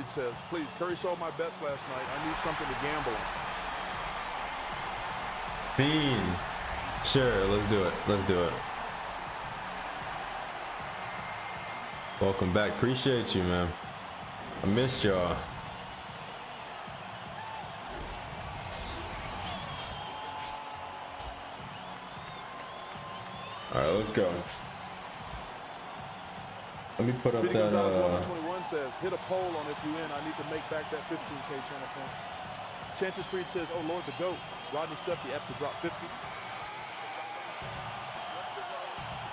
Reed says, please, Curry sold my bets last night. I need something to gamble on. Fiend. Sure, let's do it. Let's do it. Welcome back. Appreciate you, man. I missed y'all. All right, let's go. Let me put up that. 21 says, hit a poll on if you win. I need to make back that 15K channel point. Chances Freed says, oh Lord, the GOAT. Rodney Stuckey after drop 50.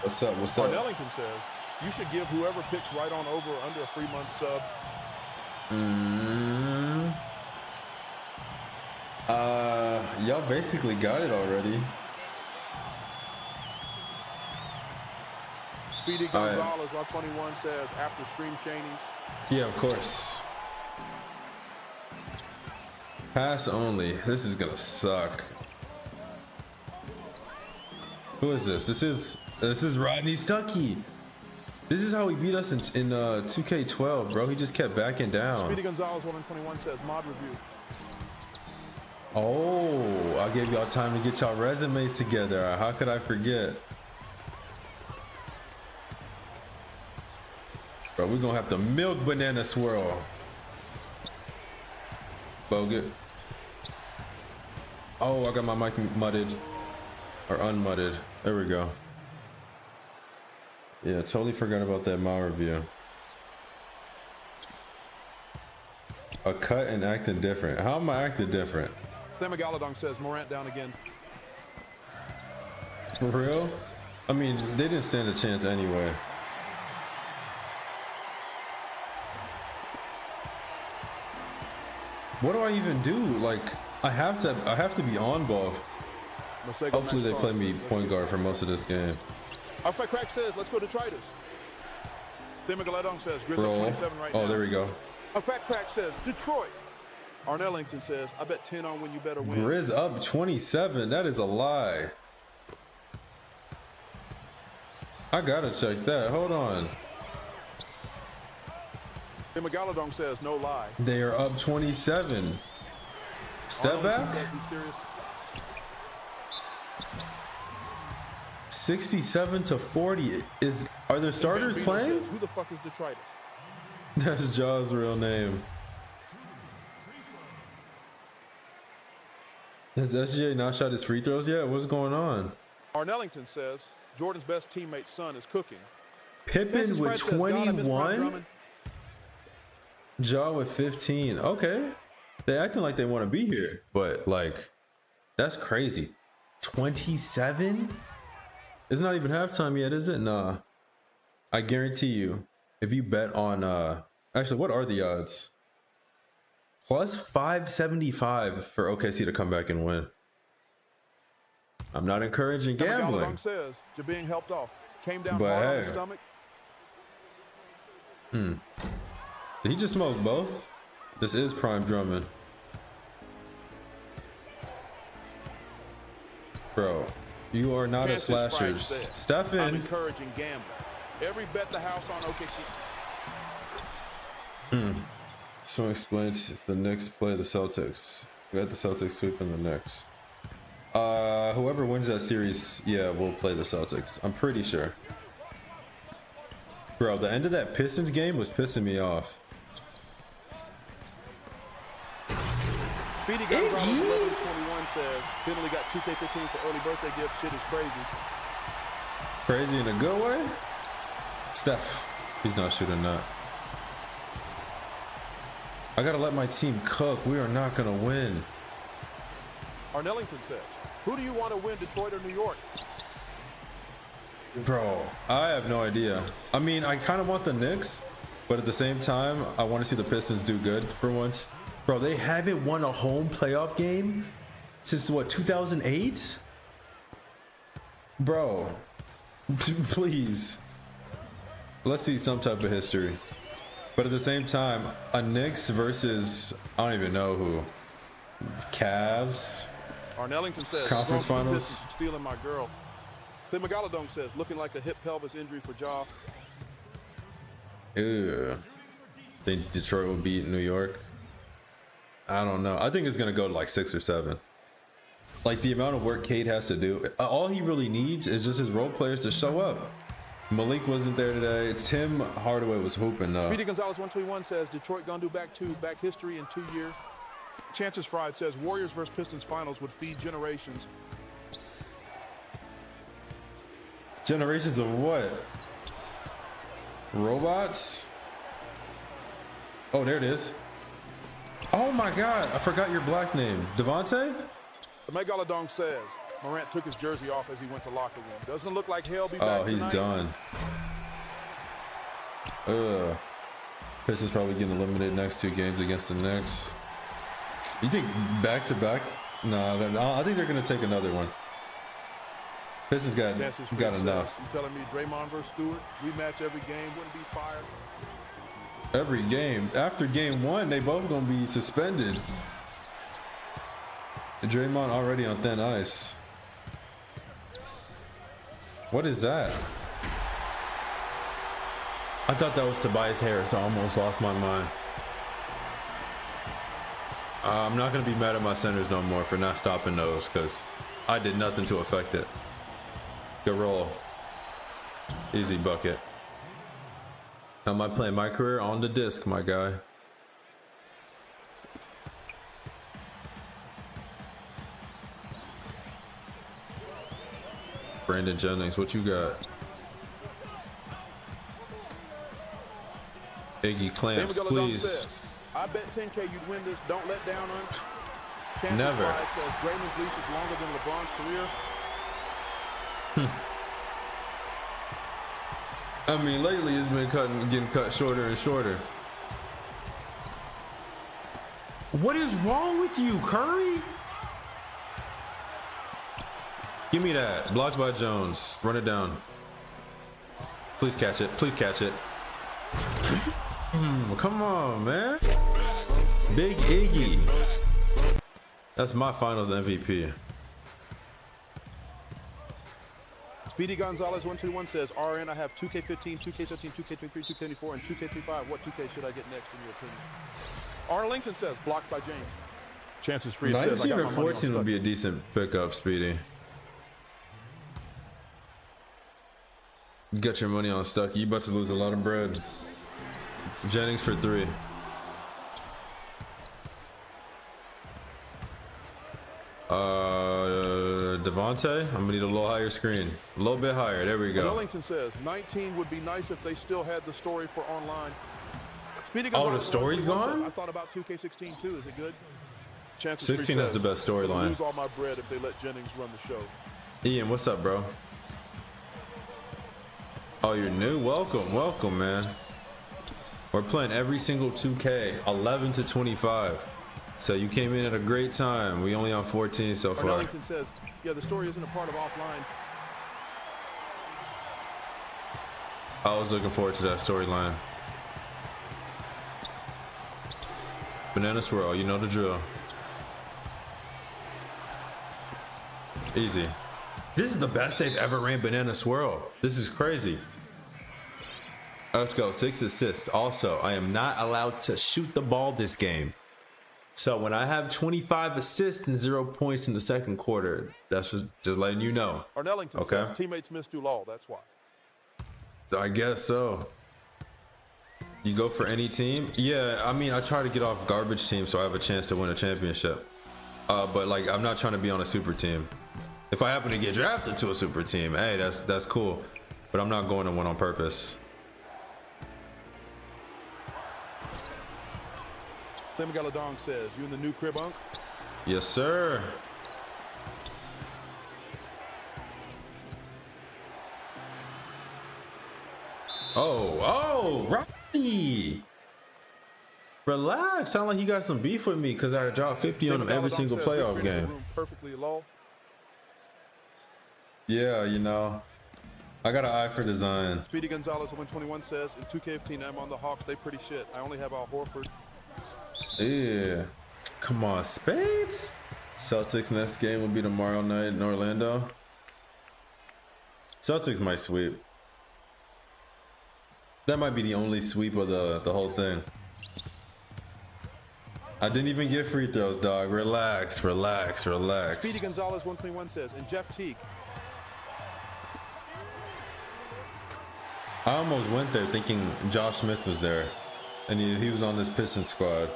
What's up? What's up? Ellington says, you should give whoever picks right on over or under a free month sub. Y'all basically got it already. Speedy Gonzalez, right. 21 says, after stream Shaney's. Yeah, of course. Pass only. This is gonna suck. Who is this? This is Rodney Stuckey. This is how he beat us in 2K12, bro. He just kept backing down. Speedy Gonzalez, 121 says, mod review. Oh, I gave y'all time to get y'all resumes together. How could I forget? Bro, we're gonna have to milk Banana Swirl. Bogut. Oh, I got my mic mudded. Or unmudded. There we go. Yeah, totally forgot about that mod review. A cut and acting different. How am I acting different? Themagalodon says, Morant down again. For real? I mean, they didn't stand a chance anyway. What do I even do? Like, I have to be on ball. Hopefully they play me point guard for most of this game. Our Fat Crack says, let's go to Detritus. Themagalodon says, Grizz up 27 right now. Oh, there we go. Our Fat Crack says, Detroit. Arnell Ellington says, I bet 10 on when you better win. Grizz up 27. That is a lie. I gotta check that. Hold on. Themagalodon says, no lie. They are up 27. Step back? 67 to 40. Are there starters playing? Says, who the fuck is Detritus? That's Jaw's real name. Has SGA not shot his free throws yet? What's going on? Arnellington says, Jordan's best teammate's son is cooking. Pippen with 21? Jaw with 15. Okay. They acting like they want to be here, but like, that's crazy. 27? It's not even halftime yet, is it? Nah. I guarantee you, if you bet on, actually, what are the odds? Plus 575 for OKC to come back and win. I'm not encouraging gambling. Says, you're being helped off. Came down but hard on hey. the stomach. Did he just smoke both? This is prime Drummond. Bro, you are not a slasher. Stephen. I'm encouraging gambling. Every bet the house on OKC. So explains if the Knicks play the Celtics. We got the Celtics sweeping the Knicks. Whoever wins that series, yeah, will play the Celtics. I'm pretty sure. Bro, the end of that Pistons game was pissing me off. Speedy Gonzalez 1121 says, finally got 2K15 for early birthday gifts. Shit is crazy. Crazy in a good way? Steph, he's not shooting that. I gotta let my team cook. We are not gonna win. Arnellington says, who do you want to win, Detroit or New York? Bro, I have no idea. I mean, I kind of want the Knicks, but at the same time, I want to see the Pistons do good for once. Bro, they haven't won a home playoff game since what, 2008? Bro, please. Let's see some type of history. But at the same time, a Knicks versus, I don't even know who. Cavs. Arnellington says, Conference finals. Stealing my girl. Then Megalodon says, looking like a hip pelvis injury for Jaw. Ew. Think Detroit will beat New York? I don't know. I think it's gonna go to like 6 or 7. Like the amount of work Cade has to do. All he really needs is just his role players to show up. Malik wasn't there today. Tim Hardaway was hooping. Speedy Gonzalez 121 says Detroit gonna do back history in 2 years. Chances Fried says Warriors versus Pistons finals would feed generations. Generations of what? Robots? Oh, there it is. Oh my God, I forgot your black name. Devontae? The Megalodon says Morant took his jersey off as he went to locker room. Doesn't look like he'll be back Oh, he's tonight. done. Pistons probably getting eliminated next 2 games against the Knicks. You think back-to-back? No, I think they're going to take another one. Pistons got enough. You telling me Draymond versus Stewart, rematch every game, wouldn't be fired? Every game. After game 1, they both going to be suspended. Draymond already on thin ice. What is that? I thought that was Tobias Harris. I almost lost my mind. I'm not going to be mad at my centers no more for not stopping those because I did nothing to affect it. Good roll. Easy bucket. How am I playing my career? On the disc, my guy. Brandon Jennings, what you got? Iggy Clamps, please. Says, I bet 10K you'd win this. Don't let down on. Never. Says Draymond's leash is longer than LeBron's career. I mean, lately it's been getting cut shorter and shorter. What is wrong with you, Curry? Give me that. Blocked by Jones. Run it down. Please catch it. Please catch it. Come on, man. Big Iggy. That's my finals MVP. Speedy Gonzalez 121 says, RN, I have 2K15, 2K17, 2K23, 2K24, and 2K35. What 2K should I get next in your opinion? Arlington says, blocked by James. Chances free. 19 or 14 would be a decent pickup, Speedy. Got your money on Stucky. You about to lose a lot of bread. Jennings for 3. Devontae, I'm gonna need a little higher screen. A little bit higher. There we go. Arlington says 19 would be nice if they still had the story for online. Oh, the story's gone? Says, I thought about 2K16 too. Is it good? Chances 16 has the best storyline. Lose all my bread if they let Jennings run the show. Ian, what's up, bro? Oh, you're new? Welcome, man. We're playing every single 2K, 11 to 25. So you came in at a great time. We only on 14 so far. Arlington says, yeah, the story isn't a part of offline. I was looking forward to that storyline. Banana swirl, you know the drill. Easy. This is the best they've ever ran banana swirl. This is crazy. Let's go. 6 assists. Also, I am not allowed to shoot the ball this game. So when I have 25 assists and 0 points in the second quarter, that's just letting you know. Arnellington Okay. says teammates misdo law. That's why. I guess so. You go for any team? Yeah, I mean, I try to get off garbage teams so I have a chance to win a championship. But like, I'm not trying to be on a super team. If I happen to get drafted to a super team, hey, that's cool. But I'm not going to one on purpose. Tim Galadong says, you in the new crib, Unc? Yes, sir. Oh, Rodney. Relax. Sound like you got some beef with me because I dropped 50 on him every single playoff game. Perfectly low. Yeah, you know, I got an eye for design. Speedy Gonzalez 121 says, in 2K15, I'm on the Hawks. They pretty shit. I only have Al Horford. Yeah. Come on, Spades. Celtics next game will be tomorrow night in Orlando. Celtics might sweep. That might be the only sweep of the whole thing. I didn't even get free throws, dog. Relax, relax, relax. Speedy Gonzalez 121 says, and Jeff Teague. I almost went there thinking Josh Smith was there, and he was on this Pistons squad.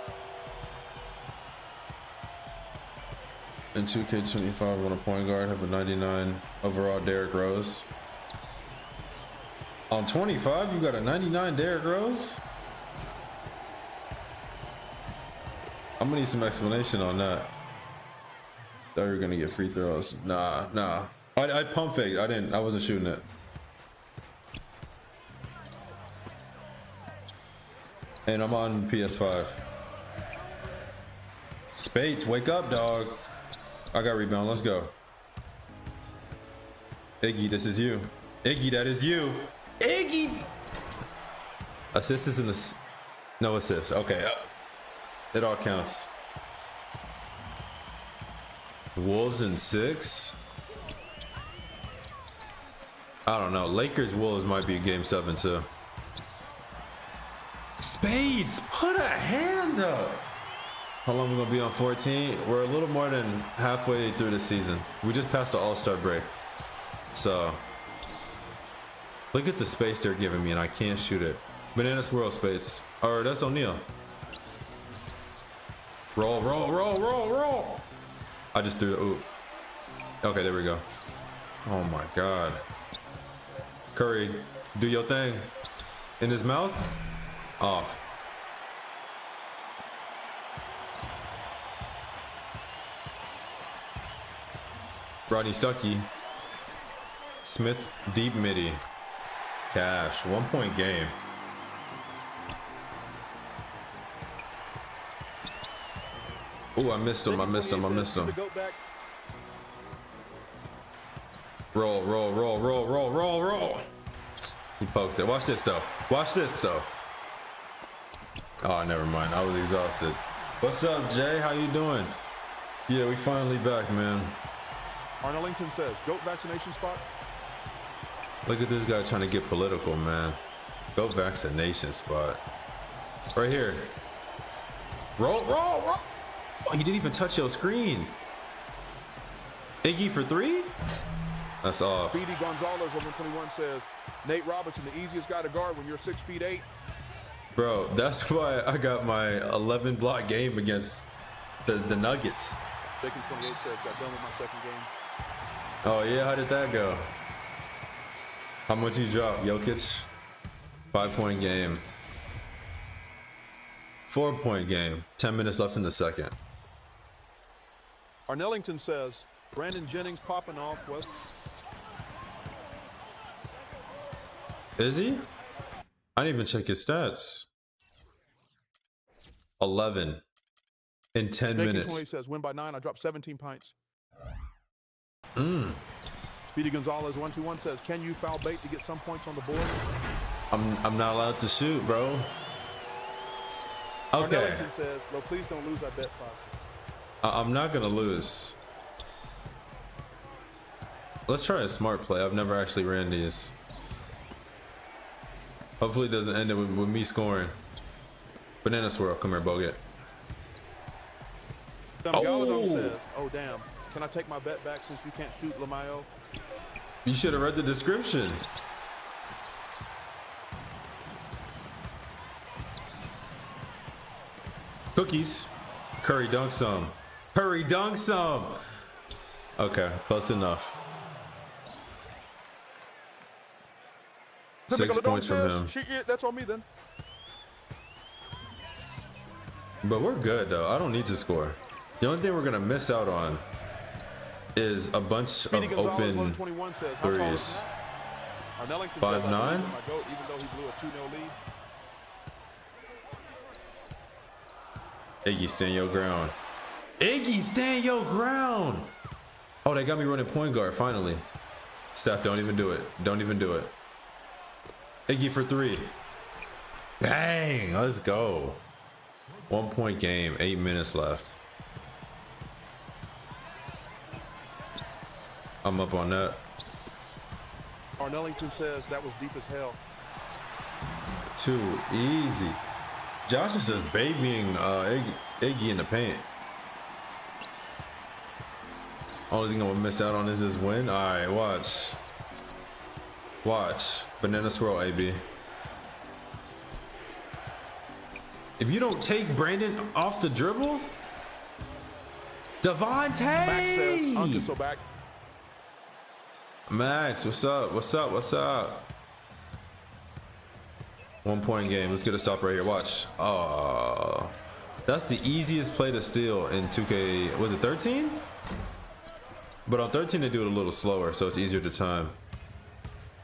In 2K25, on a point guard, have a 99 overall Derrick Rose. On 25, you got a 99 Derrick Rose? I'm gonna need some explanation on that. Thought you were gonna get free throws. Nah. I pump faked. I wasn't shooting it. And I'm on PS5. Spates, wake up, dog. I got rebound. Let's go. Iggy, this is you. Iggy, that is you. Iggy. Assist is in the. No assist. Okay. It all counts. Wolves in 6. I don't know. Lakers Wolves might be game 7 too. Spades, put a hand up. How long are we gonna be on 14? We're a little more than halfway through the season. We just passed the All-Star break. So look at the space they're giving me and I can't shoot it. Banana swirl Spades. Or that's O'Neal. Roll. I just threw the oop. Okay, there we go. Oh my God. Curry, do your thing. In his mouth? Off. Rodney Stuckey. Smith, deep midi. Cash, 1 point game. Oh, I missed him. Roll. He poked it. Watch this though. Oh, never mind. I was exhausted. What's up, Jay? How you doing? Yeah, we finally back, man. Arnoldington says, goat vaccination spot. Look at this guy trying to get political, man. Goat vaccination spot. Right here. Roll. Oh, he didn't even touch your screen. Iggy for 3? That's off. Speedy Gonzalez over 21 says, Nate Robinson, the easiest guy to guard when you're 6'8". Bro, that's why I got my 11 block game against the Nuggets. Bacon 28 says, got done with my second game. Oh yeah, how did that go? How much you drop, Jokic? 5-point game. 4-point game. 10 minutes left in the second. Arnellington says, Brandon Jennings popping off. What? Is he? I didn't even check his stats. 11 in 10 Bacon minutes. 20 says, win by 9. I dropped 17 pints. Speedy Gonzalez 121 says, can you foul bait to get some points on the board? I'm not allowed to shoot, bro. Okay. Arnellington says, well, please don't lose. I bet 5. I'm not gonna lose. Let's try a smart play. I've never actually ran these. Hopefully it doesn't end it with me scoring. Banana swirl, come here, Bogut. Galadon says, oh damn, can I take my bet back since you can't shoot Lamayo? You should have read the description. Cookies. Curry dunk some. Okay, close enough. 6 points from him. Shit, yeah, that's on me then. But we're good though. I don't need to score. The only thing we're gonna miss out on is a bunch of open threes. 5'9". Even though he blew a 2-0 lead. Iggy, stand your ground. Oh, they got me running point guard finally. Steph, don't even do it. Iggy for 3. Bang, let's go. 1 point game, 8 minutes left. I'm up on that. Arnellington says that was deep as hell. Too easy. Josh is just babying Iggy in the paint. Only thing I'm gonna miss out on is this win. All right, watch. Watch. Banana swirl, AB. If you don't take Brandon off the dribble, Devontae. Max says, Uncle so back. Max, what's up? What's up? What's up? 1 point game. Let's get a stop right here. Watch. Oh, that's the easiest play to steal in 2K. Was it 13? But on 13 they do it a little slower, so it's easier to time.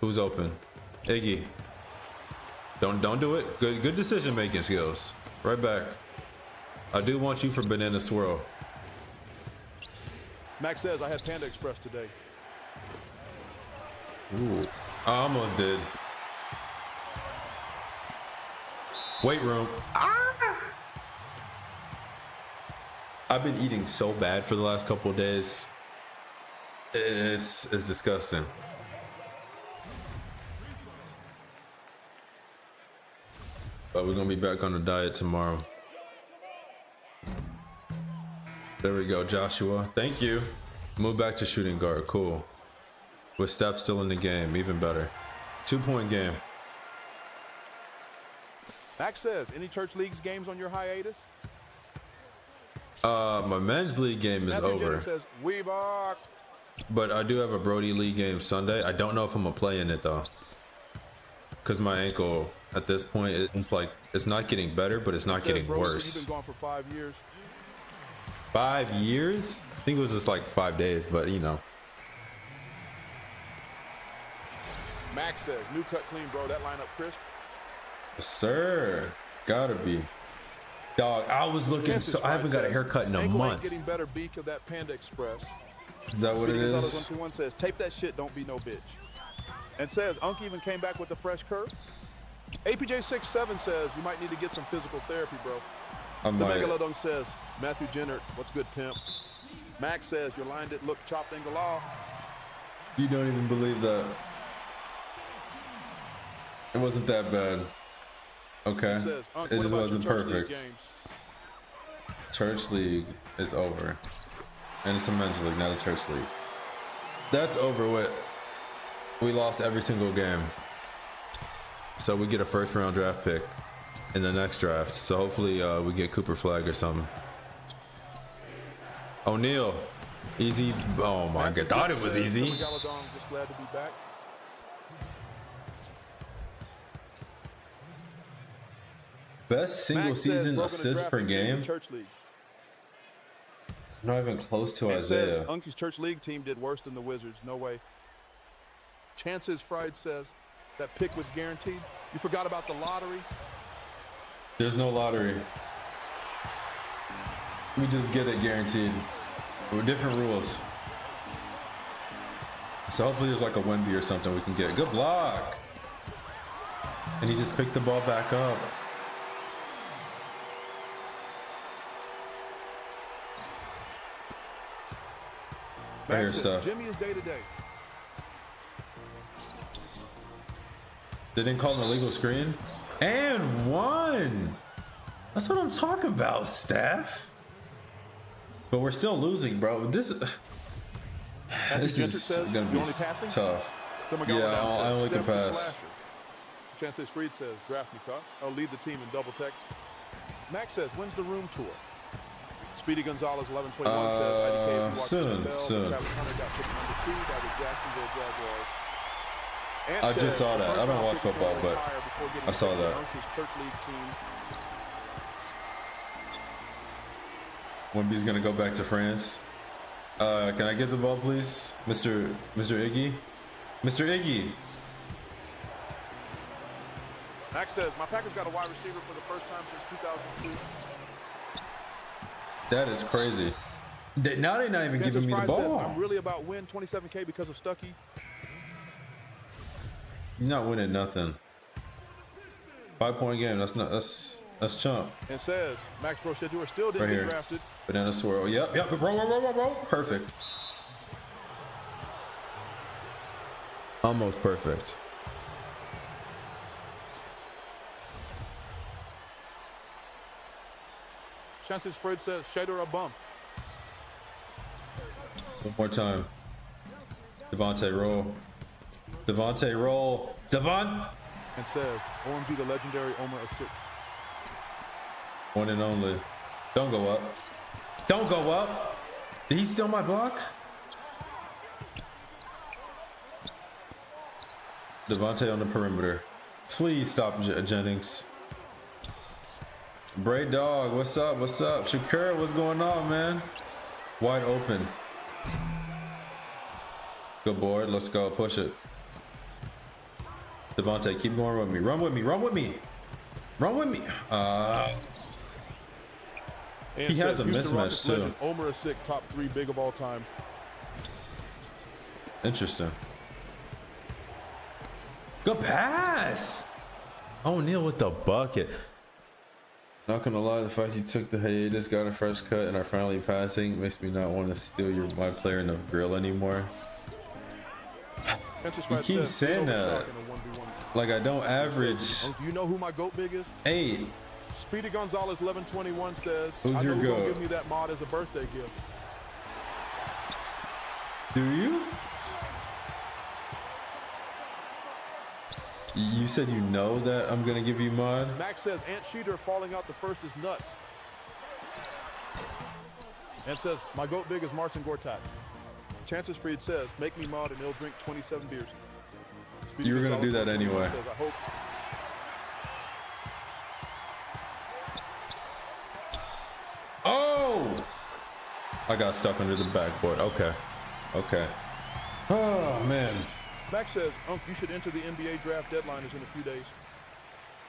Who's open? Iggy. Don't do it. Good decision making skills. Right back. I do want you for banana swirl. Max says, I had Panda Express today. Ooh, I almost did. Weight room. Ah! I've been eating so bad for the last couple of days. It's disgusting. But we're gonna be back on the diet tomorrow. There we go, Joshua. Thank you. Move back to shooting guard. Cool. With Steph still in the game, even better. 2 point game. Max says, any church leagues games on your hiatus? My men's league game is Matthew over. Jenner says, we back. But I do have a Brody League game Sunday. I don't know if I'm gonna play in it though, because my ankle at this point it's like it's not getting better, but it's not getting worse. You've been gone for 5 years. 5 years? I think it was just like 5 days, but you know. Max says, new cut clean, bro. That lineup crisp. Sir, gotta be. Dog, I was looking so I haven't got a haircut in a month. Getting better beak of that Panda Express. Is that what it is? 121 says, tape that shit, don't be no bitch. And says, Unc even came back with a fresh curve. APJ67 says, you might need to get some physical therapy, bro. The Megalodon says, Matthew Jenner, what's good, pimp? Max says, your line didn't look chopped in Galah. You don't even believe that. It wasn't that bad. Okay. Says, it just wasn't perfect. Church Church league is over. And it's a men's league, not a church league. That's over with. We lost every single game. So we get a first round draft pick in the next draft. So hopefully we get Cooper Flag or something. O'Neal. Easy. Oh my God. Thought it was easy. Just glad to be back. Best single season assist per game. Church league. Not even close to Isaiah. Says, Uncle's church league team did worse than the Wizards. No way. Chances Fried says that pick was guaranteed. You forgot about the lottery. There's no lottery. We just get it guaranteed. With different rules. So hopefully there's like a Wemby or something we can get. Good block. And he just picked the ball back up. Right here, stuff. Jimmy is day to day. They didn't call an illegal screen. And one. That's what I'm talking about, Steph. But we're still losing, bro. This is gonna be tough. Yeah, I only can pass. Chances Fried says, draft me, cut. I'll lead the team in double text. Max says, when's the room tour? Speedy Gonzalez 1121 says, IDK, soon. Travis Hunter got picked number 2 by the Jacksonville Jaguars. And I just saw that. I don't watch football, but I saw that. Church league team. Wemby's gonna go back to France. Can I get the ball, please, Mr. Iggy? Mr. Iggy. Max says, my Packers got a wide receiver for the first time since 2002. That is crazy. Now they're not even giving me the ball. Says, I'm really about win 27K because of Stuckey. You're not winning nothing. 5 point game. That's chump. And says, Max Brochedure still didn't get drafted. Banana swirl. Yep. Roll. Perfect. Almost perfect. Chances Fred says, Shader a bum. One more time. Devontae roll. Devontae roll. And says, OMG, the legendary Omer Asik. One and only. Don't go up. Don't go up. Did he steal my block? Devontae on the perimeter. Please stop Jennings. Bray Dog, what's up? What's up? Shakur, what's going on, man? Wide open. Good board. Let's go. Push it. Devontae, keep going with me. Run with me. Run with me. Run with me. He has a mismatch too. Legend, Omer Asik, top 3 big of all time. Interesting. Good pass. O'Neal with the bucket. Not gonna lie, the fact you took the hiatus, got a fresh cut, and are finally passing makes me not want to steal my player in the grill anymore. You keep saying that. Like I don't average. Do you know who my GOAT big is? 8. Speedy Gonzalez 1121 says, Who's your I know GOAT? gonna give me that mod as a birthday gift. Do you? You said you know that I'm gonna give you mod? Max says, Ant Sheeter falling out the first is nuts. And says, my GOAT big is Marcin Gortat. Chances Freed says, make me mod and he'll drink 27 beers. Speedy You were gonna do that anyway. Says, I hope. Oh! I got stuck under the backboard. Okay. Okay. Oh, man. Max says, you should enter the NBA draft deadline is in a few days.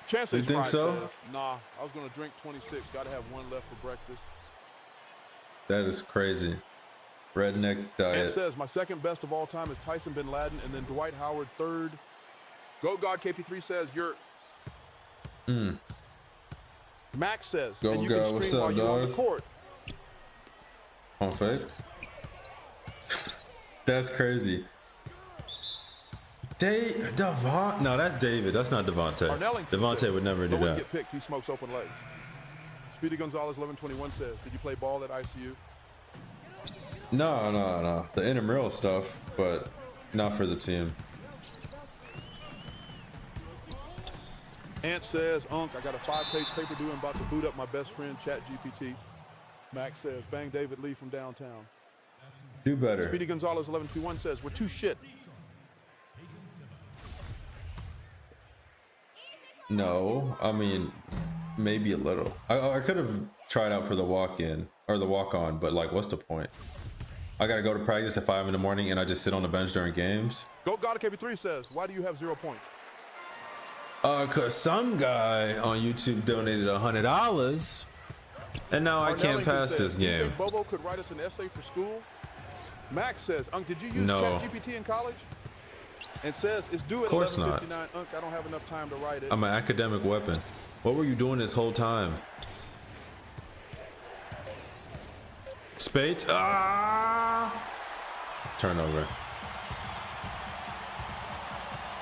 Chances You think Fried so? says, nah, I was going to drink 26. Got to have one left for breakfast. That is crazy. Redneck diet. And says, my second best of all time is Tyson Bin Laden and then Dwight Howard third. Go God KP3 says, you're... Max says, Go and you God, can what's stream up, while you're on dog? the court. On fake? That's crazy. No, that's David. That's not Devontae. Devontae would never do no one that. get picked. He smokes open legs. Speedy Gonzalez 1121 says, did you play ball at ICU? No. The intramural stuff, but not for the team. Ant says, I got a 5-page paper due and about to boot up my best friend, ChatGPT. Max says, bang David Lee from downtown. Do better. Speedy Gonzalez 1121 says, we're too shit. No, I mean, maybe a little. I could have tried out for the walk-in or the walk-on, but like, what's the point? I gotta go to practice at 5 in the morning and I just sit on the bench during games. Go God KB3 says, why do you have 0 points? Cause some guy on YouTube donated $100 and now I can't pass this game. DJ Bobo could write us an essay for school. Max says, did you use No. ChatGPT in college? And says, it's due at 11:59. I don't have enough time to write it. I'm an academic weapon. What were you doing this whole time? Spades? Turnover.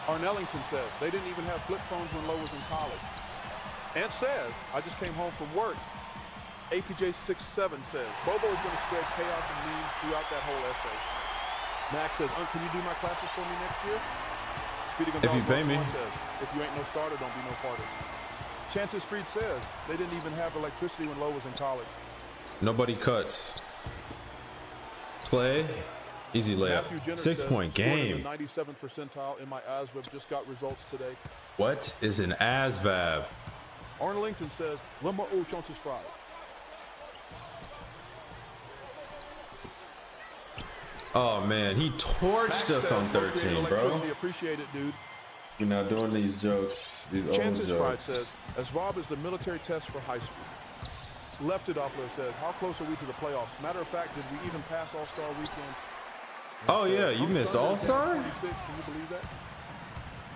Arnellington says, they didn't even have flip phones when Lowe was in college. And says, I just came home from work. APJ67 says, Bobo is going to spread chaos and memes throughout that whole essay. Max says, can you do my classes for me next year? Speedy Gonzalez If you pay me. says, if you ain't no starter, don't be no farter. Chances Freed says, they didn't even have electricity when Lowe was in college. Nobody cuts. Play. Easy layup. 6-point game. 97th percentile in my ASVAB just got results today. What is an ASVAB? Arnellington says, Lemma O Chances Fried. Oh man, he torched us on 13, bro. Appreciate it, dude. We're not doing these jokes, these old Chances Fried jokes. says, as Rob is the military test for high school. Left it offload says, how close are we to the playoffs? Matter of fact, did we even pass All-Star Weekend? Oh yeah, you missed All-Star? 26, can you believe that?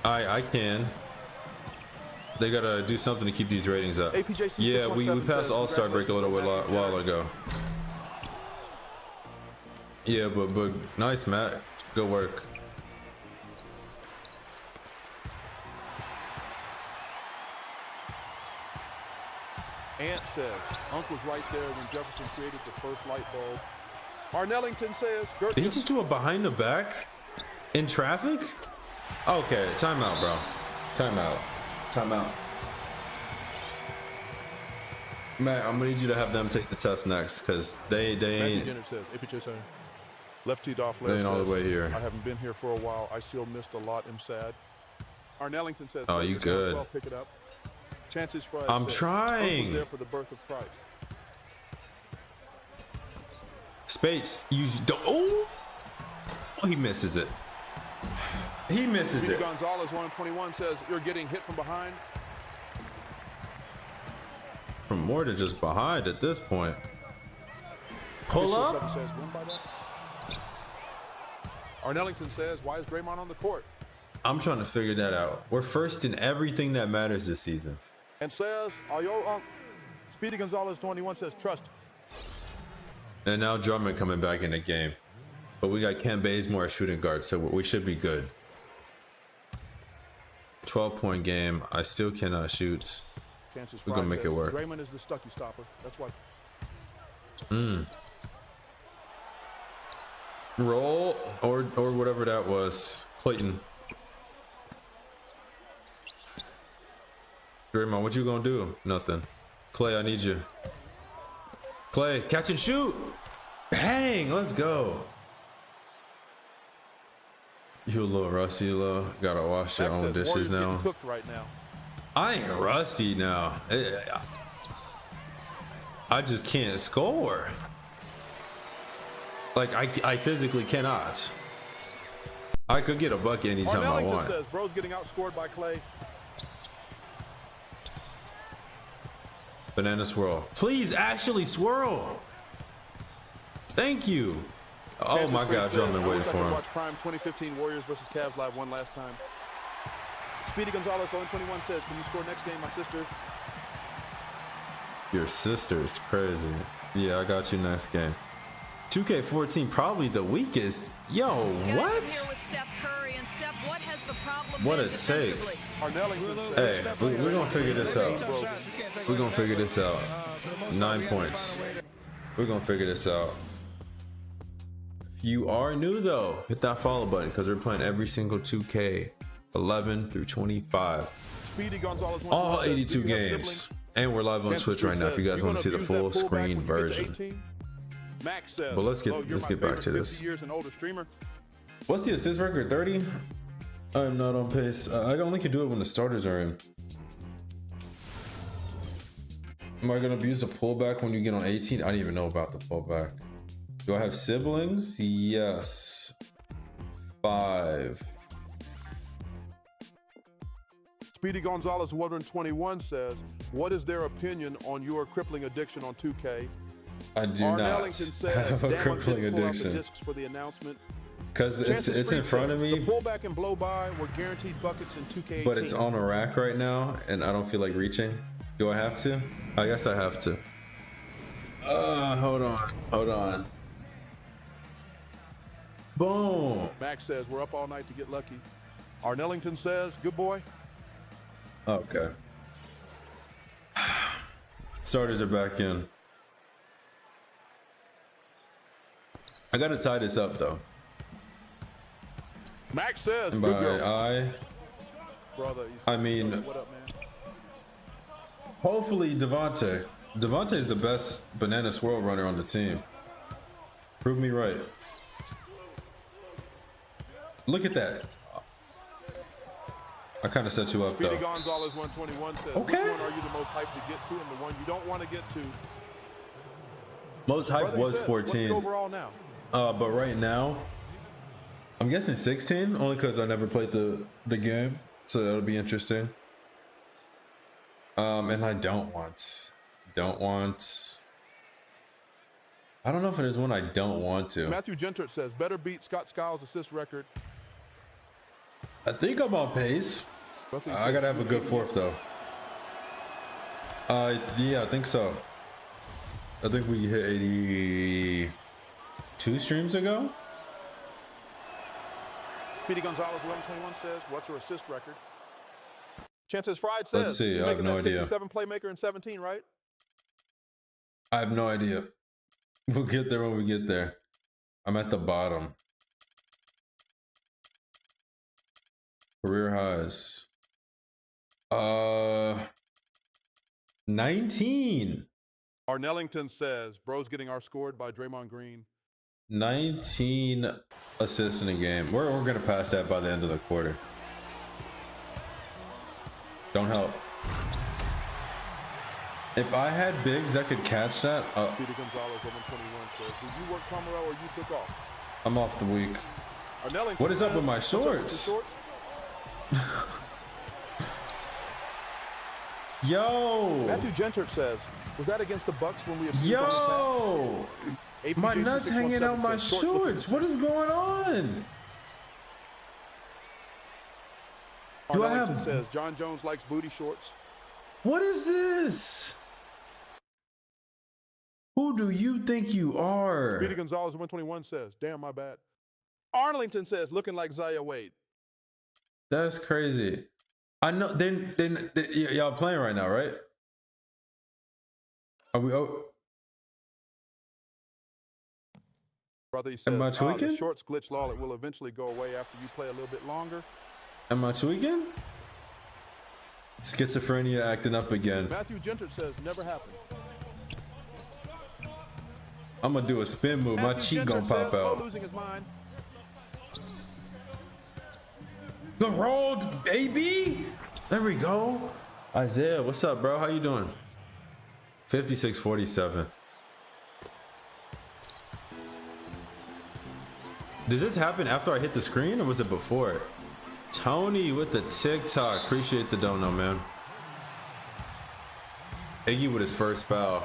I can. They gotta do something to keep these ratings up. APJC Yeah, we 617 passed says, All-Star break a little while ago. Yeah, but nice, Matt. Good work. Ant says, Unc was right there when Jefferson created the first light bulb. Arnellington says, Did he just do a behind the back in traffic? Okay, timeout, bro. Timeout. Timeout. Matt, I'm gonna need you to have them take the test next, because they ain't. Left teed off. They ain't all the way here. I haven't been here for a while. I still missed a lot. I'm sad. Arnellington says, oh, you good. Well, pick it up. Chances Friday I'm trying. Was there for the birth of Christ. Spates, you don't. Oh, he misses it. He misses Peter it. Gonzalez, 121, says, you're getting hit from behind. From more than just behind at this point. Pull up. Says, Arnellington says, why is Draymond on the court? I'm trying to figure that out. We're first in everything that matters this season. And says, Speedy Gonzalez, 21, says, trust. And now Drummond coming back in the game. But we got Ken Bazemore shooting guard, so we should be good. 12-point game. I still cannot shoot. We're gonna make it work. Draymond is the Stucky stopper. That's why. Roll or whatever that was. Clayton. Draymond, what you gonna do? Nothing. Clay, I need you. Clay, catch and shoot. Bang, let's go. You a little rusty, little. Gotta wash your own dishes now. Cooked right now. I ain't rusty now. I just can't score. Like I physically cannot. I could get a bucket anytime I want. Says, bro's getting outscored by Clay. Banana swirl. Please actually swirl. Thank you. Oh my God, Drummond waiting for him. Watch Prime 2015 Warriors versus Cavs live one last time. Speedy Gonzalez, 21 says, can you score next game, my sister? Your sister's crazy. Yeah, I got you next game. 2K14 probably the weakest. Yo, what? What a take. Hey, we're gonna figure this out. We're gonna figure this out. 9 points. We're gonna figure this out. If you are new though, hit that follow button because we're playing every single 2K 11 through 25. All 82 games. And we're live on Twitch right now if you guys want to see the full screen version. But let's get back to this. What's the assist record? 30? I'm not on pace. I only can do it when the starters are in. Am I gonna abuse a pullback when you get on 18? I didn't even know about the pullback. Do I have siblings? Yes. 5. Speedy Gonzalez, 121 says, what is their opinion on your crippling addiction on 2K? I do not have a crippling addiction. For the announcement. Because it's in front of me. The pullback and blow by were guaranteed buckets in 2K18. But it's on a rack right now, and I don't feel like reaching. Do I have to? I guess I have to. Hold on. Boom. Max says, we're up all night to get lucky. Arnellington says, good boy. Okay. Starters are back in. I gotta tie this up though. Max says, and good by girl. Brother, I mean, what up, man? Hopefully Devontae. Devontae is the best banana swirl runner on the team. Prove me right. Look at that. I kind of set you up though. Speedy Gonzalez 121 says, okay. Which one are you the most hyped to get to and the one you don't want to get to? Most hyped was 14. What's the overall now? But right now, I'm guessing 16, only because I never played the game, so that'll be interesting. And I don't want. I don't know if there's one I don't want to. Matthew Gentert says, better beat Scott Skiles' assist record. I think I'm on pace. I gotta have a good fourth though. Yeah, I think so. I think we hit 82 streams ago. Speedy Gonzalez 1121 says, what's her assist record? Chances Fried says, let's see. I have no idea. 67 playmaker in 17, right? I have no idea. We'll get there when we get there. I'm at the bottom. Career highs. 19. Arnellington says, bro's getting outscored by Draymond Green. 19 assists in a game. We're going to pass that by the end of the quarter. Don't help. If I had bigs that could catch that, Peter Gonzalez, 121 says, did you work Pomeroy or you took off? I'm off the week. Arnellington What is up says, with my "What's up with the shorts?" Yo. Matthew Gentert says, was that against the Bucks when we abused Yo. AP My Jason nuts hanging 617 out my says, shorts. What is going on? Do I Arnellington have... says, John Jones likes booty shorts. What is this? Who do you think you are? Peter Gonzalez, 121 says, damn, my bad. Arlington says, looking like Zaya Wade. That's crazy. I know. Then y'all playing right now, right? Are we? Oh, Brother, he says, am I tweaking? the shorts glitch law, it will eventually go away after you play a little bit longer. Am I tweaking? Schizophrenia acting up again. Matthew Gentert says, never happened. I'm gonna do a spin move. My Matthew cheek gonna Gentert pop says, out. losing his mind. The rolled baby. There we go. Isaiah, what's up, bro? How you doing? 56-47. Did this happen after I hit the screen or was it before it? Tony with the TikTok. Appreciate the dono, man. Iggy with his first foul.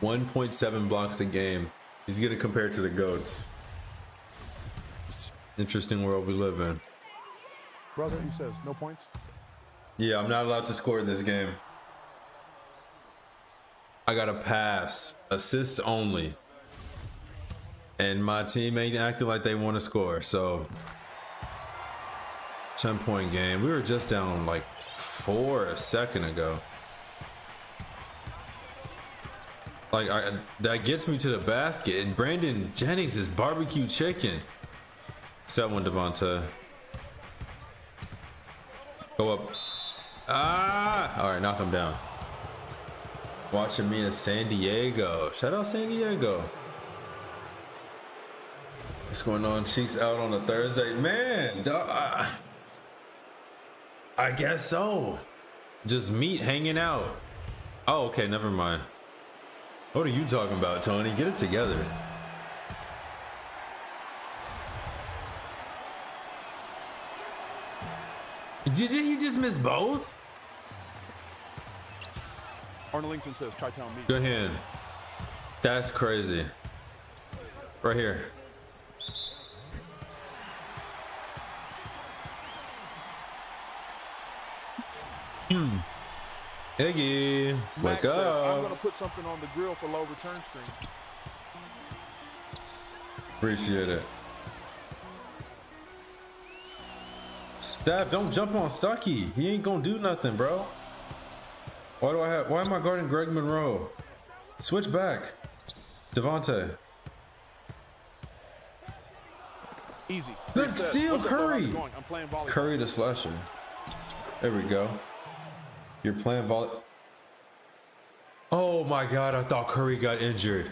1.7 blocks a game. He's getting compared to the GOATs. Interesting world we live in. Brother, he says, no points. Yeah, I'm not allowed to score in this game. I got to pass. Assists only. And my team ain't acting like they want to score. So, 10-point game. We were just down like 4 a second ago. Like, that gets me to the basket. And Brandon Jennings is barbecue chicken. Set one, Devonta. Go up. Ah! All right, knock him down. Watching me in San Diego. Shout out San Diego. What's going on? Cheeks out on a Thursday. Man, dog, I guess so. Just meat hanging out. Oh, okay, never mind. What are you talking about, Tony? Get it together. Did he just miss both? Arnellington says, Chi-Town meat. Good hand. That's crazy. Right here. Iggy, Max wake says, I'm up. going to put something on the grill for low return stream. Appreciate it. Steph, don't jump on Stucky. He ain't gonna do nothing, bro. Why am I guarding Greg Monroe? Switch back. Devontae. Easy. Good steal, Curry. I'm playing volleyball. Curry to slasher. There we go. You're playing volley. Oh my God, I thought Curry got injured.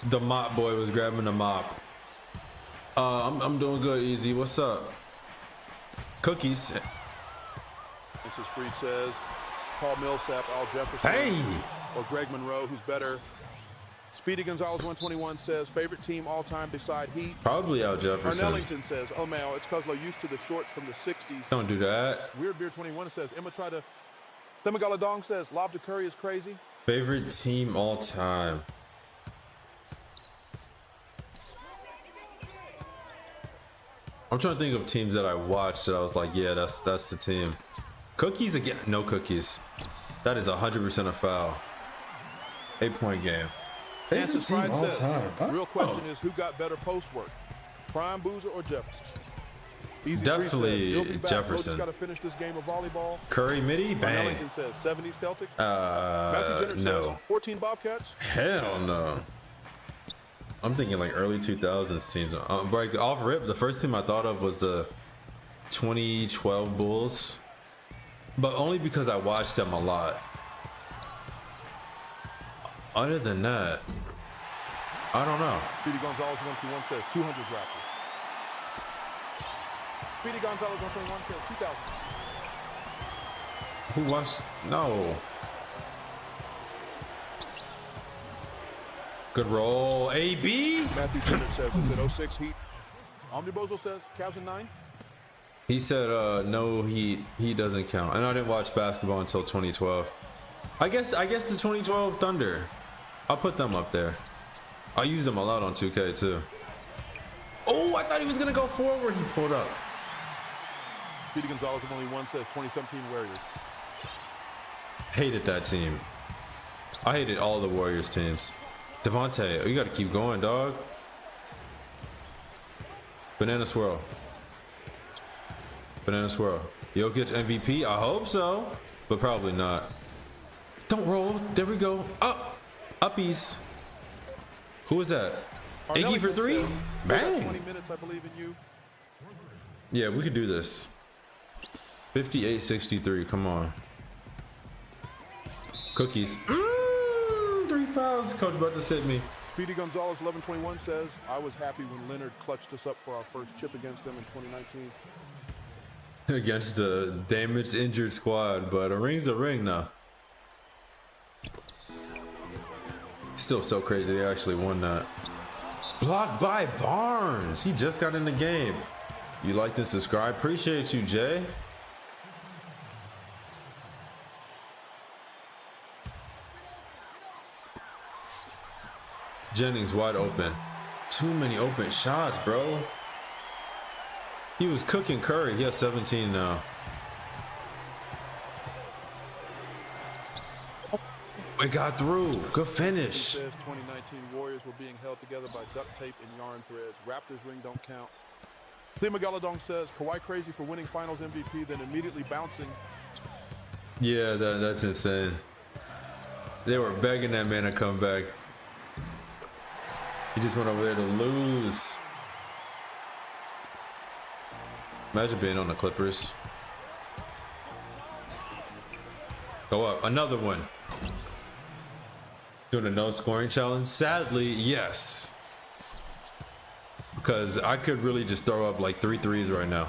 The mop boy was grabbing the mop. I'm doing good, Easy. What's up? Cookies. Mrs. Freed says, Paul Millsap, Al Jefferson, Hey! or Greg Monroe, who's better. Speedy Gonzalez 121 says, favorite team all time beside Heat. Probably Al Jefferson. Arnellington says, oh man, it's because they're used to the shorts from the 60s. Don't do that. Weird Beer 21 says, Emma tried to. Themagaladong says, lob to Curry is crazy. Favorite team all time. I'm trying to think of teams that I watched that I was like, yeah, that's the team. Cookies again? No cookies. That is 100% a foul. 8-point game. Favorite Francis team Pride all says, time. real question is, who got better post work? Prime Boozer or Jefferson? Easy Definitely He'll be back. Jefferson. Just got to finish this game of volleyball. Curry midi, bang. Ellington says 70s Celtics. Matthew Jenner No. says 14 Bobcats. Hell no. I'm thinking like early 2000s teams. Like off rip, the first team I thought of was the 2012 Bulls, but only because I watched them a lot. Other than that, I don't know. Speedy Gonzalez 121 says 200s Raptors. Speedy Gonzalez 121 says 2000. Who watched? No. Good roll, AB. Matthew Jenner says, is it 06 Heat? Omnibozo says, Cavs in 9. He said, no, he doesn't count. And I didn't watch basketball until 2012. I guess the 2012 Thunder. I'll put them up there. I used them a lot on 2K too. Oh, I thought he was gonna go forward. He pulled up. Speedy Gonzalez of only one says 2017 Warriors. Hated that team. I hated all the Warriors teams. Devontae, oh, you gotta keep going, dog. Banana swirl. Banana swirl. Jokic MVP? I hope so, but probably not. Don't roll. There we go. Up. Uppies. Who is that? Iggy for three? Says, Bang. 20 minutes, I believe in you. Yeah, we could do this. 58-63. Come on. Cookies. 3 fouls. Coach about to sit me. Speedy Gonzalez 1121 says, I was happy when Leonard clutched us up for our first chip against them in 2019. Against a damaged, injured squad, but a ring's a ring now. Still so crazy they actually won that. Blocked by Barnes. He just got in the game. You like and subscribe? Appreciate you, Jay. Jennings wide open. Too many open shots, bro. He was cooking Curry. He has 17 now. It got through. Good finish. Says 2019 Warriors were being held together by duct tape and yarn threads. Raptors ring don't count. Thema Galadong says Kawhi crazy for winning Finals MVP, then immediately bouncing. Yeah, that's insane. They were begging that man to come back. He just went over there to lose. Imagine being on the Clippers. Go up. Another one. Doing a no scoring challenge? Sadly, yes. Because I could really just throw up like 3 threes right now.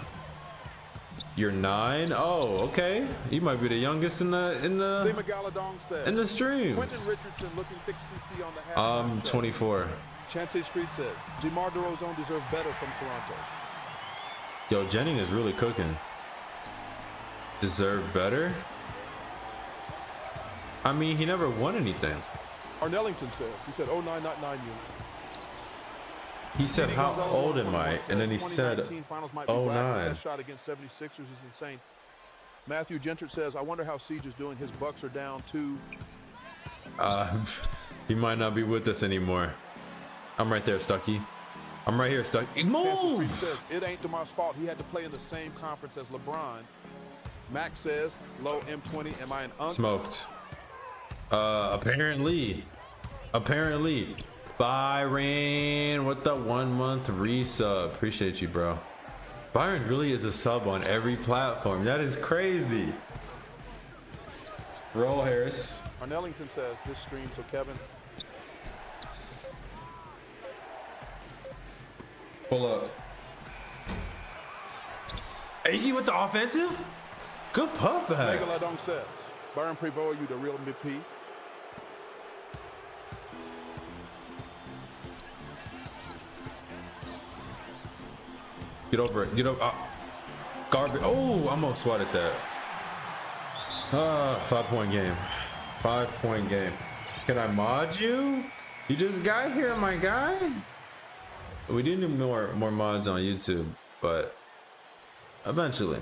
You're 9? Oh, okay. You might be the youngest in the Thema Galadong says in the stream. Quentin Richardson looking thick CC on the half. I'm 24. Chance Street says DeMar DeRozan deserves better from Toronto. Yo, Jennings is really cooking. Deserve better? I mean, he never won anything. Arnellington says, he said 09, not 9 unit. He said, Speedy how Gonzalez old am 121 I? says And then he said, 2019 finals might be 09. That shot against 76ers is insane. Matthew Gentert says, I wonder how Siege is doing. His Bucks are down 2. He might not be with us anymore. I'm right there, Stucky. I'm right here, Stucky. Move! Says, it ain't DeMar's fault. He had to play in the same conference as LeBron. Max says, low M20, am I an Smoked. Apparently. Byron with the 1 month resub. Appreciate you, bro. Byron really is a sub on every platform. That is crazy. Roll Harris. Arnellington says, this stream, so Kevin. Pull up. Iggy with the offensive? Good pump back. Megalodon says, Byron Prevost, you the real MVP. Get over it. Get up. Garbage. Oh, almost swatted that. 5-point game. 5-point game. Can I mod you? You just got here, my guy. We do need more mods on YouTube, but eventually.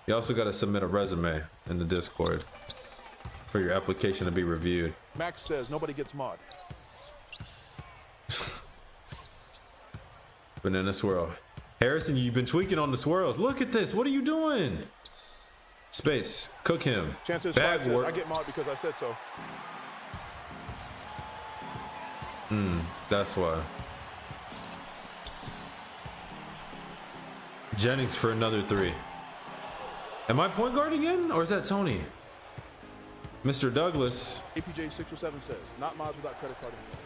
You also got to submit a resume in the Discord for your application to be reviewed. Max says, nobody gets mod. Banana swirl. Harrison, you've been tweaking on the swirls. Look at this. What are you doing? Space. Cook him. Chances Bag says, work. I get marked because I said so. That's why. Jennings for another 3. Am I point guard again? Or is that Tony? Mr. Douglas. APJ 607 says, not mods without credit card info.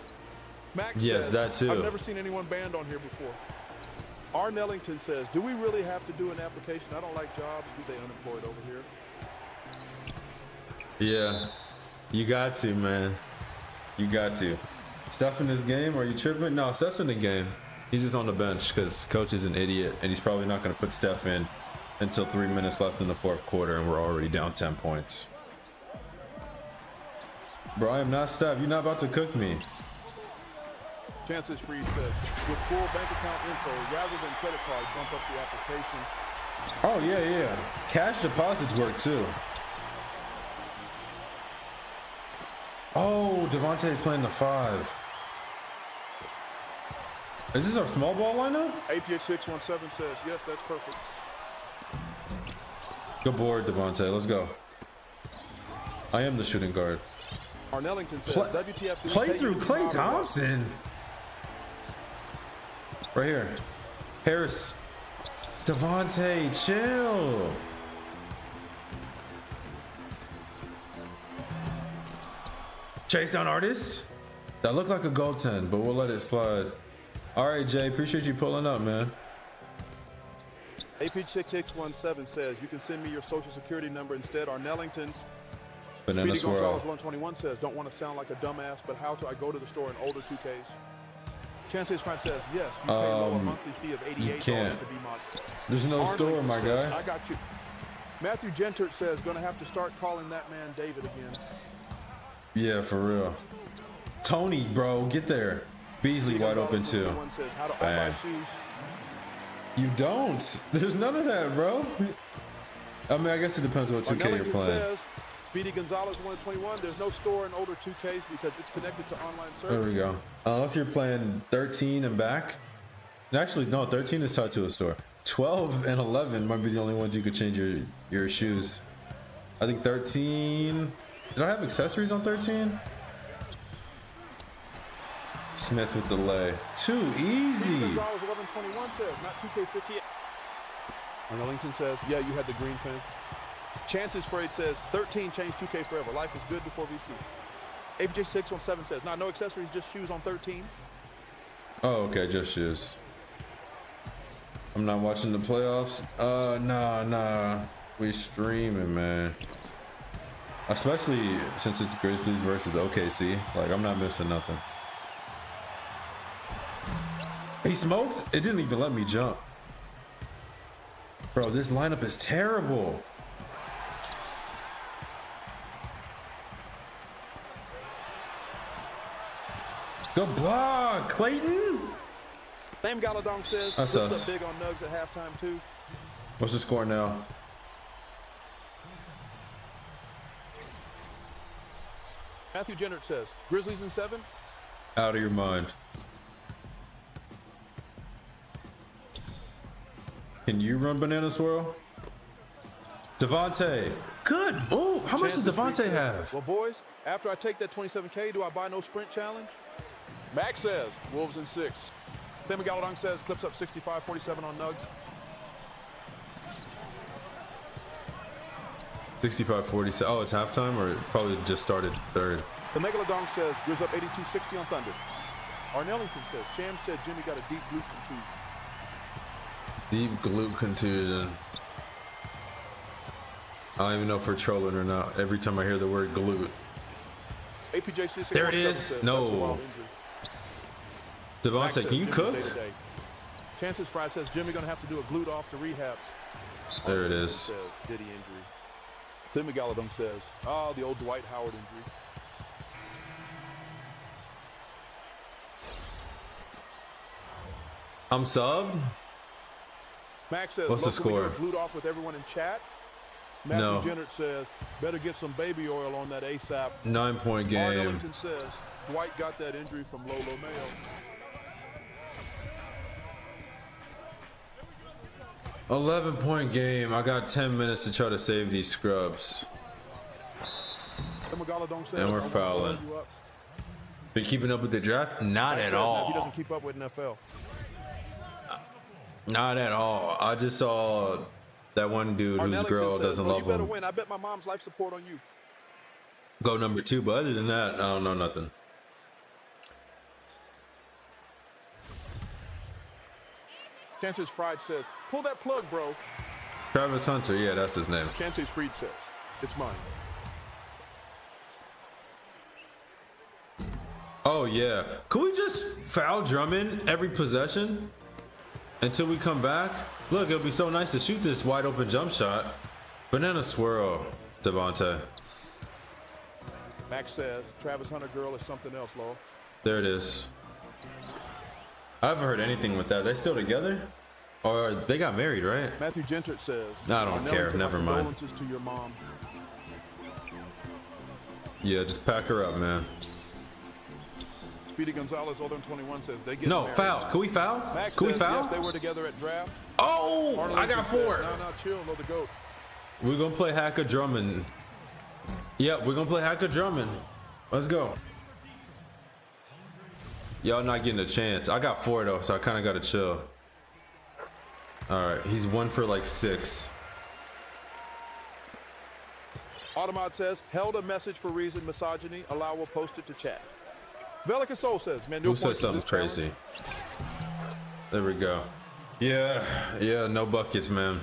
Max Yes, says, that too. I've never seen anyone banned on here before. R. Nellington says, do we really have to do an application? I don't like jobs. We stay unemployed over here. Yeah. You got to, man. You got to. Steph in this game? Are you tripping? No, Steph's in the game. He's just on the bench because coach is an idiot and he's probably not going to put Steph in until 3 minutes left in the fourth quarter and we're already down 10 points. Bro, I am not Steph. You're not about to cook me. Chances Freed says, with full bank account info, rather than credit cards, bump up the application. Oh, yeah. Cash deposits work too. Oh, Devontae's playing the 5. Is this our small ball lineup? APH 617 says, yes, that's perfect. Good board, Devontae. Let's go. I am the shooting guard. Arnellington says, WTF. Play through Klay Thompson. Right here. Harris. Devontae, chill. Chase down artist. That looked like a goaltend, but we'll let it slide. All right, Jay, appreciate you pulling up, man. AP6617 says, you can send me your social security number instead. Arnellington. Banana Speedy swirl. Gonzalez 121 says, don't want to sound like a dumbass, but how do I go to the store in older 2Ks? Chances Front says, yes, you pay a lower monthly fee of $88 to be mod. There's no store, my guy. I got you. Matthew Gentert says, gonna have to start calling that man David again. Yeah, for real. Tony, bro, get there. Beasley wide open too. Says, how do I buy shoes? You don't. There's none of that, bro. I mean, I guess it depends what 2K you're playing. Says, Speedy Gonzalez 121. There's no store in older 2Ks because it's connected to online service. There we go. Unless you're playing 13 and back. Actually, no, 13 is tied to a store. 12 and 11 might be the only ones you could change your shoes. I think 13. Did I have accessories on 13? Smith with the lay. Too easy. Gonzalez 1121 says, not 2K58. Arnellington says, yeah, you had the green fan. Chances Freud says, 13 changed 2K forever. Life is good before VC. APJ617 says, no accessories, just shoes on 13. Oh, okay, just shoes. I'm not watching the playoffs. Nah. We streaming, man. Especially since it's Grizzlies versus OKC. Like, I'm not missing nothing. He smoked? It didn't even let me jump. Bro, this lineup is terrible. Good block, Clayton. Sam Galadong says, That's puts us. up big on Nugs at halftime too. What's the score now? Matthew Jennert says, Grizzlies in 7. Out of your mind. Can you run banana swirl? Devontae. Good. Oh, how much does Devontae have? Well, boys, after I take that 27K, do I buy no sprint challenge? Max says, Wolves in 6. Sam Galadong says, clips up 65-47 on Nugs. 65-47. Oh, it's halftime, or it probably just started third. The Megalodon says, Grizz up 82-60 on Thunder. Arnellington says, Sham said Jimmy got a deep glute contusion. Deep glute contusion. I don't even know if we're trolling or not. Every time I hear the word glute. APJ6 there it is. No. Devontae, can you cook? Chances Fry says Jimmy gonna have to do a glute off to rehab. There it is. Says, Diddy injury. Tim McGalladon says, the old Dwight Howard injury. I'm sub. Max says, what's the score? Glute off with everyone in chat. No. Matthew Jennert says, better get some baby oil on that ASAP. 9-point game. Arnellington says, Dwight got that injury from Lolo Mayo. 11-point game. I got 10 minutes to try to save these scrubs. And we're fouling. Been keeping up with the draft? Not at all. He doesn't keep up with NFL. Not at all. I just saw that one dude whose girl doesn't love him. You better win. I bet my mom's life support on you. Go number 2, but other than that, I don't know nothing. Chances Fried says, pull that plug, bro. Travis Hunter, yeah, that's his name. Chances Fried says, it's mine. Oh, yeah. Could we just foul Drummond every possession until we come back? Look, it'll be so nice to shoot this wide open jump shot. Banana swirl, Devontae. Max says, Travis Hunter girl is something else, Lowell. There it is. I haven't heard anything with that. They still together? Or they got married, right? Matthew Gentert says, I don't care. Never mind. To your mom. Yeah, just pack her up, man. Speedy Gonzalez, older than 21, says they get no, foul. Can we foul? Max Can we says, foul? Yes, they were together at draft. Oh, I got 4. No, chill. No, the GOAT. We're going to play Hacker Drummond. Yep, we're going to play Hacker Drummond. Let's go. Y'all not getting a chance. I got 4 though, so I kind of got to chill. All right, he's 1 for like 6. Automod says, held a message for reason, misogyny. Allow will post it to chat. Velica Soul says, man, who said something crazy? There we go. Yeah, no buckets, man.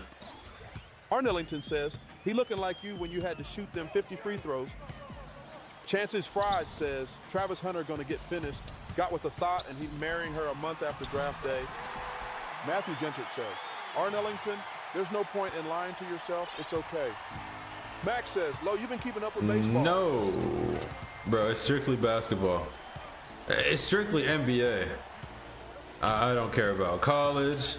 Arnellington says, he looking like you when you had to shoot them 50 free throws. Chances Fried says, Travis Hunter gonna get finished. Got with a thought and he marrying her a month after draft day. Matthew Gentert says, Arnellington, there's no point in lying to yourself. It's okay. Max says, Lo, you've been keeping up with baseball. No, bro, it's strictly basketball. It's strictly NBA. I don't care about college.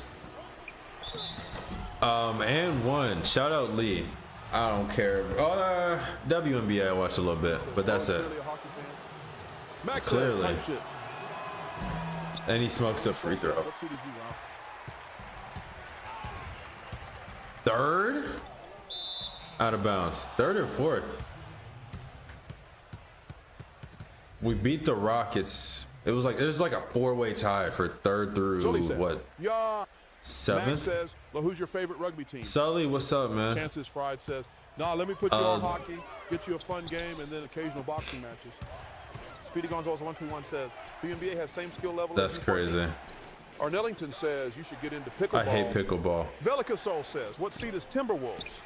And 1. Shout out Lee. I don't care. WNBA I watched a little bit, but that's it. Max Clearly. Says, and he smokes a free throw. 3rd? Out of bounds. 3rd or 4th? We beat the Rockets. It was like a 4-way tie for 3rd through what? Yeah. 7th? Max says, well, who's your favorite rugby team? Sully, what's up, man? Chances Fried says, nah, let me put you on hockey, get you a fun game, and then occasional boxing matches. Speedy Gonzalez 121 says, the NBA has same skill level. That's crazy. Arnellington says you should get into pickleball. I hate pickleball. Velica Soul says, what seed is Timberwolves?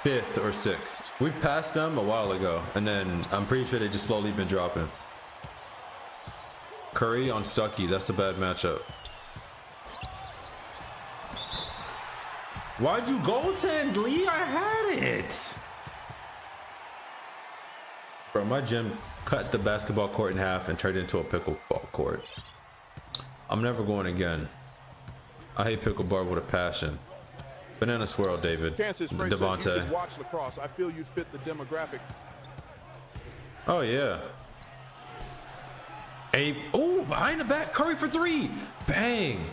5th or 6th. We passed them a while ago, and then I'm pretty sure they just slowly been dropping. Curry on Stuckey, that's a bad matchup. Why'd you goaltend, Lee? I had it. Bro, my gym cut the basketball court in half and turned it into a pickleball court. I'm never going again. I hate pickleball with a passion. Banana swirl, David. Devontae. You should watch lacrosse. I feel you'd fit the demographic. Oh yeah. Oh, behind the back, Curry for 3. Bang.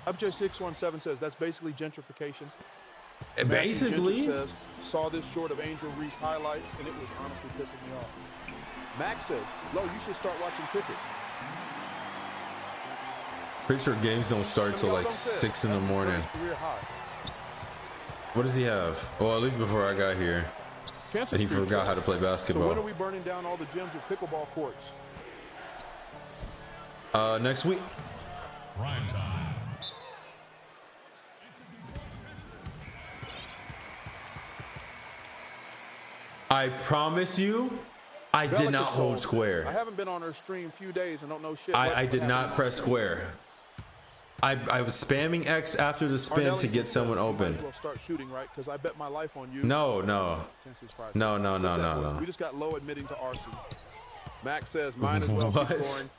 UpJ617 says that's basically gentrification. Basically. Says saw this short of Angel Reese highlights and it was honestly pissing me off. Max says, Lo, you should start watching cricket. Pretty sure games don't start till like 6 in the morning. What does he have? Well, at least before I got here. And he forgot how to play basketball. So when are we burning down all the gyms with pickleball courts? Next week. Prime time. I promise you, I did not hold square. I haven't been on her stream few days and don't know shit. I did not press square. I was spamming X after the spin to get someone open. We'll start shooting, right? Because I bet my life on you. No. We just got Low admitting to arson. Max says mine as well. Keep scoring.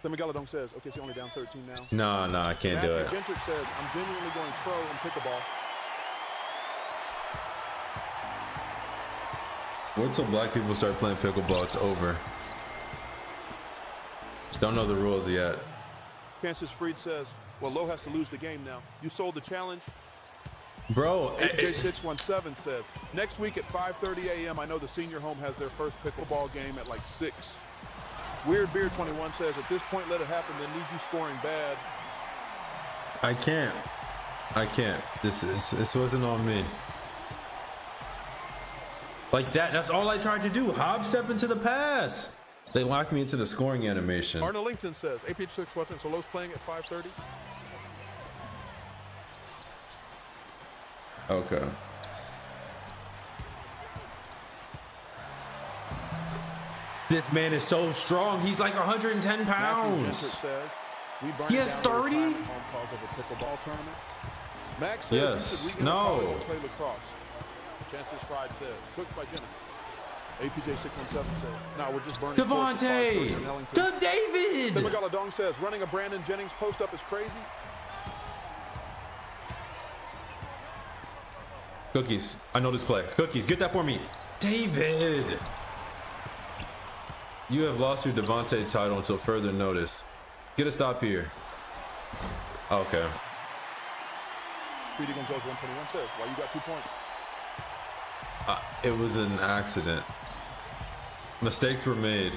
Then Megalodon says, okay, so only down 13 now. No, I can't do it. Gentry says, I'm genuinely going pro in pickleball. Wait till black people start playing pickleball, it's over. Don't know the rules yet. Kansas Freed says, Well, Lowe has to lose the game now. You sold the challenge. Bro, AJ617 says, next week at 5:30 a.m., I know the senior home has their first pickleball game at like 6. Weird Beer 21 says, at this point, let it happen. They need you scoring bad. I can't. This wasn't on me. Like that's all I tried to do. Hop step into the pass. They locked me into the scoring animation. Arnold Lincoln says, APH6 so Lowe's playing at 5:30. Okay. This man is so strong. He's like 110 pounds. Says, he has 30? Home cause of a pickleball tournament. Max says, yes. No. Play lacrosse. Chances Fried says, cooked by Jennings. APJ617 says, no, we're just burning. Devontae! David! Tim Magaladong says, running a Brandon Jennings post up is crazy. Cookies. I know this play. Cookies, get that for me. David! You have lost your Devontae title until further notice. Get a stop here. Okay. Speedy Gonzalez 121 says, why you got 2 points? It was an accident. Mistakes were made.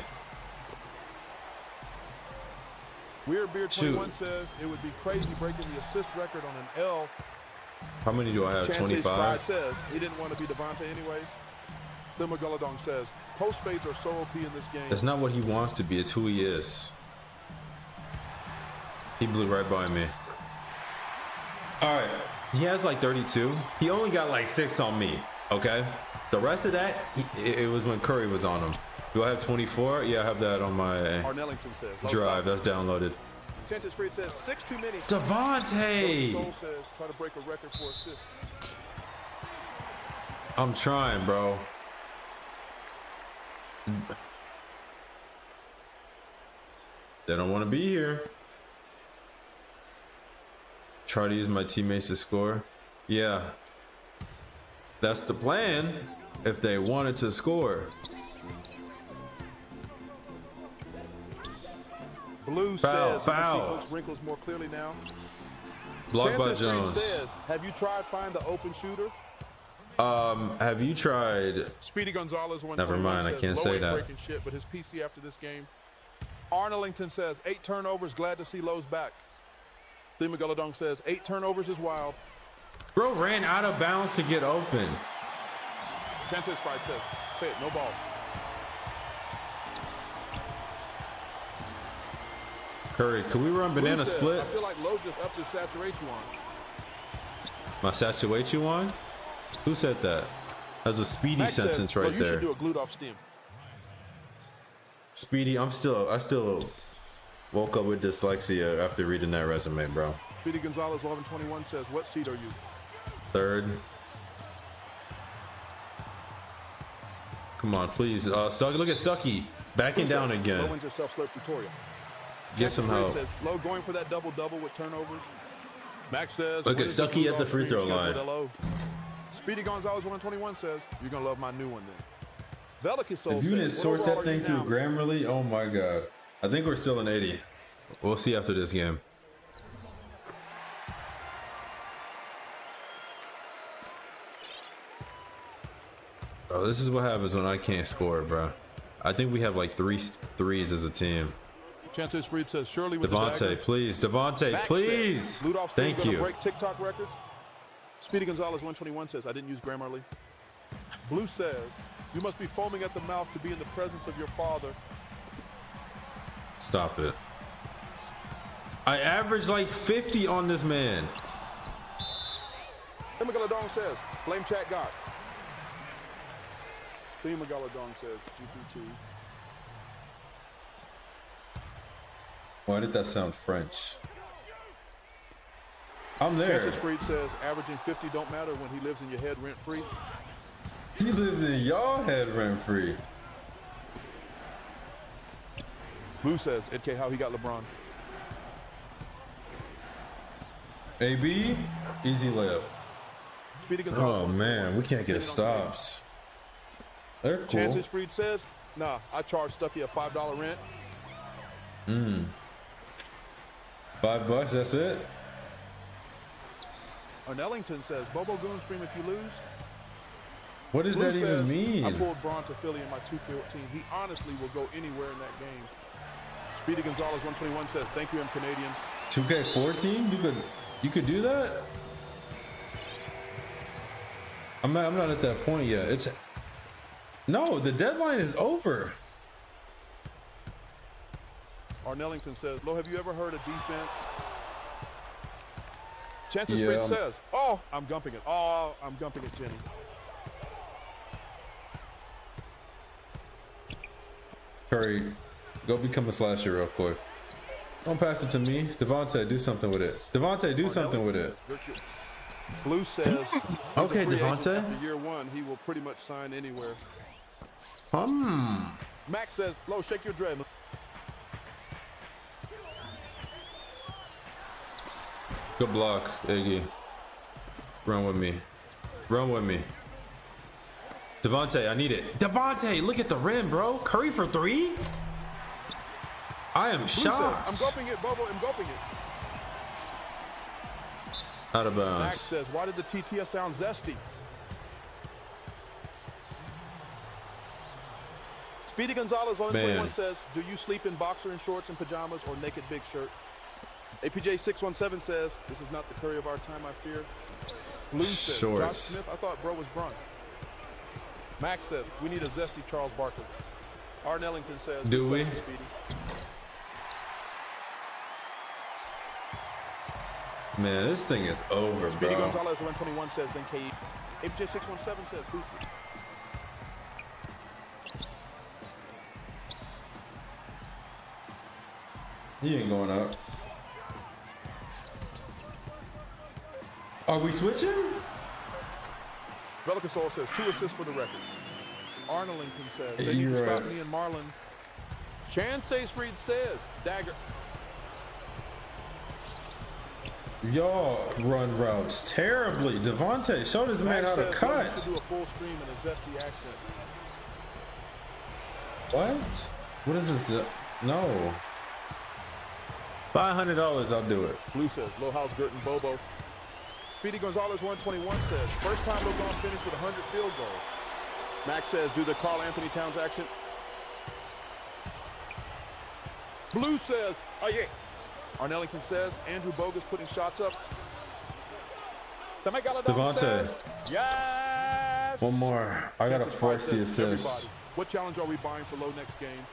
Weird Beard 21 says it would be crazy breaking the assist record on an L. How many do I have? 25? Says he didn't want to be Devontae anyways. Tim Magaladong says post fades are so OP in this game. That's not what he wants to be. It's who he is. He blew right by me. All right. He has like 32. He only got like 6 on me. Okay. The rest of that, it was when Curry was on him. Do I have 24? Yeah, I have that on my drive. That's downloaded. Chances Freed says 6 too many. Devontae! Soul says try to break a record for assists. I'm trying, bro. They don't want to be here. Try to use my teammates to score. Yeah. That's the plan if they wanted to score. Blue foul, says foul. Looks wrinkles more clearly now. Blocked by Jones. Says, have you tried find the open shooter? Have you tried? Speedy Gonzalez. Never mind, I can't say that. Breaking shit, but his PC after this game. Arnoldington says 8 turnovers. Glad to see Lowe's back. Thema Galadong says 8 turnovers is wild. Bro ran out of bounds to get open. Chances Fried says, say it, no balls. Curry, could we run banana says, split? I feel like Lowe just upped his saturate you on. My saturate you on? Who said that? That's a Speedy Max sentence says, right you there. should do a glute off steam. Speedy, I still woke up with dyslexia after reading that resume, bro. Speedy Gonzalez 1121 says, what seat are you? 3rd. Come on, please. Stucky, look at Stucky. Backing down again. Lowe wins your self-slurp tutorial. Get some help. Says, Lowe going for that double-double with turnovers. Max says, look at Stucky at the free throw line. Speedy Gonzalez 121 says, you're going to love my new one then. Velikis if you didn't sort that thing through Grammarly, oh my God. I think we're still in 80. We'll see after this game. Bro, this is what happens when I can't score, bro. I think we have like 3 threes as a team. Chances Freed says, surely with Devontae, please. Devontae, Max please. Says, thank you. Break TikTok records. Speedy Gonzalez 121 says, I didn't use Grammarly. Blue says, you must be foaming at the mouth to be in the presence of your father. Stop it. I averaged like 50 on this man. Thema Galadong says, blame chat God. Thema Galadong says, GPT. Why did that sound French? I'm there. Chances Freed says, averaging 50 don't matter when he lives in your head rent-free. He lives in y'all head rent-free. Blue says, Ed how he got LeBron. AB, easy layup. Oh man, we can't get stops. They're cool. Chances Freed says, nah, I charge Stucky a $5 rent. $5, that's it? Arnellington says, Bobo Goon stream if you lose. What does Blue that even says, mean? I pulled Braun to Philly in my 2K14. He honestly will go anywhere in that game. Speedy Gonzalez 121 says, thank you, M Canadian. 2K14? You could do that? I'm not at that point yet. No, the deadline is over. Arnellington says, Lo, have you ever heard of defense? Chances Yeah. Fritz says, oh, I'm gumping it. Oh, I'm gumping it, Jenny. Curry, go become a slasher real quick. Don't pass it to me. Devontae, do something with it. Devontae, do something with it. Blue says, Okay, he's a free agent Devontae. after year one, he will pretty much sign anywhere. Max says, Lo, shake your dread. Good block, Iggy. Run with me. Run with me. Devontae, I need it. Devontae, look at the rim, bro. Curry for 3? I am Blue says, shocked. I'm gulping it, Bobo, I'm gulping it. Out of Max bounds. says, why did the TTS sound zesty? Speedy Gonzalez on 21 says, do you sleep in boxer and shorts and pajamas or naked big shirt? APJ 617 says, this is not the Curry of our time, I fear. Blue says, Josh Shorts. Smith, I thought bro was Brun. Max says, we need a zesty Charles Barkley. Arnellington says, Do good we? question, Speedy. Man, this thing is over, Speedy bro. Gonzalez 121 says, then KE. APJ 617 says, who's me? He ain't going up. Are we switching? Velicasol says, 2 assists for the record. Arnellington says, they need You're to stop right. me and Marlon. Chance Fried says, Dagger. Y'all run routes terribly. Devontae, show this man Max how to says, "Well, you cut. should do a full stream in a zesty accent. What? What is this? No. $500, I'll do it. Blue says, Low House, Gert, and Bobo. Speedy Gonzalez 121 says, first time LeBron finished with 100 field goals. Max says, do the Karl Anthony Towns action. Blue says, oh yeah. Arnellington says, Andrew Bogus putting shots up. Devontae. Says, yes. One more. I gotta Chances force Fight the says, assist. everybody, what challenge are we buying for Low next game?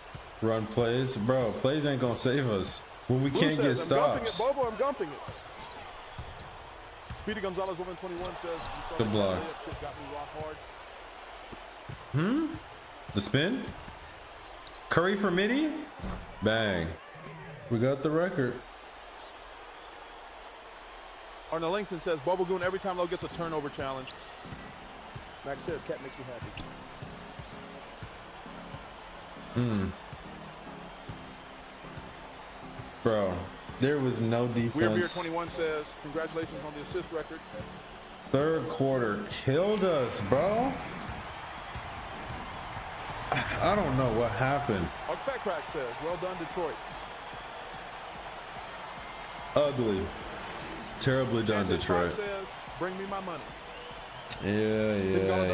Run plays. Bro, plays ain't gonna save us when we Blue can't get says, I'm gumping it, stops. Bobo, I'm gumping it. Speedy Gonzalez 121 says, you saw Good that block. layup shit got me rock hard. The spin? Curry for midi? Bang. We got the record. Arnellington says, Bobo Goon every time Low gets a turnover challenge. Max says, Cat makes me happy. Bro, there was no Weird Beer defense. 21 says, congratulations on the assist record. Third quarter killed us, bro. I don't know what happened. Fat Crack says, well done, Detroit. Ugly. Terribly done, Chances Five Detroit. says, bring me my money. Yeah.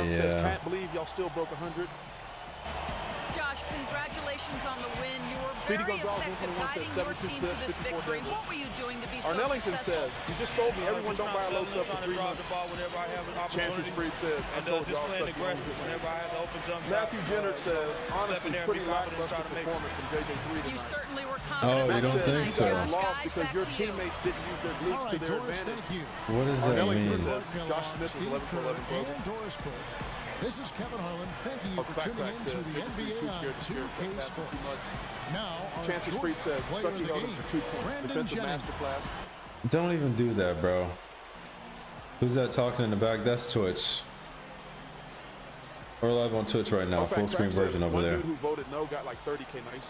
Says, can't believe y'all still broke 100. Josh, congratulations on the win. You were Speedy very Gonzalez effective 121 says, guiding your 72 team to clips, this 54 victory. Denver. What were you doing to be so Arnellington successful? says, you just sold me. Everyone don't buy a low sub for 3 months. Chances Freed says, I told just y'all playing stuff aggressive whenever I have the open jump shot. Matthew Jennard says, honestly, Stepping there and pretty be confident and lackluster try to make it. performance from JJ3 You tonight. certainly were Oh, confident. you in don't that think tonight. so? You Josh, guys lost guys, because back your to you. teammates didn't use their glutes to their advantage. What does that Arnellington mean? says, Josh Smith is 11 for 11, bro. This is Kevin Harlan. Thank you for Fat tuning Crack in to says, the JJ3 too NBA scared on to scare, 2K passing too Sports. much. Now, our Chances Freed says, player Stucky of the held him game, for 2 points. Brandon Defensive Jennings. masterclass. Don't even do that, bro. Who's that talking in the back? That's Twitch. We're live on Twitch right now. Fat Full screen Crack says, version over one there. dude who voted no got like 30K nice.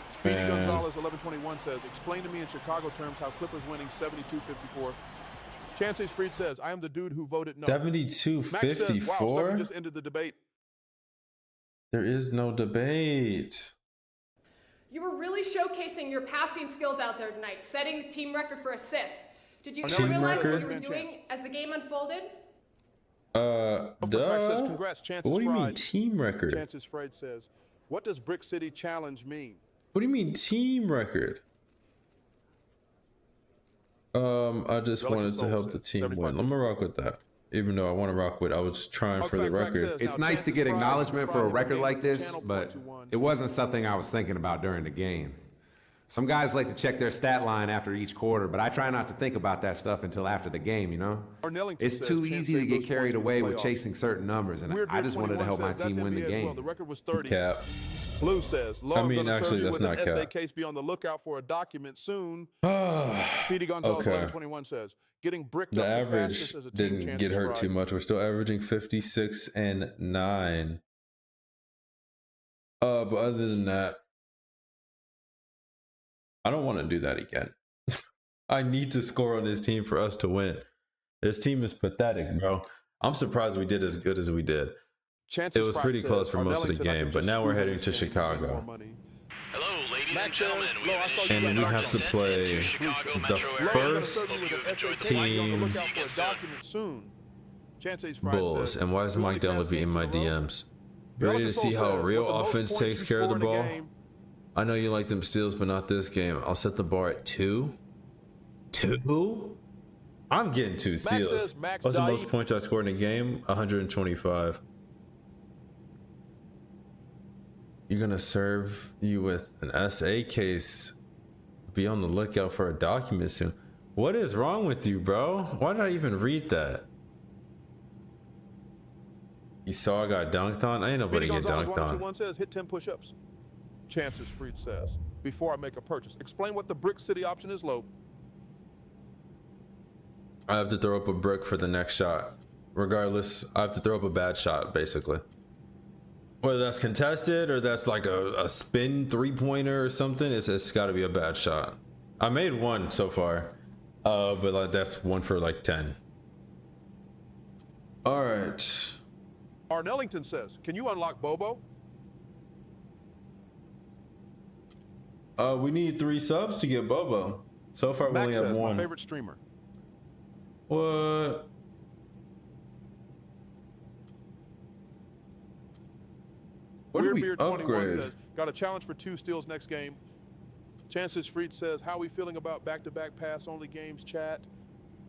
Speedy Man. Gonzalez 1121 says, explain to me in Chicago terms how Clippers winning 72-54. Chances Freed says, I am the dude who voted no. Max says, wow, Stucky 72-54? just ended the debate. There is no debate. You were really showcasing your passing skills out there tonight, setting the team record for assists. Did you Team realize what record? you were doing as the game unfolded? Frank says, Duh. congrats, Chances What do you mean Fried. team record? Chances Fried says, what does Brick City Challenge mean? What do you mean team record? I just wanted to help the team win. I'm gonna rock with that. Even though I want to rock with, I was trying for the record. It's nice to get acknowledgement for a record like this, but it wasn't something I was thinking about during the game. Some guys like to check their stat line after each quarter, but I try not to think about that stuff until after the game, you know? It's too easy to get carried away with chasing certain numbers, and I just wanted to help my team win the game. The record was 30. Cap. Blue says, I mean, actually, that's not essay cap. case. Be on the lookout for a document soon. Speedy Gonzalez Okay. 1121 says, getting bricked The up average fastest as a team. didn't get hurt too much. We're still averaging 56 and 9. But other than that, I don't want to do that again. I need to score on this team for us to win. This team is pathetic, bro. I'm surprised we did as good as we did. It was pretty close for most of the game, but now we're heading to Chicago. Hello, ladies and gentlemen. And we have to play the first team Bulls. And why is Mike Dunleavy in my DMs? Ready to see how real offense takes care of the ball? I know you like them steals, but not this game. I'll set the bar at 2. 2? I'm getting 2 steals. What's the most points I scored in a game? 125. You're gonna serve you with an SA case. Be on the lookout for a document soon. What is wrong with you, bro? Why did I even read that? You saw I got dunked on? I ain't nobody get dunked on. One says hit 10 push-ups. Chances Fried says, before I make a purchase. Explain what the Brick City option is, Loeb. I have to throw up a brick for the next shot. Regardless, I have to throw up a bad shot, basically. Whether that's contested or that's like a spin 3-pointer or something, it's got to be a bad shot. I made 1 so far, but like that's 1 for like 10. All right. Arnellington says, can you unlock Bobo? We need 3 subs to get Bobo. So far, we only have 1. My favorite streamer. What? What did we upgrade? Says, got a challenge for 2 steals next game. Chances Fried says, how are we feeling about back-to-back pass-only games, chat?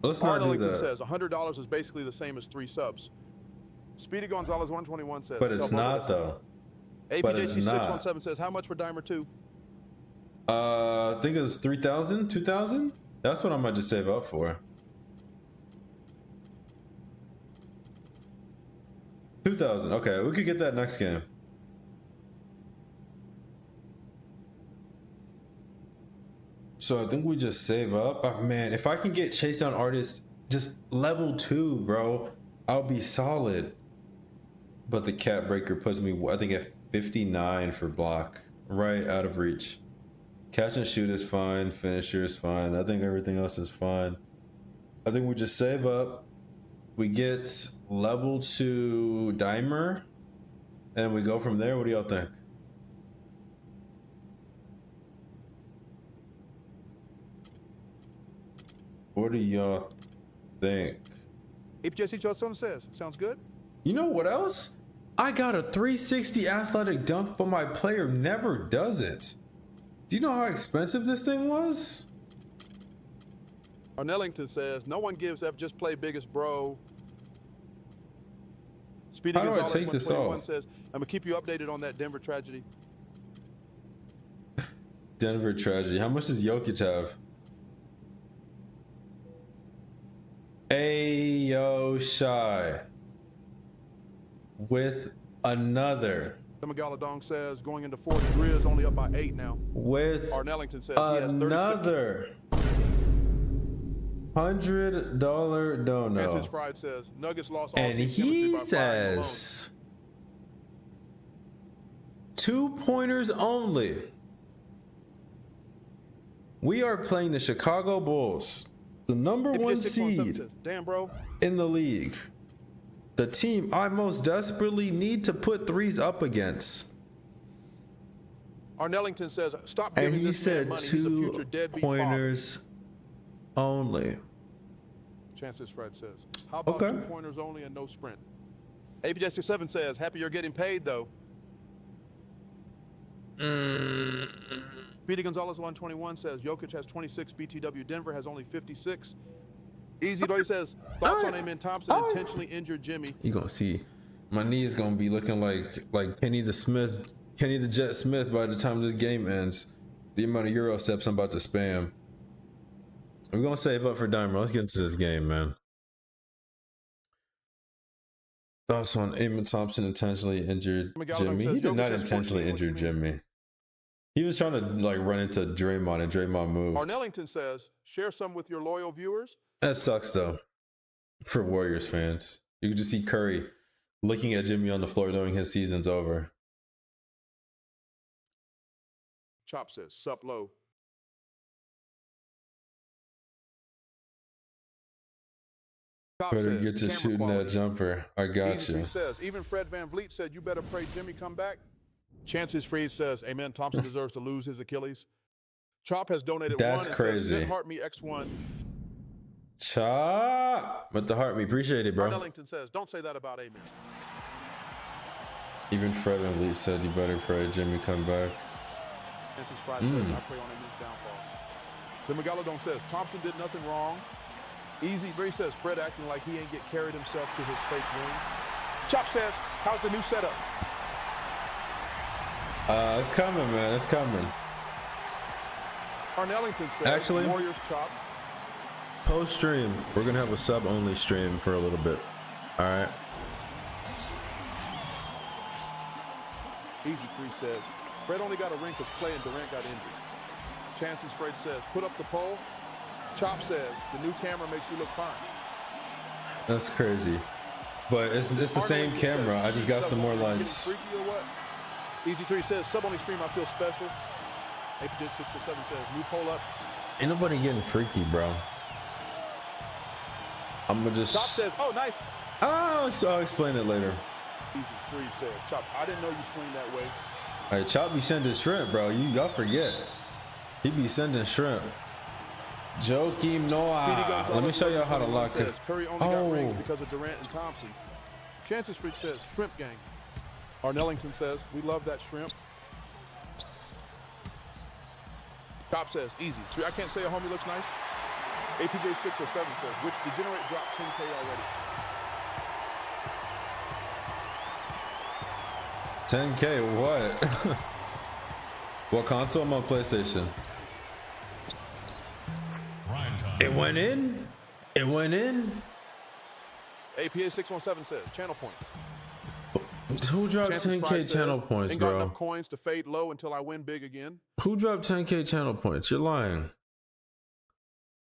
Let's not do that. Says, $100 is basically the same as 3 subs. Speedy Gonzalez 121 says. But it's not, though. APJC 617 says, how much for Dimer 2? I think it was 3,000, 2,000. That's what I might just save up for. 2,000. Okay, we could get that next game. So I think we just save up. Oh, man, if I can get chase down artist just level 2, bro, I'll be solid. But the cap breaker puts me, I think, at 59 for block, right out of reach. Catch and shoot is fine. Finisher is fine. I think everything else is fine. I think we just save up. We get level 2 dimer, and we go from there. What do y'all think? What do y'all think? APJC Johnson says, sounds good. You know what else? I got a 360 athletic dunk, but my player never does it. Do you know how expensive this thing was? Arnellington says, no one gives F, just play biggest bro. Speedy How do I Gonzalez take this 121 off? says, I'm gonna keep you updated on that Denver tragedy. Denver tragedy. How much does Jokic have? Ayo Shy. With another. Galadong says, going into 40, Grizz only up by 8 now. With Arnellington says he has 36. another $100 dono. Francis Fried says, Nuggets lost all And team chemistry he by says 2 pointers only. We are playing the Chicago Bulls, the number 1 seed says, damn, bro. in the league. The team I most desperately need to put threes up against. Arnellington says, stop And giving he this man said money. He's a future deadbeat father. 2-pointers only. Chances Fred says, how about 2-pointers only and no sprint? APJ67 says, happy you're getting paid though. Speedy Gonzalez 121 says, Jokic has 26, BTW Denver has only 56. Easy Doy says, thoughts on Amen Thompson intentionally injured Jimmy. You gonna see, my knee is gonna be looking like Kenny the Jet Smith by the time this game ends. The amount of Euro steps I'm about to spam. We're gonna save up for Dimer. Let's get into this game, man. Thoughts on Amen Thompson intentionally injured Jimmy? He did not intentionally injure Jimmy. He was trying to like run into Draymond, and Draymond moved. Arnellington says, share some with your loyal viewers. That sucks though, for Warriors fans. You could just see Curry looking at Jimmy on the floor knowing his season's over. Chop says, sup low. Better get to shooting that jumper. I got you. Says, even Fred VanVleet said, you better pray Jimmy come back. Chances Freed says, amen, Thompson deserves to lose his Achilles. Chop has donated That's one. crazy. Says, Heart Me X1. Chop with the Heart Me. Appreciate it, bro. Arnellington says, don't say that about amen. Even Fred VanVleet said, you better pray Jimmy come back. Chances Freed says, I pray on amen's downfall. Tim Megalodon says, Thompson did nothing wrong. Easy Bree says, Fred acting like he ain't get carried himself to his fake win. Chop says, how's the new setup? It's coming, man. It's coming. Arnellington says, actually, Warriors Chop. Post stream, we're gonna have a sub only stream for a little bit. All right. Easy 3 says, Fred only got a ring because Clay and Durant got injured. Chances Fred says, put up the poll. Chop says, the new camera makes you look fine. That's crazy. But it's the same camera. I just got some more lights. Freaky or what? Easy 3 says, sub only stream, I feel special. APJ 647 says, new poll up. Ain't nobody getting freaky, bro. I'm gonna just. Chop says, oh, nice. Oh, so I'll explain it later. Easy 3 said, Chop, I didn't know you swing that way. Hey, Chop be sending shrimp, bro. Y'all forget. He be sending shrimp. Joakim Noah. Let me show y'all how to lock it. Curry only got rings because of Durant and Thompson. Chances Freak says, shrimp gang. Arnellington says, we love that shrimp. Chop says, easy. I can't say a homie looks nice. APJ 607 says, which degenerate dropped 10K already. 10K, what? What console? I'm on PlayStation. It went in. It went in. APA 617 says, channel points. Who dropped 10K channel points, ain't bro? Got enough coins to fade low until I win big again. Who dropped 10K channel points? You're lying.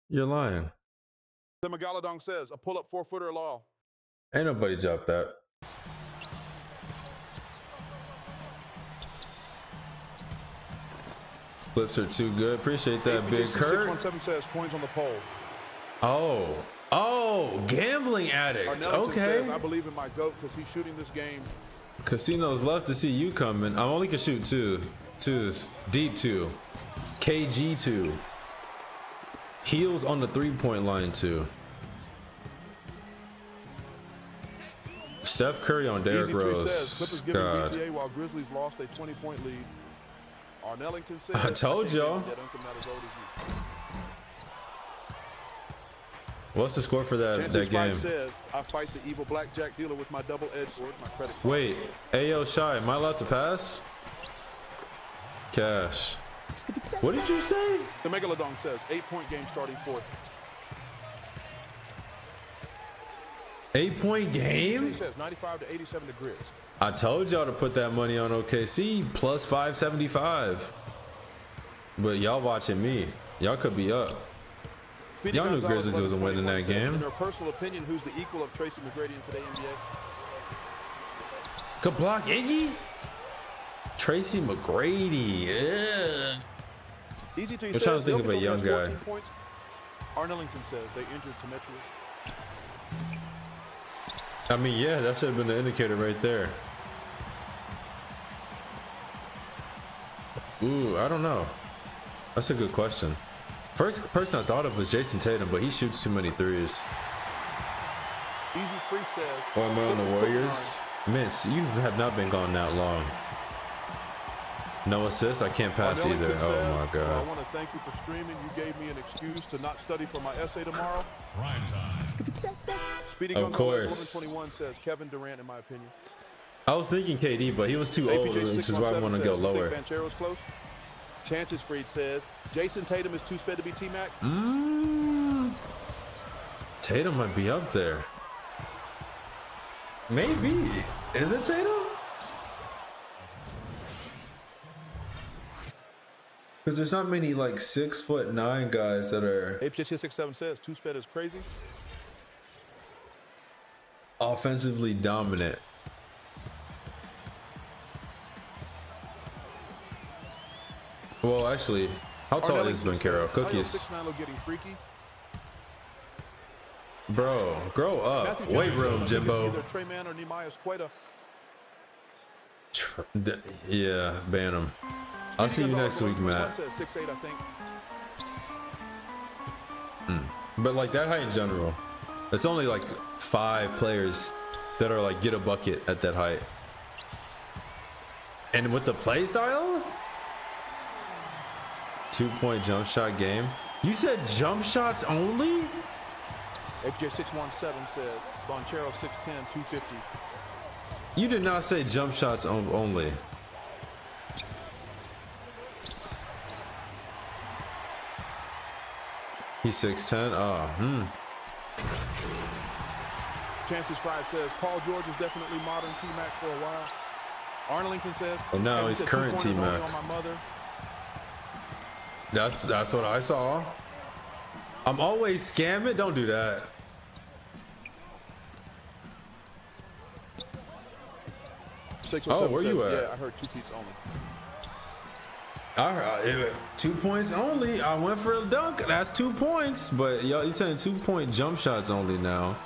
You're lying. The Megalodon says, a pull-up 4-footer law. Ain't nobody dropped that. Flips are too good. Appreciate that, APJ Big Kurt. 617 says, coins on the pole. Oh, gambling addict. Okay. Says, I believe in my GOAT because he's shooting this game. Casinos love to see you coming. I only can shoot twos. Deep 2. KG 2. Heels on the 3-point line 2. Steph Curry on Derrick Rose. Says, Clippers giving BTA while Grizzlies lost a 20-point lead. Arnellington says, I told y'all. What's the score for that game? Says, I fight the evil blackjack dealer with my double-edged sword, my credit card. Wait, Ayo Shy, am I allowed to pass? Cash. What did you say? The Megalodon says, 8-point game starting 4th. 8-point game? He says 95 to 87 to Grizz. I told y'all to put that money on OKC plus 575. But y'all watching me. Y'all could be up. Y'all knew Grizzlies wasn't winning that game. In their personal opinion, who's the equal of Tracy McGrady in today's NBA? Good block, Iggy. Tracy McGrady. Yeah. Easy to I'm trying to think of a young guy. Points. Arnellington says they injured Demetrius. I mean, yeah, that should have been the indicator right there. Ooh, I don't know. That's a good question. First person I thought of was Jason Tatum, but he shoots too many threes. Easy Free says. Or am I on the Warriors? Mince, you have not been gone that long. No assist? I can't pass either. Oh my God. I want to thank you for streaming. You gave me an excuse to not study for my essay tomorrow. Prime time. Speedy Of Gonzalez course. 1121 says Kevin Durant, in my opinion. I was thinking KD, but he was too old, which is why I want to go lower. Banchero's close. Chances Freed says Jason Tatum is too sped to be T-Mac. Tatum might be up there. Maybe. Is it Tatum? Because there's not many like 6'9" guys that are Ape667 says too sped is crazy. offensively dominant. Well, actually, how tall is Banchero? Cookies. Bro, grow up. Weight room, Jimbo. Either Trey Mann or Nehemiah Queta. Yeah, ban him. I'll see you next week, Matt. 6'8", I think. But like that height in general, it's only like 5 players that are like get a bucket at that height. And with the play style, 2-point jump shot game. You said jump shots only? APJ617 said Banchero 6'10", 250. You did not say jump shots only. He's 6'10". Chances Fried says Paul George is definitely modern T-Mac for a while. Arlington says. Oh no, he's current T-Mac. That's what I saw. I'm always scamming. Don't do that. Oh, where you at? Yeah, I heard 2 peats only. All right, 2 points only. I went for a dunk. That's 2 points. But y'all, you saying 2-point jump shots only now?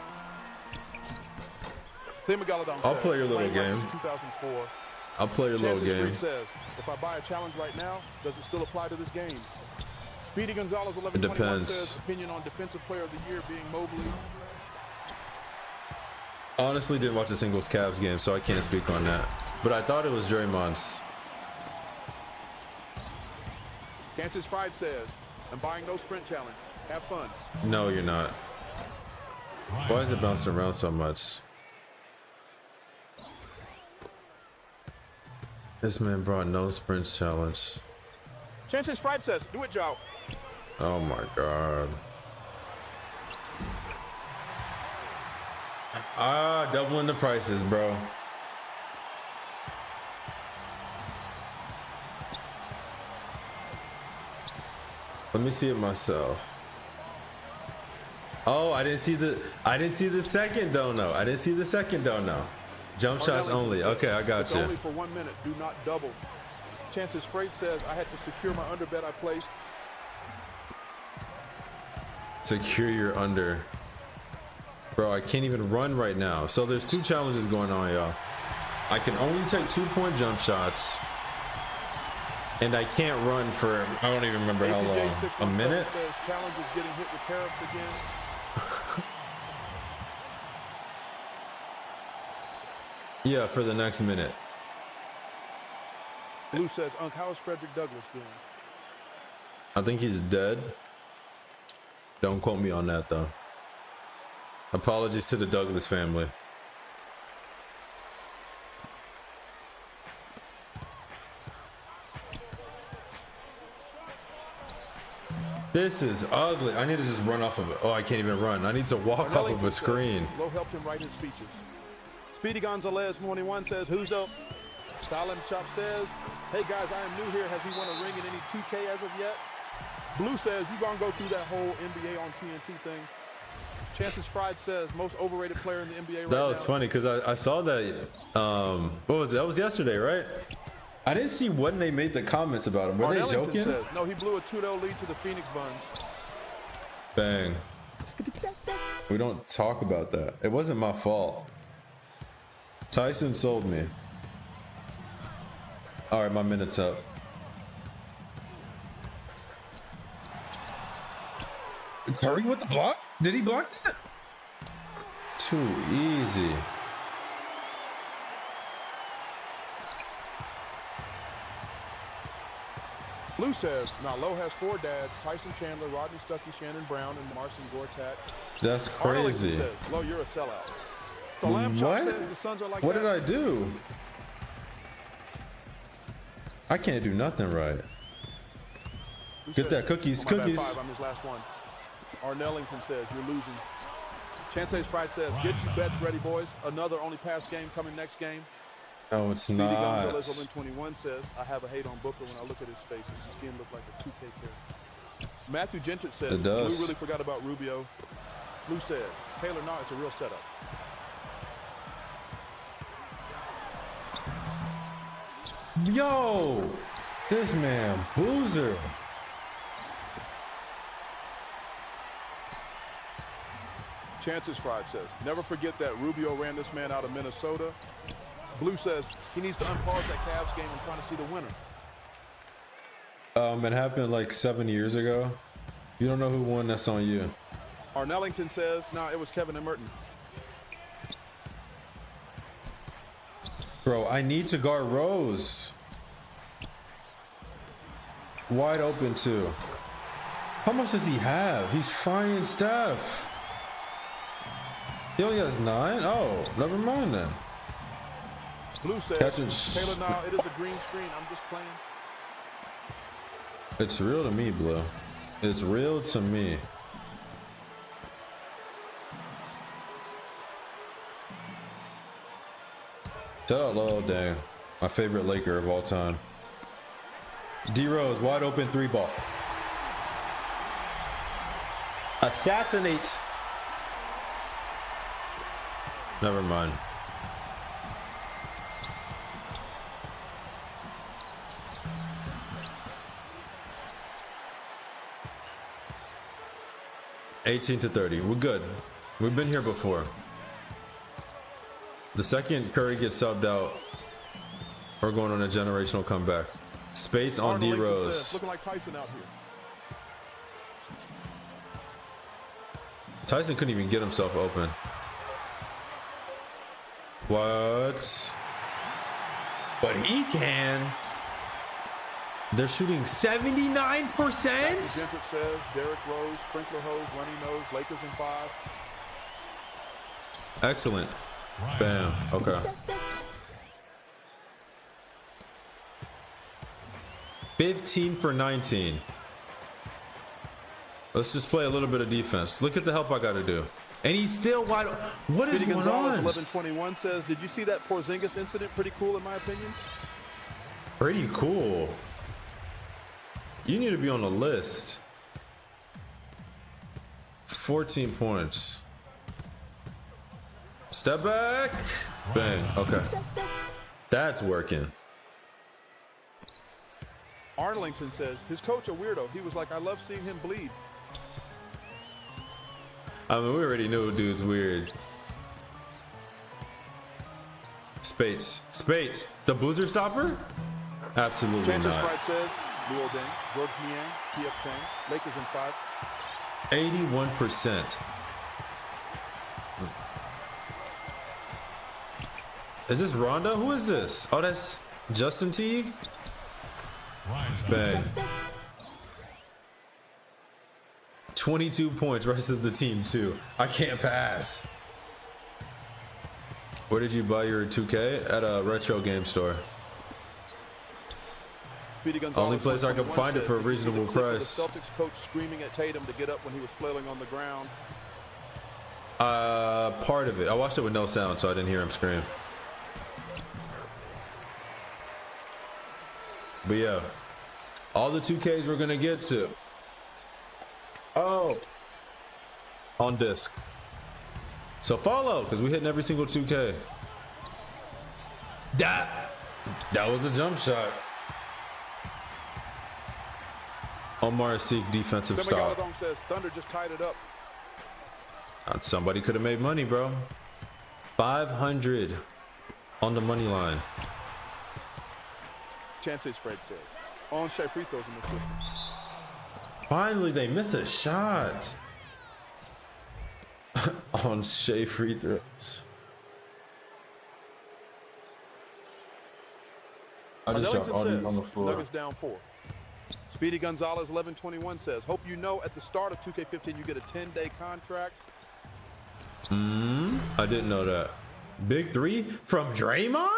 I'll play your little game. 2004. I'll play your little game. Says, if I buy a challenge right now, does it still apply to this game? Speedy Gonzalez It 1121 depends. says opinion on defensive player of the year being Mobley. Honestly, didn't watch a singles Cavs game, so I can't speak on that. But I thought it was Draymond's. Chances Fried says, I'm buying no sprint challenge. Have fun. No, you're not. Why is it bouncing around so much? This man brought no sprints challenge. Chances Fried says, do it, Joe. Oh my God. Doubling the prices, bro. Let me see it myself. Oh, I didn't see the second dono. I didn't see the second dono. Jump shots only. Okay, I got you. Only for 1 minute. Do not double. Chances Freight says I had to secure my under bet I placed. Secure your under. Bro, I can't even run right now. So there's 2 challenges going on, y'all. I can only take 2-point jump shots. And I can't run for, I don't even remember how long. A minute? Says challenge is getting hit with tariffs again. Yeah, for the next minute. Blue says, Unc, how is Frederick Douglass doing? I think he's dead. Don't quote me on that, though. Apologies to the Douglas family. This is ugly. I need to just run off of it. Oh, I can't even run. I need to walk off of a screen. Low helped him write his speeches. Speedy Gonzalez 21 says, who's dope? Stalin Chop says, hey guys, I am new here. Has he won a ring in any 2K as of yet? Blue says, you gonna go through that whole NBA on TNT thing. Chances Fried says, most overrated player in the NBA right now. That was funny because I saw that. What was it? That was yesterday, right? I didn't see when they made the comments about him. Were they joking? Says, no, he blew a 2-0 lead to the Phoenix Buns. Bang. We don't talk about that. It wasn't my fault. Tyson sold me. All right, my minute's up. Curry with the block? Did he block that? Too easy. Blue says, now Lowe has 4 dads: Tyson Chandler, Rodney Stuckey, Shannon Brown, and Marcin Gortat. That's crazy. Says, Lowe, you're a sellout. The Lamb Chop What? says the Suns are like What that. did I do? I can't do nothing right. Blue Get says, that cookies, "Oh, my bad, cookies." 5, I'm his last one. Arnellington says, you're losing. Chance's Fried says, get your bets ready, boys. Another only pass game coming next game. No, it's Speedy not. Gonzalez 21 says, I have a hate on Booker when I look at his face. His skin looks like a 2K character. Matthew Gentry says, It does. Blue really forgot about Rubio. Blue says, Taylor, no, it's a real setup. Yo, this man, Boozer. Chances Fried says, never forget that Rubio ran this man out of Minnesota. Blue says, he needs to unpause that Cavs game and trying to see the winner. It happened like 7 years ago. You don't know who won, that's on you. Arnellington says, no, it was Kevin and Merton. Bro, I need to guard Rose. Wide open too. How much does he have? He's frying Steph. He only has 9? Oh, never mind then. Blue says, Catching- Taylor, no, it is a green screen. I'm just playing. It's real to me, Blue. It's real to me. Shout out Lil Dang, my favorite Laker of all time. D Rose, wide open 3-ball. Assassinate. Never mind. $18-30. We're good. We've been here before. The second Curry gets subbed out, we're going on a generational comeback. Spates on D Rose. Looking like Tyson out here. Tyson couldn't even get himself open. What? But he can. They're shooting 79%. Gentry says, Derrick Rose, sprinkler hose, runny nose, Lakers in 5. Excellent. Bam. Okay. 15 for 19. Let's just play a little bit of defense. Look at the help I got to do. And he's still wide. What is Speedy going Gonzalez, on? 1121 says, did you see that Porzingis incident? Pretty cool, in my opinion. Pretty cool. You need to be on the list. 14 points. Step back. Bang. Okay. That's working. Arlington says, his coach a weirdo. He was like, I love seeing him bleed. I mean, we already knew dude's weird. Spates. Spates. The boozer stopper? Absolutely Chances not. Fried says, Luol Deng, George Niang, P.F. Chang, Lakers in 5. 81%. Is this Rhonda? Who is this? Oh, that's Justin Teague? Bang. 22 points, rest of the team too. I can't pass. Where did you buy your 2K? At a retro game store. Speedy Gonzalez, Only place I could 21 find it says, for a did you see the reasonable clip of price. The Celtics coach screaming at Tatum to get up when he was flailing on the ground. Part of it. I watched it with no sound, so I didn't hear him scream. But yeah, all the 2Ks we're gonna get to. Oh, on disc. So follow, because we hitting every single 2K. That was a jump shot. Omar Seek defensive stop. Galadon says, Thunder just tied it up. Somebody could have made money, bro. 500 on the money line. Chances Fred says, on Shea free throws in the system. Finally, they missed a shot. on Shea free throws. I just dropped Ellington Audie says, on the floor. Nuggets down 4. Speedy Gonzalez 1121 says, hope you know at the start of 2K15 you get a 10-day contract. I didn't know that. Big 3 from Draymond?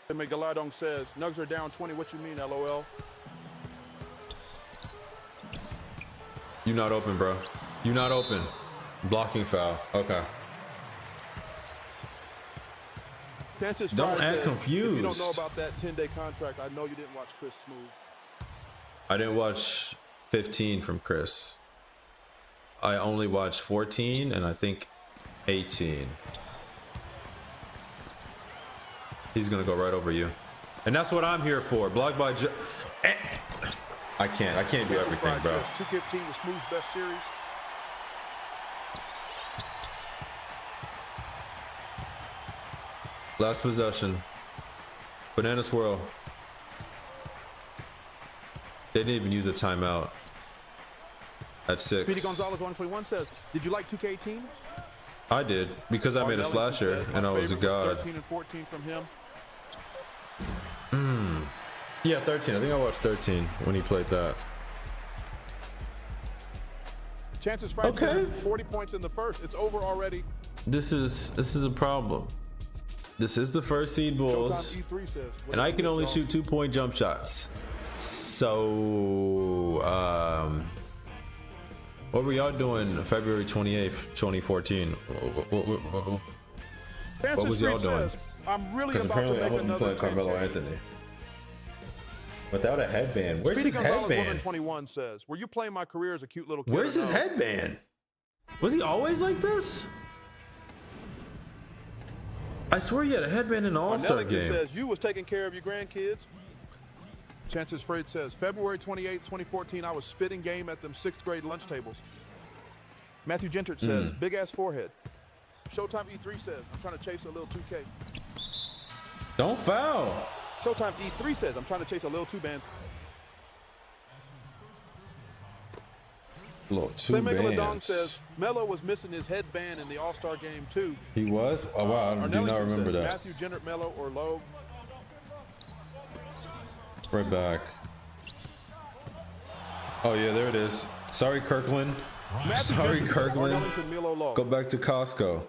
Galardon says, Nuggets are down 20. What you mean, LOL? You not open, bro. You not open. Blocking foul. Okay. Chances Don't Friday act says, confused. If you don't know about that 10-day contract, I know you didn't watch Chris Smooth. I didn't watch 15 from Chris. I only watched 14 and I think 18. He's gonna go right over you. And that's what I'm here for. Block by I can't do everything, bro. 2K15 was Smooth's best series. Last possession. Banana swirl. They didn't even use a timeout. At 6. Speedy Gonzalez 121 says, did you like 2K18? I did, because I made a slasher and I was a god. 13 and 14 from him. Yeah, 13. I think I watched 13 when he played that. Chances Friday says 40 points in the first. It's over already. This is a problem. This is the first seed Bulls, Showtime E3 says, and I can only shoot 2-point jump shots. So, what were y'all doing February 28th, 2014? What was y'all doing? I'm really Because about to apparently I make hope you another play Carmelo 10K. Anthony. Without a headband. Where's Speedy his Gonzalez headband? 121 says, were you playing my career as a cute little kid? Where's or his no? headband? Was he always like this? I swear he had a headband in the All-Star Ellington game. says, you was taking care of your grandkids. Chances Freight says, February 28th, 2014, I was spitting game at them 6th grade lunch tables. Matthew Gentert says, big ass forehead. Showtime E3 says, I'm trying to chase a little 2K. Don't foul. Showtime E3 says, I'm trying to chase a little 2 bands. Little 2 Ladong bands. says, Melo was missing his headband in the All-Star game too. He was? Oh wow, I do not remember that. Matthew Gentert, Melo, or Logue. Right back. Oh yeah, there it is. Sorry, Kirkland. Sorry, Kirkland. Arnellington, Melo, Logue. Go back to Costco.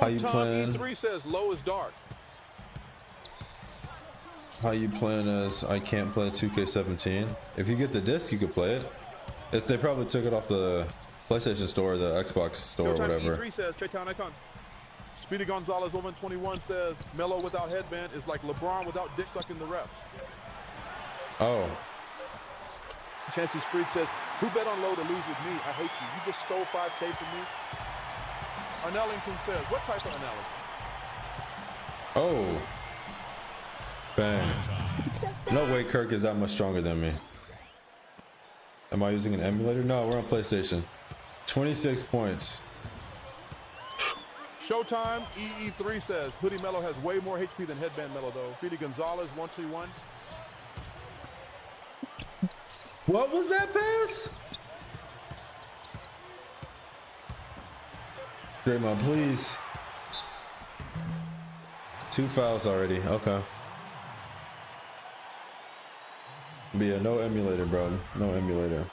How you Showtime playing? E3 says, low is dark. How you playing as I can't play 2K17? If you get the disc, you could play it. They probably took it off the PlayStation Store, or the Xbox Store, or Showtime whatever. E3 says, Traytown Icon. Speedy Gonzalez 121 says, Melo without headband is like LeBron without dick sucking the refs. Oh, Chances Freed says, who bet on Low to lose with me? I hate you. You just stole 5K from me. Arnellington says, what type of Arnellington? oh, bang! No way, Kirk is that much stronger than me. Am I using an emulator? No, we're on PlayStation. 26 points. Showtime EE3 says, Hoodie Melo has way more HP than Headband Melo though. Speedy Gonzalez 121. What was that pass? Draymond, please. 2 fouls already. Okay. But yeah, no emulator, bro. No emulator.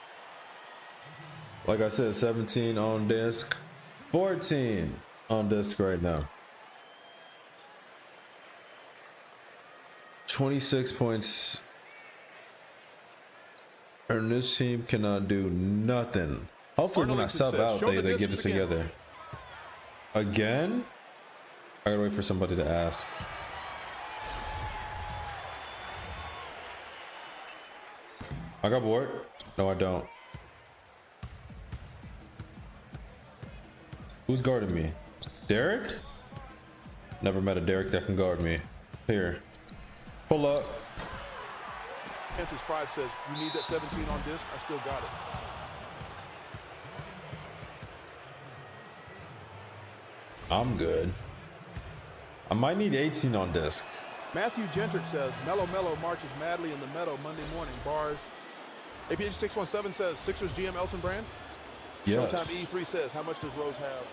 Like I said, 17 on disc, 14 on disc right now. 26 points. And this team cannot do nothing. Hopefully when I sub out, they get it together. Again? I gotta wait for somebody to ask. I got bored. No, I don't. Who's guarding me? Derek? Never met a Derek that can guard me. Here. Pull up. Chances Fried says, you need that 17 on disc? I still got it. I'm good. I might need 18 on disc. Matthew Gentert says, Melo marches madly in the meadow Monday morning. Bars. APH617 says, Sixers GM Elton Brand. Showtime Yes. E3 says, how much does Rose have?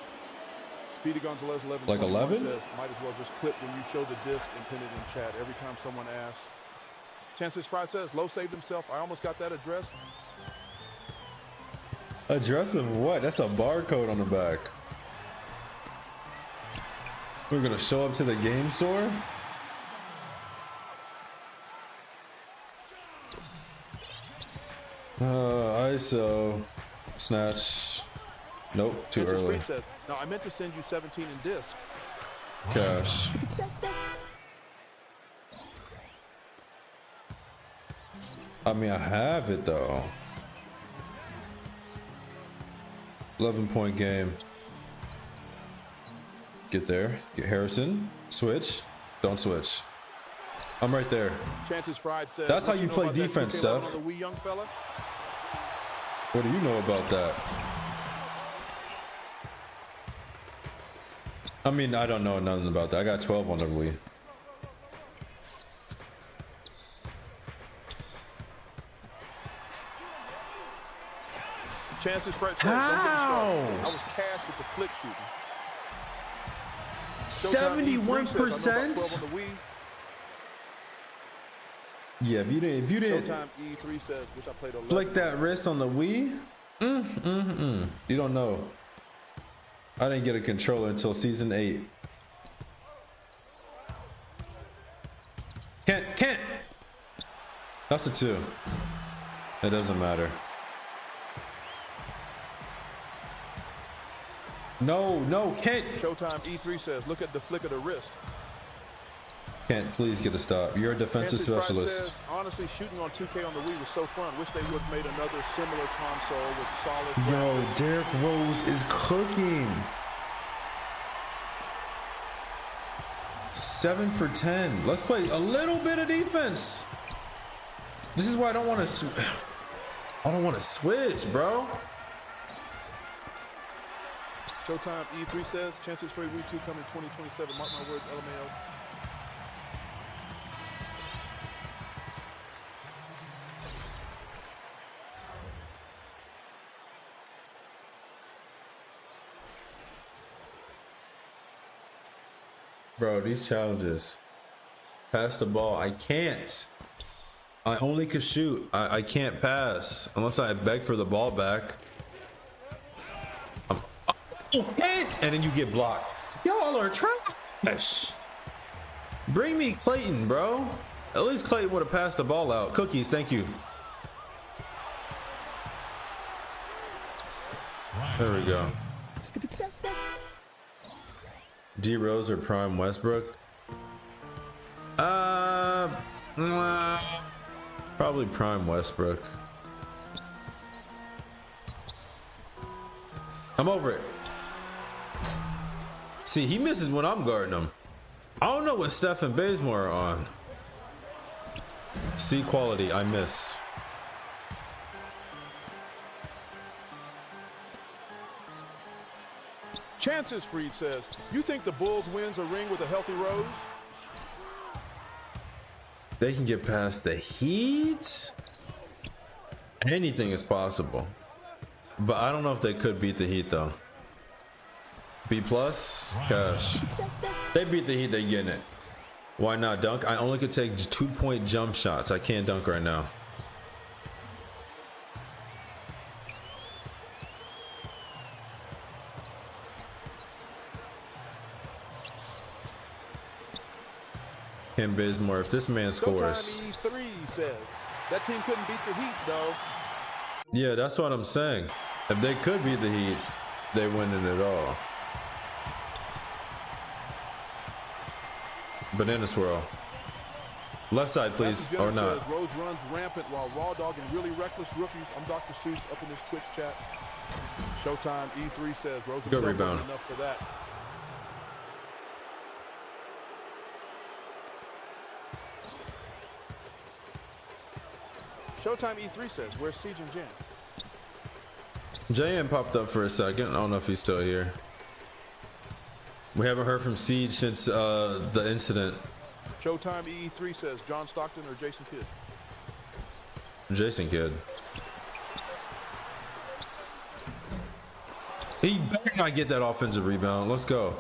Speedy Gonzalez 11. Like 11? Says, might as well just clip when you show the disc and pin it in chat every time someone asks. Chances Fry says, Low saved himself. I almost got that address. Address of what? That's a barcode on the back. We're gonna show up to the game store? ISO. Snatch. Nope, too Chances early. Freak says, now I meant to send you 17 in disc. Cash. I mean, I have it though. 11-point game. Get there. Get Harrison. Switch. Don't switch. I'm right there. Chances Fried says, That's how what you know play about that defense, 2K11 Steph. on the Wii, young fella? What do you know about that? I mean, I don't know nothing about that. I got 12 on the Wii. Chances Fred says, don't get me started. I was cashed with the flick shooting. 71%? Yeah, if you didn't Showtime E3 says, which I played 11. flick that wrist on the Wii, you don't know. I didn't get a controller until season 8. Can't. That's a 2. It doesn't matter. No, can't. Showtime E3 says, look at the flick of the wrist. Can't, please get a stop. You're a defensive Chances Fried specialist. says, honestly, shooting on 2K on the Wii was so fun. Wish they would have made another similar console with solid. Yo, Derrick Rose is cooking. 7 for 10. Let's play a little bit of defense. This is why I don't want to switch, bro. Showtime E3 says, chances for Wii 2 coming 2027. Mark my words, LMAO. Bro, these challenges. Pass the ball. I can't. I only can shoot. I can't pass unless I beg for the ball back. Hit! And then you get blocked. Y'all are trash. Bring me Clayton, bro. At least Clayton would have passed the ball out. Cookies, thank you. There we go. D Rose or Prime Westbrook? Probably Prime Westbrook. I'm over it. See, he misses when I'm guarding him. I don't know what Steph and Bazemore are on. C quality, I missed. Chances Freed says, you think the Bulls wins a ring with a healthy Rose? They can get past the Heat. Anything is possible. But I don't know if they could beat the Heat though. B plus, cash. They beat the Heat, they getting it. Why not dunk? I only could take 2-point jump shots. I can't dunk right now. Ken Bazemore, if this man scores. Showtime E3 says, that team couldn't beat the Heat though. Yeah, that's what I'm saying. If they could beat the Heat, they win it all. Banana swirl. Left side, please, Matthew or Jones not. says, Rose runs rampant while Raw Dog and really reckless rookies. I'm Dr. Seuss up in this Twitch chat. Showtime E3 says Rose Good himself rebound. wasn't enough for that. Showtime E3 says, where's Siege and Jam? JM popped up for a second. I don't know if he's still here. We haven't heard from Siege since the incident. Showtime E3 says, John Stockton or Jason Kidd? Jason Kidd. He better not get that offensive rebound. Let's go.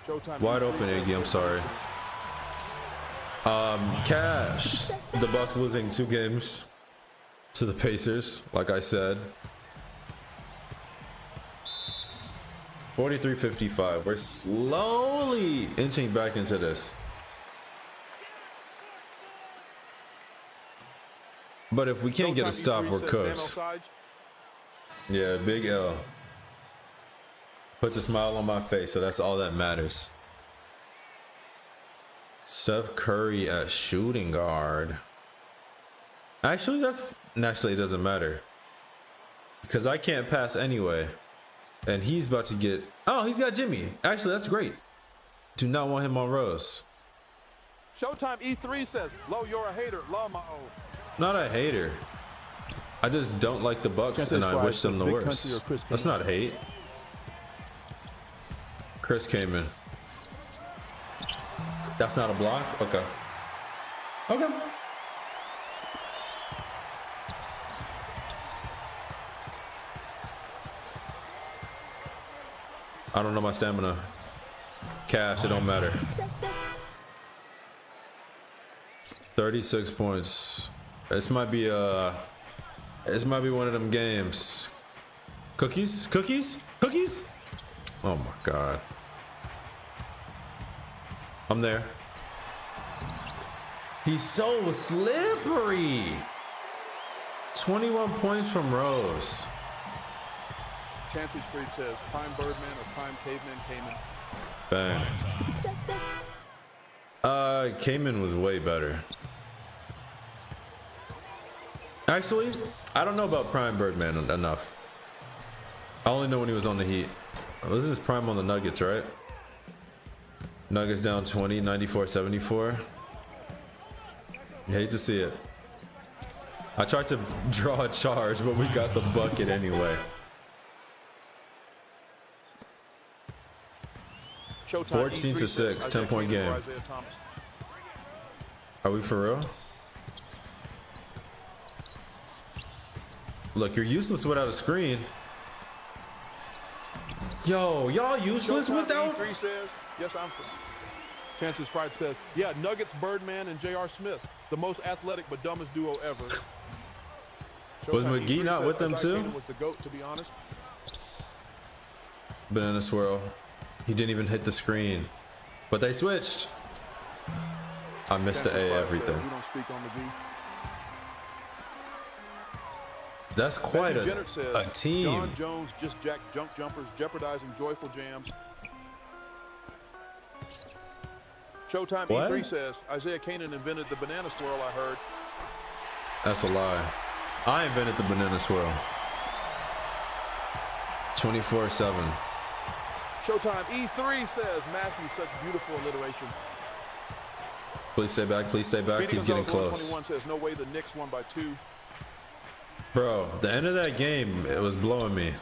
Showtime. Wide open, Iggy. I'm sorry. Cash. The Bucks losing 2 games to the Pacers, like I said. 43-55. We're slowly inching back into this. But if we can't get a stop, we're cooked. Yeah, big L. Puts a smile on my face, so that's all that matters. Steph Curry at shooting guard. Actually, it doesn't matter. Because I can't pass anyway. And he's about to get... Oh, he's got Jimmy. Actually, that's great. Do not want him on Rose. Showtime E3 says, Lo, you're a hater. Love my old. Not a hater. I just don't like the Bucks and I wish them the worst. That's not hate. Chris came in. That's not a block? Okay. Okay. I don't know my stamina. Cash, it don't matter. 36 points. This might be one of them games. Cookies? Cookies? Cookies? Oh my God. I'm there. He's so slippery. 21 points from Rose. Chancey Street says, Prime Birdman or Prime Caveman Cayman. Bang. Cayman was way better. Actually, I don't know about Prime Birdman enough. I only know when he was on the Heat. This is Prime on the Nuggets, right? Nuggets down 20, 94-74. You hate to see it. I tried to draw a charge, but we got the bucket anyway. 14-6, 10-point game. Are we for real? Look, you're useless without a screen. Yo, y'all useless without? E3 says, yes, I'm for. Chances Fried says, yeah, Nuggets, Birdman, and J.R. Smith, the most athletic but dumbest duo ever. Was McGee not with them too? Was the GOAT, to be honest. Banana swirl. He didn't even hit the screen, but they switched. I missed the A everything. We don't speak on McGee. That's quite a team. John Jones just jacked junk jumpers, jeopardizing joyful jams. Showtime What? E3 says Isaiah Kanan invented the banana swirl. I heard. That's a lie. I invented the banana swirl. 24/7. Showtime E3 says Matthew, such beautiful alliteration. Please stay back. Please stay back. He's getting close. 121 says no way the Knicks won by 2. Bro, the end of that game, it was blowing me.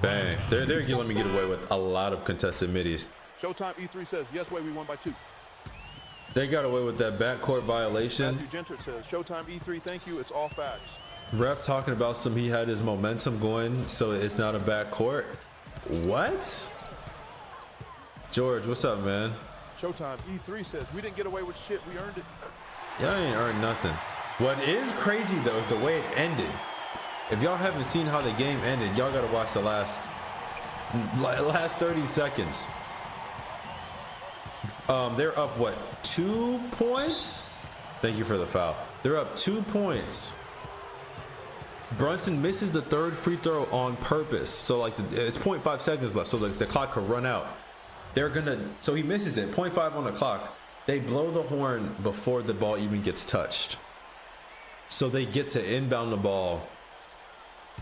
Bang. They're letting me get away with a lot of contested middies. Showtime E3 says yes way we won by 2. They got away with that backcourt violation. Matthew Gentert says Showtime E3, thank you. It's all facts. Ref talking about he had his momentum going, so it's not a backcourt. What? George, what's up, man? Showtime E3 says we didn't get away with shit. We earned it. Y'all ain't earned nothing. What is crazy though is the way it ended. If y'all haven't seen how the game ended, y'all gotta watch the last 30 seconds. They're up what, 2 points? Thank you for the foul. They're up 2 points. Brunson misses the 3rd free throw on purpose. So like it's 0.5 seconds left, so the clock could run out. So he misses it, 0.5 on the clock. They blow the horn before the ball even gets touched. So they get to inbound the ball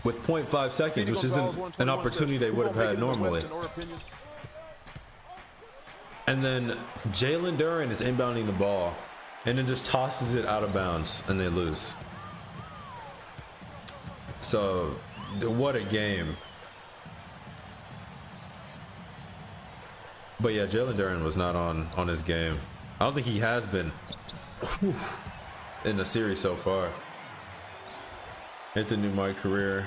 with 0.5 seconds, which isn't an opportunity they would have had normally. And then Jalen Duren is inbounding the ball and then just tosses it out of bounds and they lose. So what a game. But yeah, Jalen Duren was not on his game. I don't think he has been in the series so far. Hit the new MyCareer.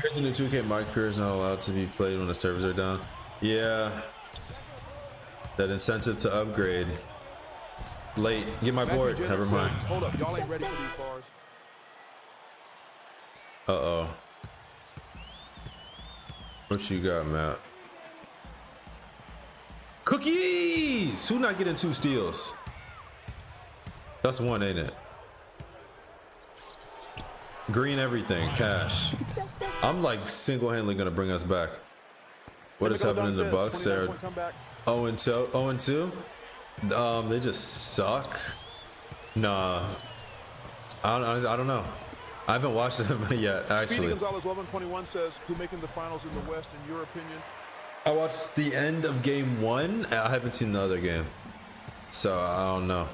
Here's the new 2K. MyCareer is not allowed to be played when the servers are down. Yeah. That incentive to upgrade. Late. Get my board. Never mind. Hold up. Y'all ain't ready for these bars. Uh-oh. What you got, Matt? Cookies! Who not getting 2 steals? That's 1, ain't it? Green everything. Cash. I'm like single-handedly gonna bring us back. What is happening in the Bucks? They're 0-2. 0-2. They just suck. Nah. I don't know. I haven't watched them yet, actually. Speedy Gonzalez 1121 says, who making the finals in the West, in your opinion? I watched the end of game 1. I haven't seen the other game. So, I don't know.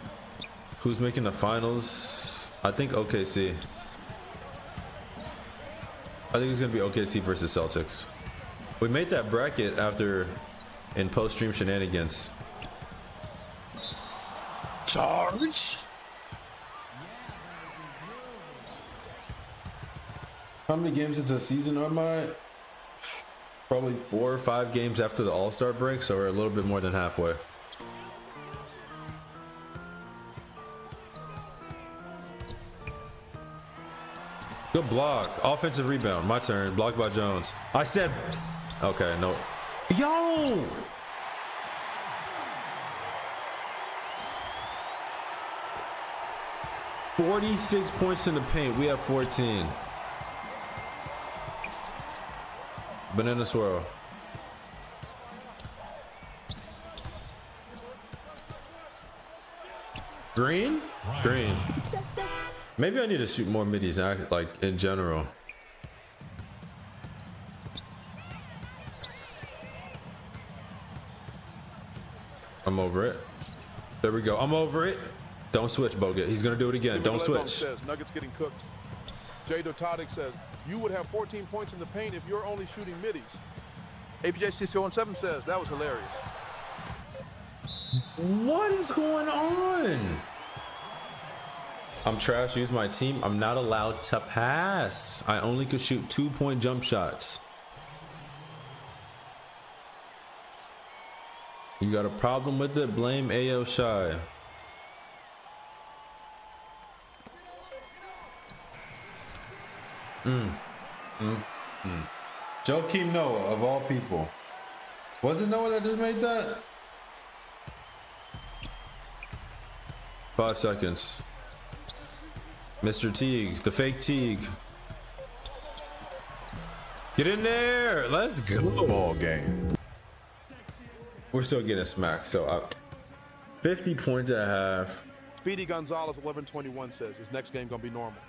Who's making the finals? I think OKC. I think it's going to be OKC versus Celtics. We made that bracket after in post-stream shenanigans. Charge! How many games into the season am I? Probably 4 or 5 games after the All-Star break, so we're a little bit more than halfway. Good block. Offensive rebound. My turn. Blocked by Jones. I said... Okay, no. Yo! $46 points in the paint. We have 14. Banana swirl. Green? Green. Maybe I need to shoot more middies, like in general. I'm over it. There we go. I'm over it. Don't switch, Bogut. He's gonna do it again. Don't switch. Says, Nuggets getting cooked. Jay Dotadic says, you would have 14 points in the paint if you're only shooting middies. APJ607 says, that was hilarious. What is going on? I'm trash. Use my team. I'm not allowed to pass. I only could shoot 2-point jump shots. You got a problem with it? Blame AO Shy. Joakim Noah, of all people. Was it Noah that just made that? 5 seconds. Mr. Teague, the fake Teague. Get in there. Let's go. Ball game. We're still getting smacked. So 50 points at half. Speedy Gonzalez 1121 says his next game gonna be normal.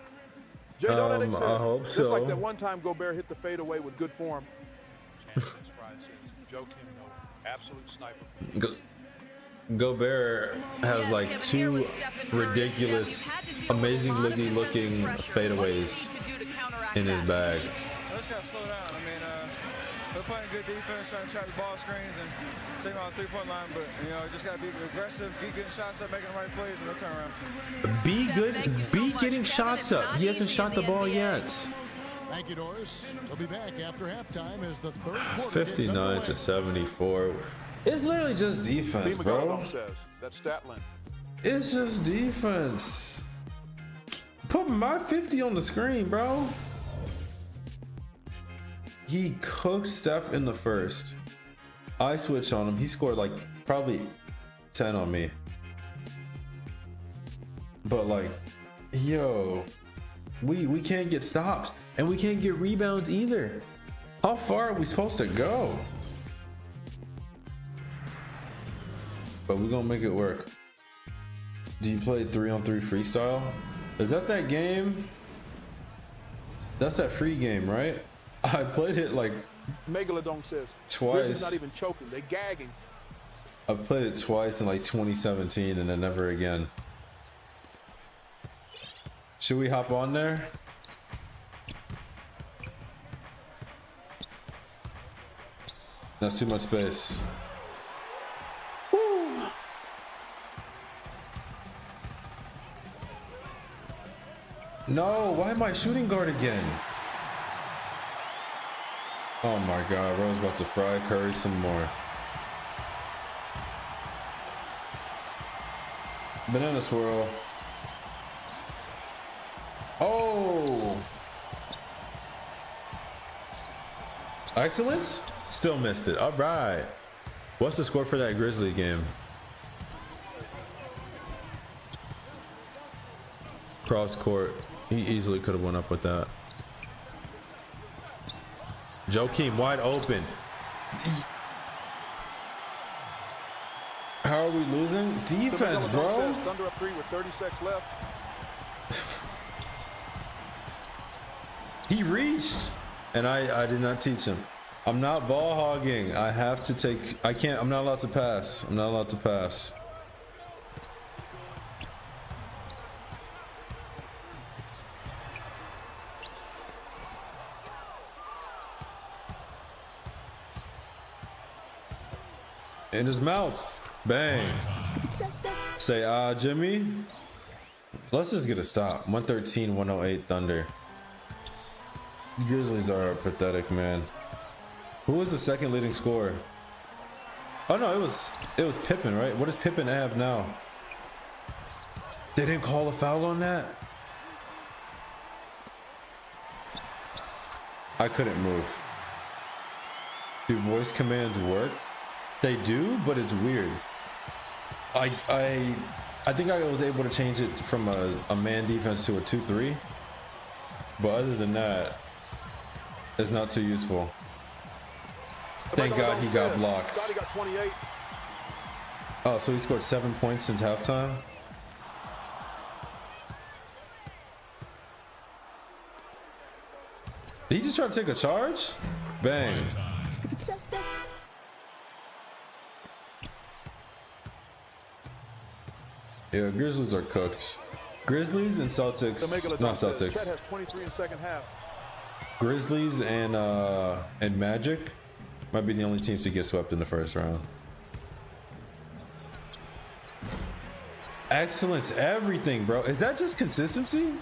Jay Dotadic says, I hope so. just like that one time Gobert hit the fadeaway with good form. Joe Kim Noah, absolute sniper. Gobert has like 2 ridiculous, amazing looking fadeaways in his bag. Just gotta slow down. I mean, they're playing good defense, trying to trap the ball screens and take them on the 3-point line. But you know, just gotta be aggressive, keep getting shots up, making the right plays, and they'll turn around. Be good. Be getting shots up. He hasn't shot the ball yet. Thank you, Doris. We'll be back after halftime as the third quarter 59 to 74. It's literally just defense, bro. Says, that's Statland. It's just defense. Put my 50 on the screen, bro. He cooked Steph in the first. I switched on him. He scored like probably 10 on me. But like, yo, we can't get stops and we can't get rebounds either. How far are we supposed to go? But we're gonna make it work. Do you play 3-on-3 freestyle? Is that game? That's that free game, right? I played it like Megalodon says twice. Grizzlies not even choking, they gagging. I played it twice in like 2017 and then never again. Should we hop on there? That's too much space. Woo. No, why am I shooting guard again? Oh my God, Rose about to fry Curry some more. Banana swirl. Oh! Excellence? Still missed it. All right. What's the score for that Grizzly game? Cross court. He easily could have went up with that. Joakim wide open. How are we losing? Defense, bro. Thunder up 3 with 30 seconds left. He reached, and I did not teach him. I'm not ball hogging. I have to take. I can't. I'm not allowed to pass. I'm not allowed to pass. In his mouth. Bang. Say, Jimmy. Let's just get a stop. 113, 108 Thunder. Grizzlies are pathetic, man. Who was the second leading scorer? Oh no, it was Pippen, right? What does Pippen have now? They didn't call a foul on that? I couldn't move. Do voice commands work? They do, but it's weird. I think I was able to change it from a man defense to a 2-3. But other than that, it's not too useful. Thank God he got blocked. Scotty got 28. Oh, so he scored 7 points since halftime? Did he just try to take a charge? Bang. Yeah, Grizzlies are cooked. Grizzlies and Celtics, not Celtics. Chet has 23 in second half. Grizzlies and Magic might be the only teams to get swept in the first round. Excellence, everything, bro. Is that just consistency?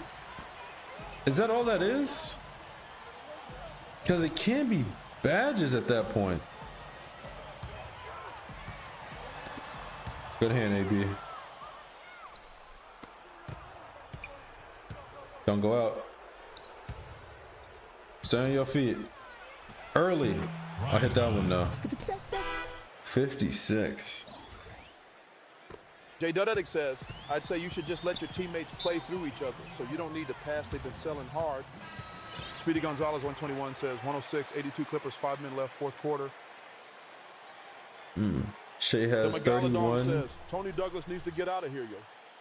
Is that all that is? Because it can be badges at that point. Good hand, AB. Don't go out. Stay on your feet. Early. I hit that one now. 56. Jay Duddick says, I'd say you should just let your teammates play through each other, so you don't need to pass. They've been selling hard. Speedy Gonzalez 121 says 106, 82 Clippers, 5 men left, fourth quarter. Shea has 31. Says, Tony Douglas needs to get out of here, yo.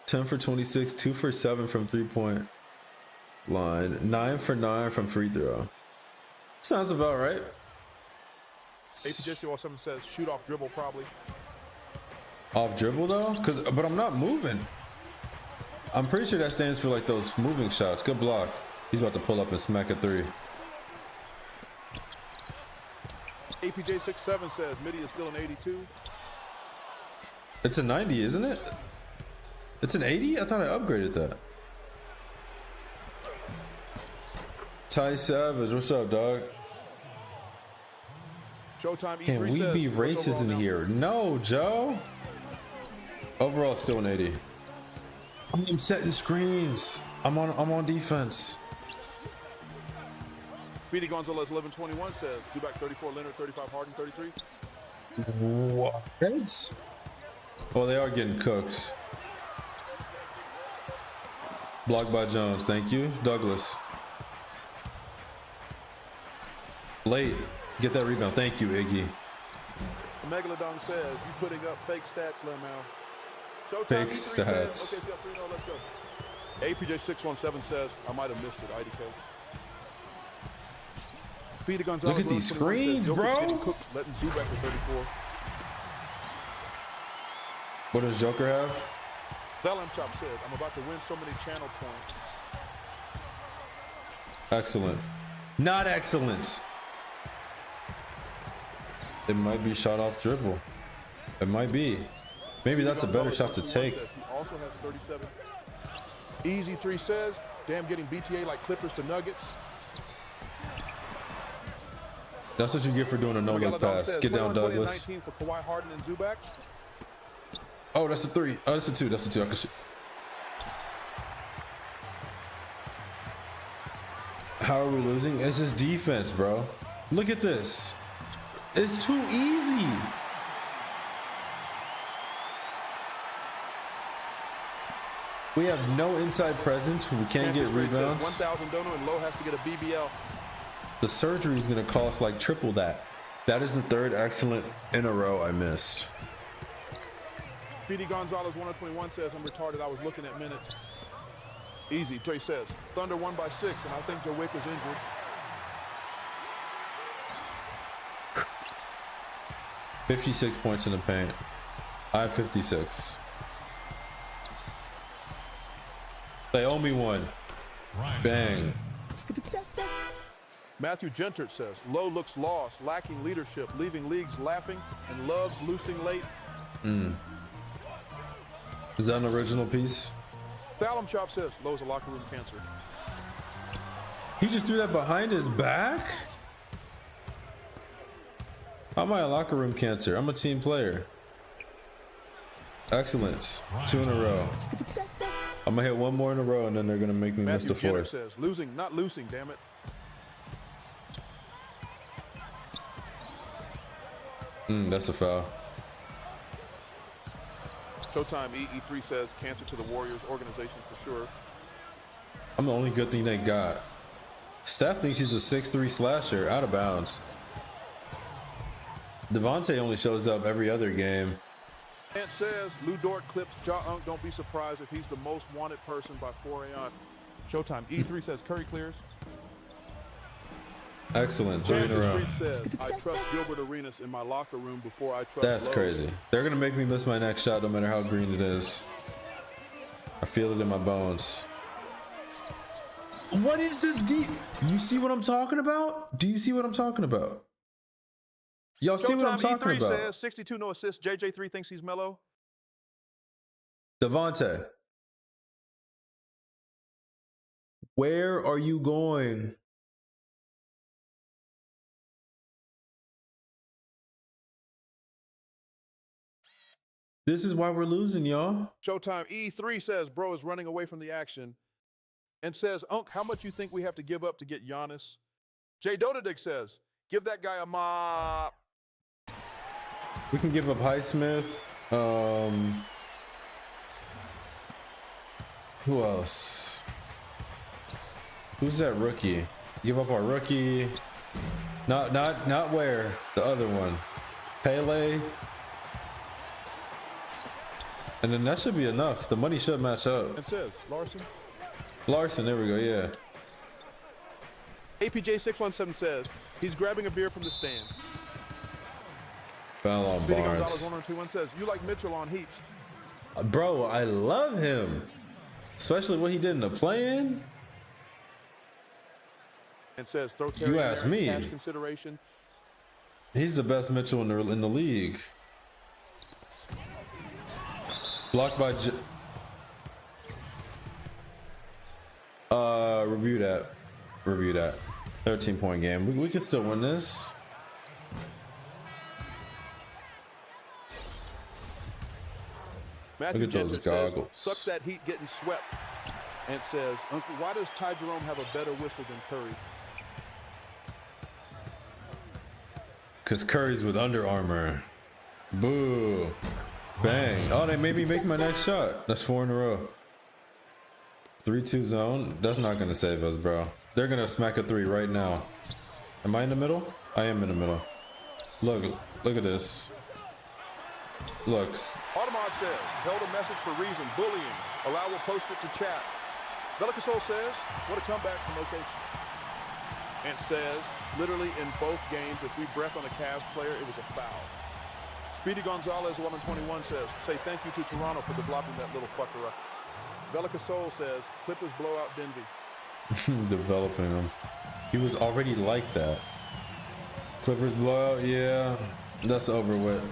10 for 26, 2 for 7 from 3-point line, 9 for 9 from free throw. Sounds about right. APJ 07 says shoot off dribble probably. Off dribble though? But I'm not moving. I'm pretty sure that stands for like those moving shots. Good block. He's about to pull up and smack a 3. APJ 67 says Mitty is still an 82. It's a 90, isn't it? It's an 80? I thought I upgraded that. Ty Savage, what's up, dog? Showtime E3 Can we says, be racist in here? No, Joe. Overall, still an 80. I'm setting screens. I'm on defense. Speedy Gonzalez 1121 says Zubac 34, Leonard 35, Harden 33. What? Well, they are getting cooked. Blocked by Jones. Thank you, Douglas. Late. Get that rebound. Thank you, Iggy. Megalodon says you putting up fake stats, Lemel. Showtime Fake E3 stats. says, okay, so 3-0, let's go. APJ 617 says I might have missed it. IDK. Speedy Gonzalez. Look at these screens, bro. Cooked, letting Zubac for 34. What does Joker have? Thellem Chop says I'm about to win so many channel points. Excellent. Not excellent. It might be shot off dribble. It might be. Maybe that's a better shot to take. He also has 37. Easy 3 says, damn, getting BTA like Clippers to Nuggets. That's what you get for doing a no-look pass. Get down, Douglas. 19 for Kawhi Harden and Zubac. Oh, that's a 3. Oh, that's a 2. That's a 2. I can shoot. How are we losing? It's just defense, bro. Look at this. It's too easy. We have no inside presence. We can't get rebounds. 1,000 Dono and Lowe has to get a BBL. The surgery is going to cost like triple that. That is the 3rd excellent in a row I missed. Speedy Gonzalez 121 says, I'm retarded. I was looking at minutes. Easy. Trey says, Thunder won by 6, and I think Joe Wick is injured. $56 points in the paint. I have 56. They owe me one. Bang. Matthew Gentert says, Lowe looks lost, lacking leadership, leaving leagues laughing, and loves losing late. Is that an original piece? Thalum Chop says, Lowe's a locker room cancer. He just threw that behind his back? How am I a locker room cancer? I'm a team player. Excellence. 2 in a row. I'm gonna hit one more in a row, and then they're gonna make me miss the 4th. Says, losing, not losing, damn it. That's a foul. Showtime EE3 says, cancer to the Warriors organization for sure. I'm the only good thing they got. Steph thinks he's a 6'3" slasher, out of bounds. Devontae only shows up every other game. Ant says, Lou Dort clips Ja Unk. Don't be surprised if he's the most wanted person by 4 a.m. Showtime E3 says, Curry clears. Excellent. 3 in a row. Says, I trust Gilbert Arenas in my locker room before I trust That's Lowe. crazy. They're gonna make me miss my next shot no matter how green it is. I feel it in my bones. What is this deep? You see what I'm talking about? Do you see what I'm talking about? Y'all see what I'm talking E3 about? says 62 no assists. JJ3 thinks he's mellow. Devontae, where are you going? This is why we're losing, y'all. Showtime E3 says bro is running away from the action and says, Unk, how much you think we have to give up to get Giannis? Jay Dodadick says, give that guy a mop. We can give up Highsmith. Who else? Who's that rookie? Give up our rookie. Not where? The other one. Pele. And then that should be enough. The money should match up. It says Larson. Larson, there we go, yeah. APJ617 says, he's grabbing a beer from the stand. Foul on Billy Barnes. Gonzalez 1021 says, you like Mitchell on Heat. Bro, I love him. Especially what he did in the play-in. And says, throw Terry You in ask there, me. cash consideration. He's the best Mitchell in the league. Blocked by review that 13-point game. We can still win this. Matthew Look at those Jensen says, goggles. sucks that Heat getting swept. And says, Uncle, why does Ty Jerome have a better whistle than Curry? Because Curry's with Under Armour. Boo. Bang. Oh, they made me make my next shot. That's 4 in a row. 3-2 zone. That's not going to save us, bro. They're going to smack a 3 right now. Am I in the middle? I am in the middle. Look at this. Looks. Automod says, held a message for reason, bullying. Allow will post it to chat. Velicasol says, what a comeback from OKC. And says, literally in both games, if we breath on a Cavs player, it was a foul. Speedy Gonzalez 121 says, say thank you to Toronto for developing that little fucker up. Velicasol says, Clippers blow out Denver. Developing him. He was already like that. Clippers blowout, yeah. That's over with.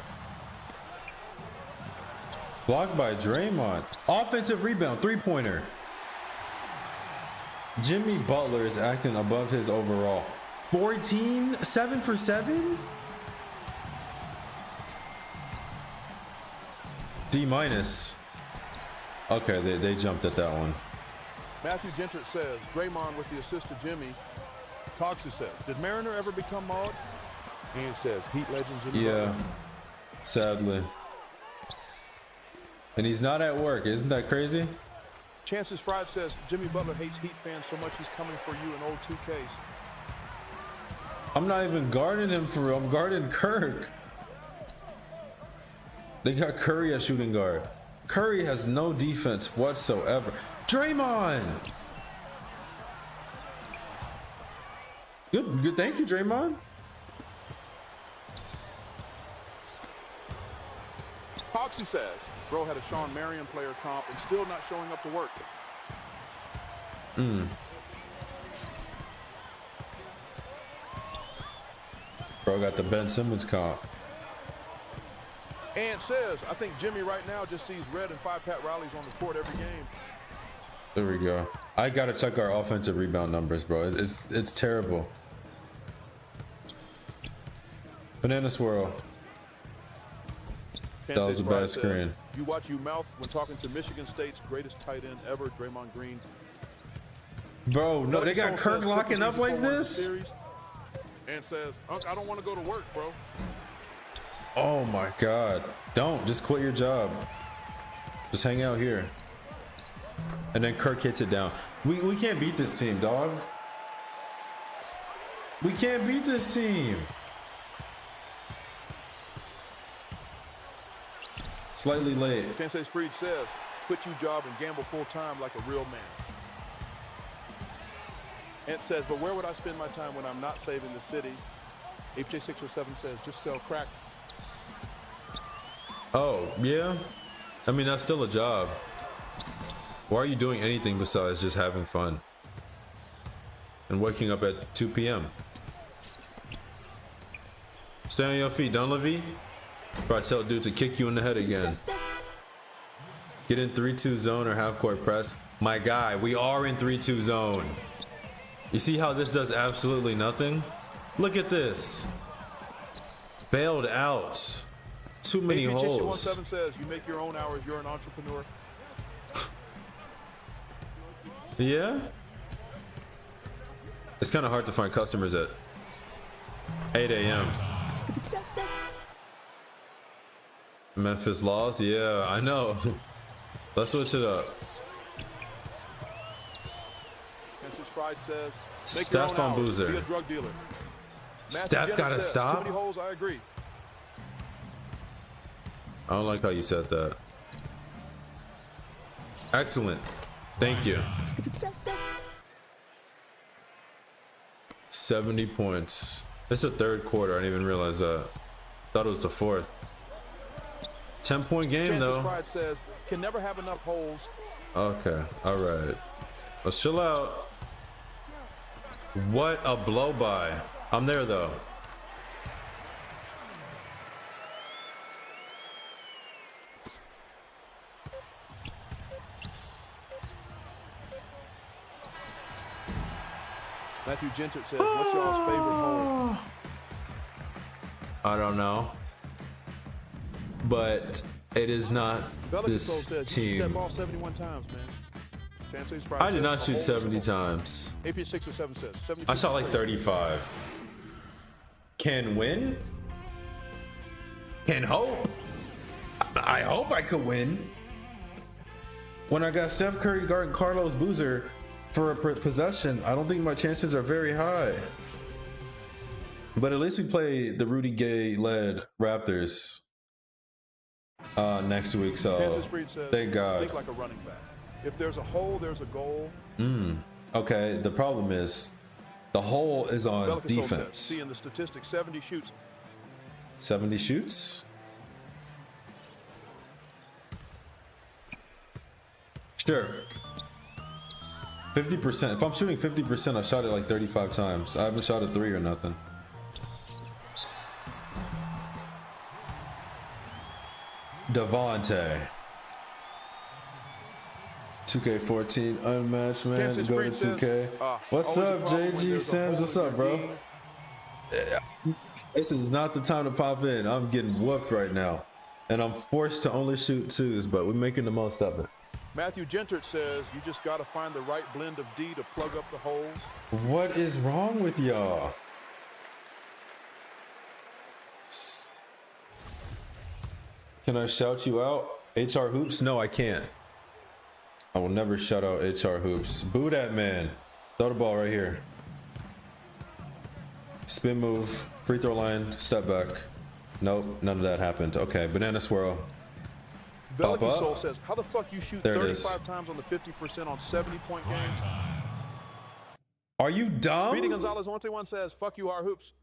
Blocked by Draymond. Offensive rebound, 3-pointer. Jimmy Butler is acting above his overall. 14, 7 for 7. D minus. Okay, they jumped at that one. Matthew Gentert says, Draymond with the assist to Jimmy. Coxey says, did Mariner ever become Maud? Ian says, Heat legends in the room. Sadly. And he's not at work. Isn't that crazy? Chances Fried says, Jimmy Butler hates Heat fans so much he's coming for you in old 2Ks. I'm not even guarding him for real. I'm guarding Kirk. They got Curry at shooting guard. Curry has no defense whatsoever. Draymond! Good. Thank you, Draymond. Coxey says, bro had a Sean Marion player comp and still not showing up to work. Bro got the Ben Simmons comp. And says, I think Jimmy right now just sees red and 5 Pat Rileys on the court every game. There we go. I gotta check our offensive rebound numbers, bro. It's terrible. Banana swirl. That was a bad screen. You watch you mouth when talking to Michigan State's greatest tight end ever, Draymond Green. Bro, no, they got Kirk locking up like this? And says, Unc, I don't want to go to work, bro. Oh my God. Don't, just quit your job. Just hang out here. And then Kirk hits it down. We can't beat this team, dog. We can't beat this team. Slightly late. Kansas Freed says, quit your job and gamble full time like a real man. Ant says, but where would I spend my time when I'm not saving the city? HJ607 says, just sell crack. Oh, yeah. I mean, that's still a job. Why are you doing anything besides just having fun? And waking up at 2 p.m. Stay on your feet, don't Levy? Before I tell dude to kick you in the head again. Get in 3-2 zone or half court press. My guy, we are in 3-2 zone. You see how this does absolutely nothing? Look at this. Bailed out. Too many holes. 17 says, you make your own hours, you're an entrepreneur. Yeah? It's kind of hard to find customers at 8 a.m. Memphis lost? Yeah, I know. Let's switch it up. Fried says, Steph on Boozer. Be a drug dealer. Steph gotta stop. Too many holes, I agree. I don't like how you said that. Excellent. Thank you. 70 points. It's the third quarter. I didn't even realize that. Thought it was the fourth. 10-point game though. Fried says, can never have enough holes. Okay. All right. Let's chill out. What a blow by. I'm there though. Matthew Gentert says, what's y'all's favorite hole? I don't know. But it is not this says, team. You shoot that ball 71 times, man. I did not shoot 70 times. AP607 says 70. I shot like 35. Can win? Can hope? I hope I could win. When I got Steph Curry guarding Carlos Boozer for a possession, I don't think my chances are very high. But at least we play the Rudy Gay-led Raptors next week, so thank God. Think like a running back. If there's a hole, there's a goal. Okay, the problem is the hole is on defense. See in the statistics, 70 shoots. 70 shoots? Sure. 50%. If I'm shooting 50%, I shot it like 35 times. I haven't shot a 3 or nothing. Devontae. 2K14 unmatched, man. Go to 2K. What's up, JG Sims? What's up, bro? This is not the time to pop in. I'm getting whooped right now. And I'm forced to only shoot twos, but we're making the most of it. Matthew Gentert says you just got to find the right blend of D to plug up the holes. What is wrong with y'all? Can I shout you out? HR Hoops? No, I can't. I will never shout out HR Hoops. Boo that man. Throw the ball right here. Spin move, free throw line, step back. Nope, none of that happened. Okay, banana swirl. Pop Veliky up. Soul says, how the fuck you shoot There it 35 is. times on the 50% on 70-point games? Are you dumb? Speedy Gonzalez 121 says, fuck you, our hoops.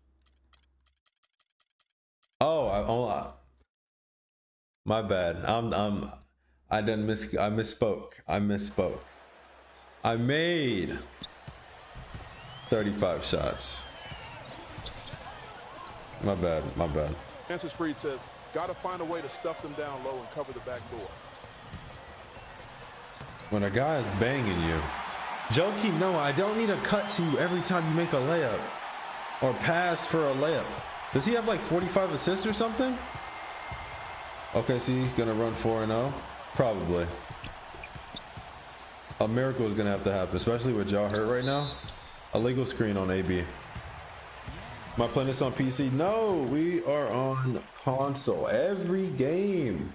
Oh, my bad. I misspoke. I made 35 shots. My bad. Francis Freed says, gotta find a way to stuff them down low and cover the back door. When a guy is banging you, Jokey, no, I don't need a cut to you every time you make a layup or pass for a layup. Does he have like 45 assists or something? Okay, so he's gonna run 4-0? Probably. A miracle is gonna have to happen, especially with jaw hurt right now. A legal screen on AB. Am I playing this on PC? No, we are on console. Every game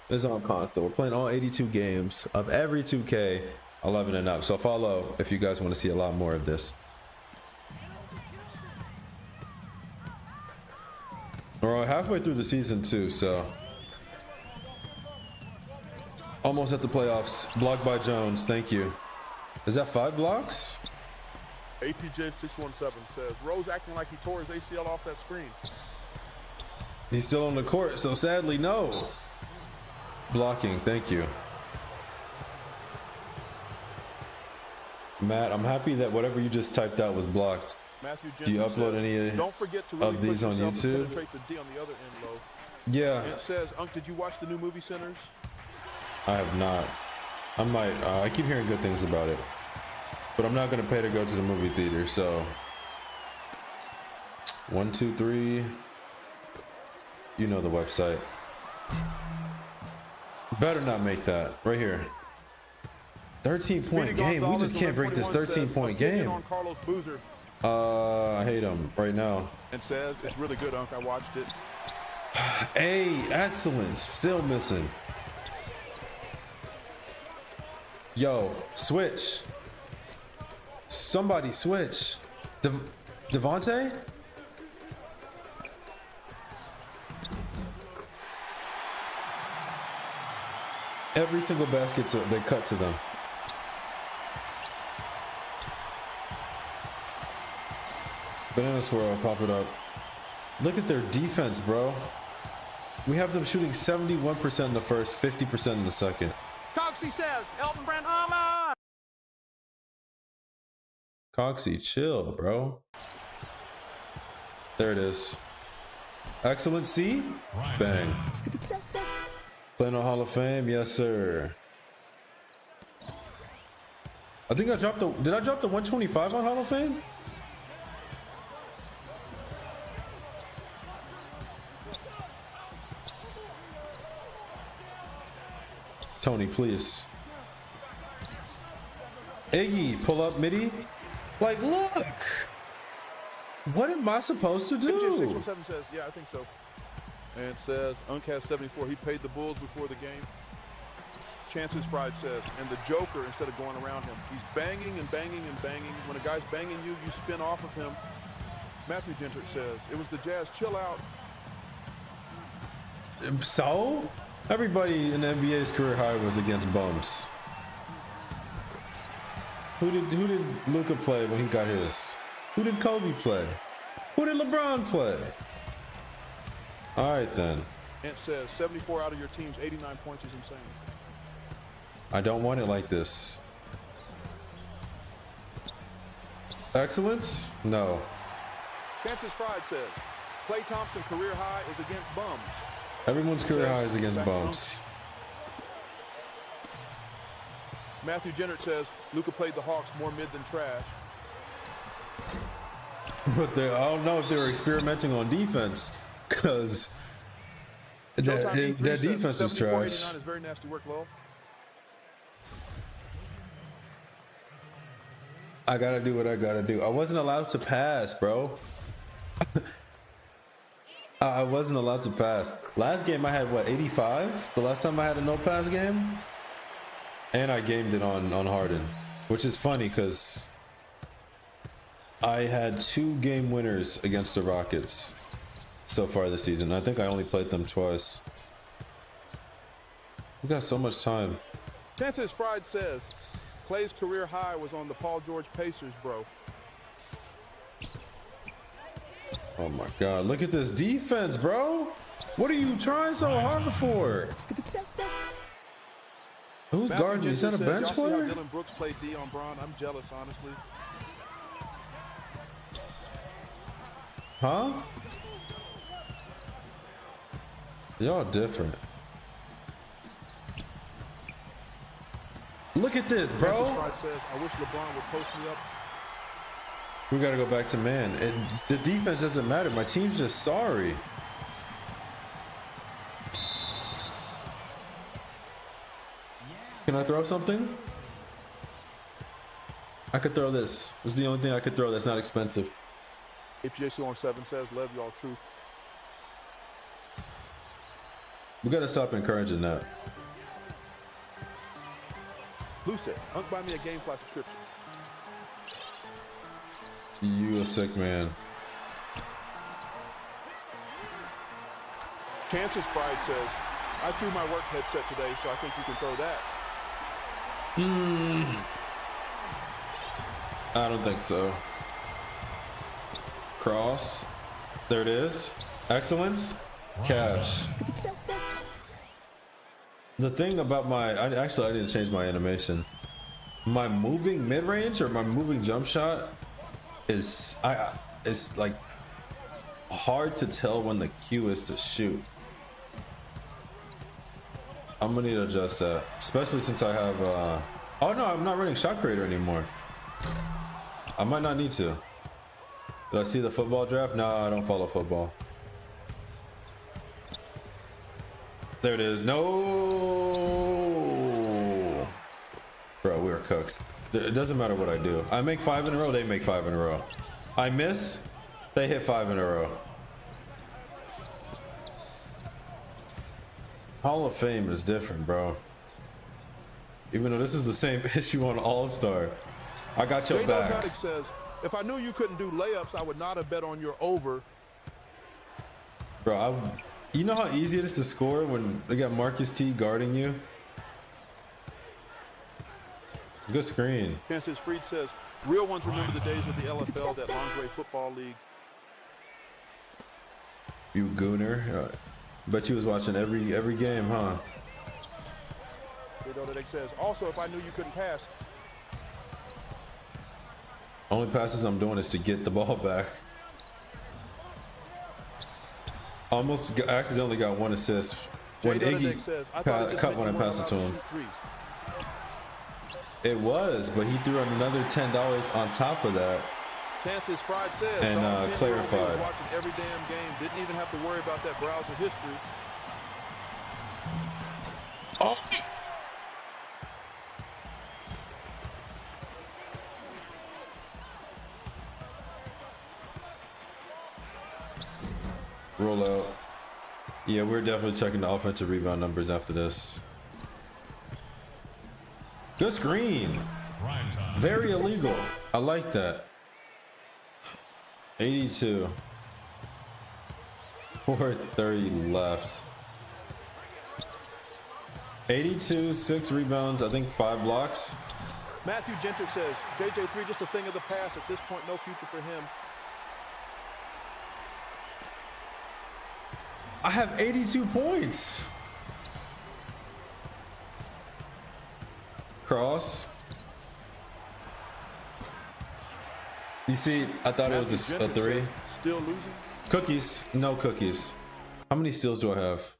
is on console. We're playing all 82 games of every 2K 11 and up. So follow if you guys want to see a lot more of this. We're halfway through the season too, so almost at the playoffs. Blocked by Jones. Thank you. Is that 5 blocks? APJ617 says, Rose acting like he tore his ACL off that screen. He's still on the court, so sadly, no. Blocking, thank you. Matt, I'm happy that whatever you just typed out was blocked. Matthew Do you upload says, any don't forget to really of these push on yourself and YouTube? penetrate the D on the other end low. Yeah, It says, Unc, did you watch the new movie Sinners? I have not. I might. I keep hearing good things about it, but I'm not gonna pay to go to the movie theater. So 1, 2, 3. You know the website. Better not make that right here. 13-point game. We just can't break this 13-point game. On Carlos Boozer I hate him right now. and says it's really good, Unc. I watched it. Excellent. Still missing. Yo, switch. Somebody switch. Devontae? Every single basket they cut to them. Banana swirl, pop it up. Look at their defense, bro. We have them shooting 71% in the first, 50% in the second. Coxie says, Elton Brand, Ahmad. Coxie, chill, bro. There it is. Excellent C. Bang. Playing on Hall of Fame, yes sir. I think I dropped the. Did I drop the 125 on Hall of Fame? Tony, please. Iggy, pull up midi. Like, look. What am I supposed to do? 617 says, yeah, I think so. And it says, Unc has 74. He paid the Bulls before the game. Chances Fried says, and the Joker, instead of going around him, he's banging and banging and banging. When a guy's banging you, you spin off of him. Matthew Gentert says, it was the Jazz. Chill out. So? Everybody in the NBA's career high was against bums. Who did Luka play when he got his? Who did Kobe play? Who did LeBron play? All right then. Ant says 74 out of your team's 89 points is insane. I don't want it like this. Excellence? No. Chances Fried says, Klay Thompson career high is against bums. Everyone's career high is against bums. Matthew Gentert says, Luka played the Hawks more mid than trash. But I don't know if they were experimenting on defense, because that defense was trash. Is very nasty work, Lowell. I gotta do what I gotta do. I wasn't allowed to pass, bro. I wasn't allowed to pass. Last game I had what, 85? The last time I had a no pass game, and I gamed it on Harden, which is funny because I had 2 game winners against the Rockets so far this season. I think I only played them twice. We got so much time. Chances Fried says Clay's career high was on the Paul George Pacers, bro. Oh my God, look at this defense, bro. What are you trying so hard for? Who's guarding me? Is that a bench player? Dylan Brooks played D on Braun. I'm jealous, honestly. Huh? Y'all different. Look at this, bro. Says, I wish LeBron would post me up. We gotta go back to man. And the defense doesn't matter. My team's just sorry. Can I throw something? I could throw this. This is the only thing I could throw that's not expensive. APJC on 7 says, love y'all, truth. We gotta stop encouraging that. Blue says, Unk buy me a GameFly subscription. You a sick man. Chances Fried says, I threw my work headset today, so I think you can throw that. I don't think so. Cross. There it is. Excellence. Cash. The thing about I didn't change my animation. My moving mid-range or my moving jump shot is it's like hard to tell when the cue is to shoot. I'm gonna need to adjust that, especially since I have oh no, I'm not running shot creator anymore. I might not need to. Did I see the football draft? No, I don't follow football. There it is. No, bro, we are cooked. It doesn't matter what I do. I make 5 in a row, they make 5 in a row. I miss, they hit 5 in a row. Hall of Fame is different, bro. Even though this is the same issue on All-Star. I got your back. Narcotic says, if I knew you couldn't do layups, I would not have bet on your over. Bro, you know how easy it is to score when they got Marcus T guarding you? Good screen. Chances Freed says, real ones remember the days of the LFL, that lingerie football league. You gooner. Bet you was watching every game, huh? Says, also, if I knew you couldn't pass. Only passes I'm doing is to get the ball back. Almost accidentally got 1 assist when Iggy cut one and passed it to him. It was, but he threw another $10 on top of that. Chances Fried says, and clarified. Watching every damn game, didn't even have to worry about that browser history. Oh. Roll out. Yeah, we're definitely checking the offensive rebound numbers after this. Good screen. Very illegal. I like that. 82. 4:30 left. 82, 6 rebounds, I think 5 blocks. Matthew Genter says, JJ3 just a thing of the past. At this point, no future for him. I have 82 points. Cross. You see, I thought it was a 3. Still losing? Cookies. No cookies. How many steals do I have?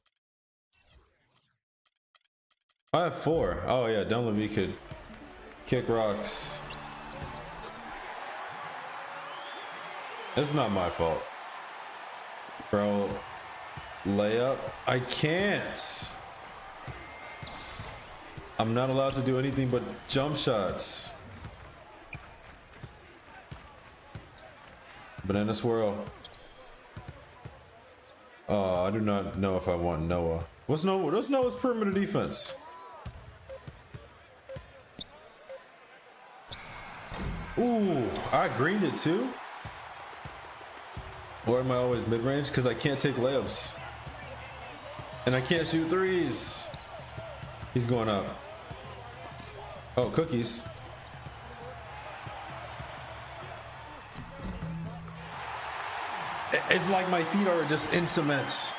I have 4. Oh yeah, Dunleavy could kick rocks. It's not my fault. Bro, layup. I can't. I'm not allowed to do anything but jump shots. Banana swirl. Oh, I do not know if I want Noah. What's Noah's perimeter defense? Ooh, I greened it too. Or am I always mid-range? Because I can't take layups. And I can't shoot threes. He's going up. Oh, cookies. It's like my feet are just in cement.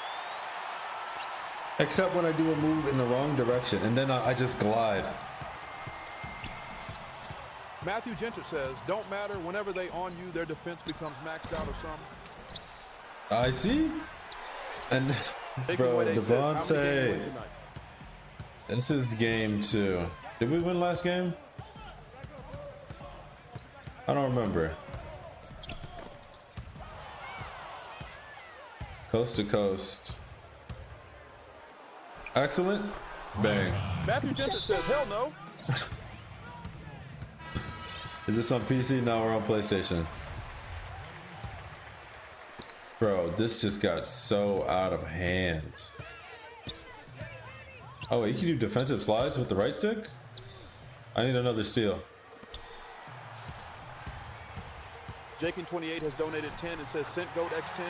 Except when I do a move in the wrong direction. And then I just glide. Matthew Gentert says, don't matter. Whenever they on you, their defense becomes maxed out or something. I see. And bro, Devontae. This is game 2. Did we win last game? I don't remember. Coast to coast. Excellent. Bang. Matthew Gentert says, hell no. Is this on PC? No, we're on PlayStation. Bro, this just got so out of hand. Oh, you can do defensive slides with the right stick? I need another steal. Jakin28 has donated 10 and says, sent GOAT X10.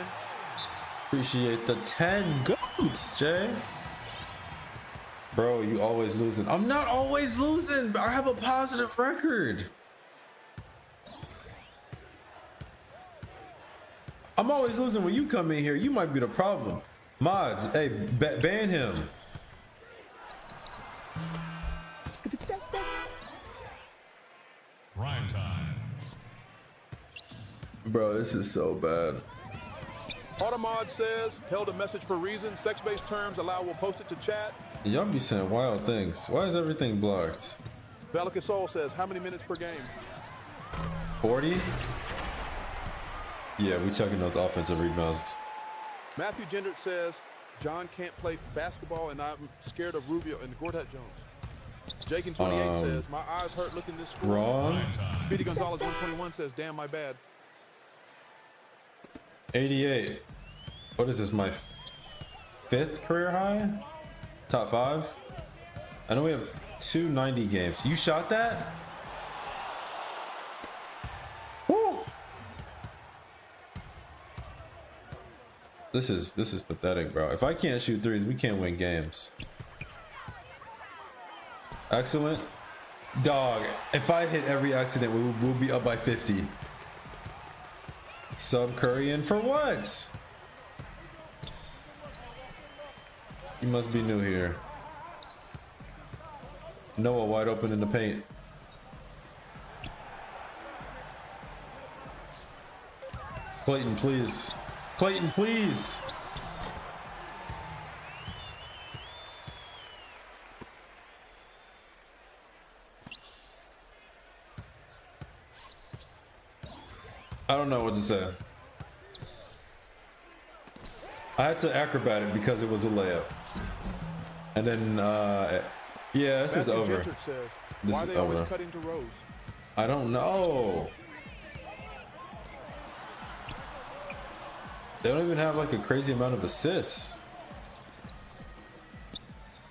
Appreciate the 10 goats, Jay. Bro, you always losing. I'm not always losing. I have a positive record. I'm always losing when you come in here. You might be the problem. Mods, hey, ban him. Prime time. Bro, this is so bad. Automod says, held a message for reason. Sex-based terms allow, we'll post it to chat. Y'all be saying wild things. Why is everything blocked? Belica Soul says, how many minutes per game? 40? Yeah, we checking those offensive rebounds. Matthew Gendert says, John can't play basketball and I'm scared of Rubio and Gortat Jones. Jakin28 says, my eyes hurt looking this score. Wrong. Speedy Gonzalez 121 says, damn, my bad. 88. What is this, my 5th career high? Top 5? I know we have 290 games. You shot that? Woo! This is pathetic, bro. If I can't shoot threes, we can't win games. Excellent. Dog, if I hit every accident, we'll be up by 50. Sub Curry in for what? You must be new here. Noah wide open in the paint. Clayton, please. Clayton, please. I don't know what to say. I had to acrobat it because it was a layup. And then, yeah, this is over. Says, this why is they over. always cut into rows? I don't know. They don't even have like a crazy amount of assists.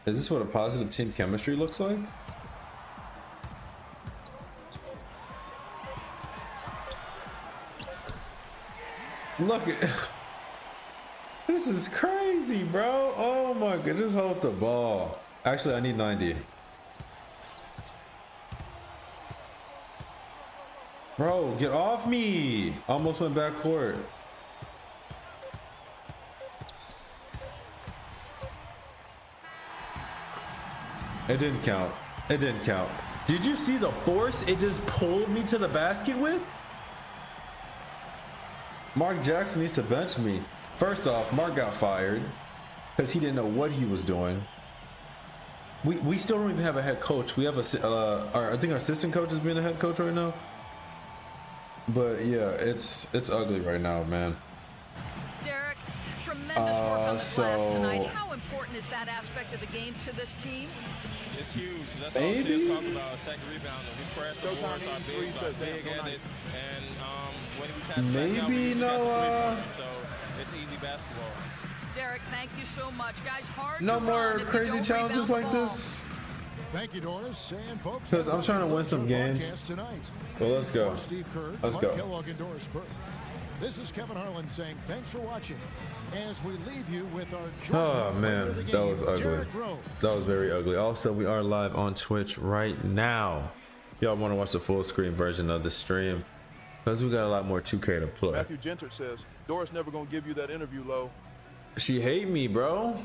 Is this what a positive team chemistry looks like? Look at this is crazy, bro. Oh my god, just hold the ball. Actually, I need 90. Bro, get off me. Almost went back court. It didn't count. It didn't count. Did you see the force it just pulled me to the basket with? Mark Jackson needs to bench me. First off, Mark got fired because he didn't know what he was doing. We still don't even have a head coach. We have I think our assistant coach is being a head coach right now. But yeah, it's ugly right now, man. Derek, tremendous work on the glass so- tonight. How important is that aspect of the game to this team? It's huge. That's all Maybe. Tibbs talking about, second rebound. We crash the boards, our big at it, and when we pass it back out, Maybe we usually got the no, three-pointer, so it's easy basketball. Derek, thank you so much. Guys, hard no to more run if you crazy don't challenges rebound like the ball. this. Thank you, Doris. And folks, 'Cause I'm trying to win some games. Tonight. Well, let's go. For Steve Kerr, Let's Mark go. Kellogg, and Doris Burke. This is Kevin Harlan saying thanks for watching as we leave you with our Oh joint player of the man, that game, was ugly. Derek Rose. That was very ugly. Also, we are live on Twitch right now. Y'all want to watch the full screen version of the stream because we got a lot more 2K to play. Matthew Gentert says, Doris never gonna give you that interview, Low. She hate me, bro.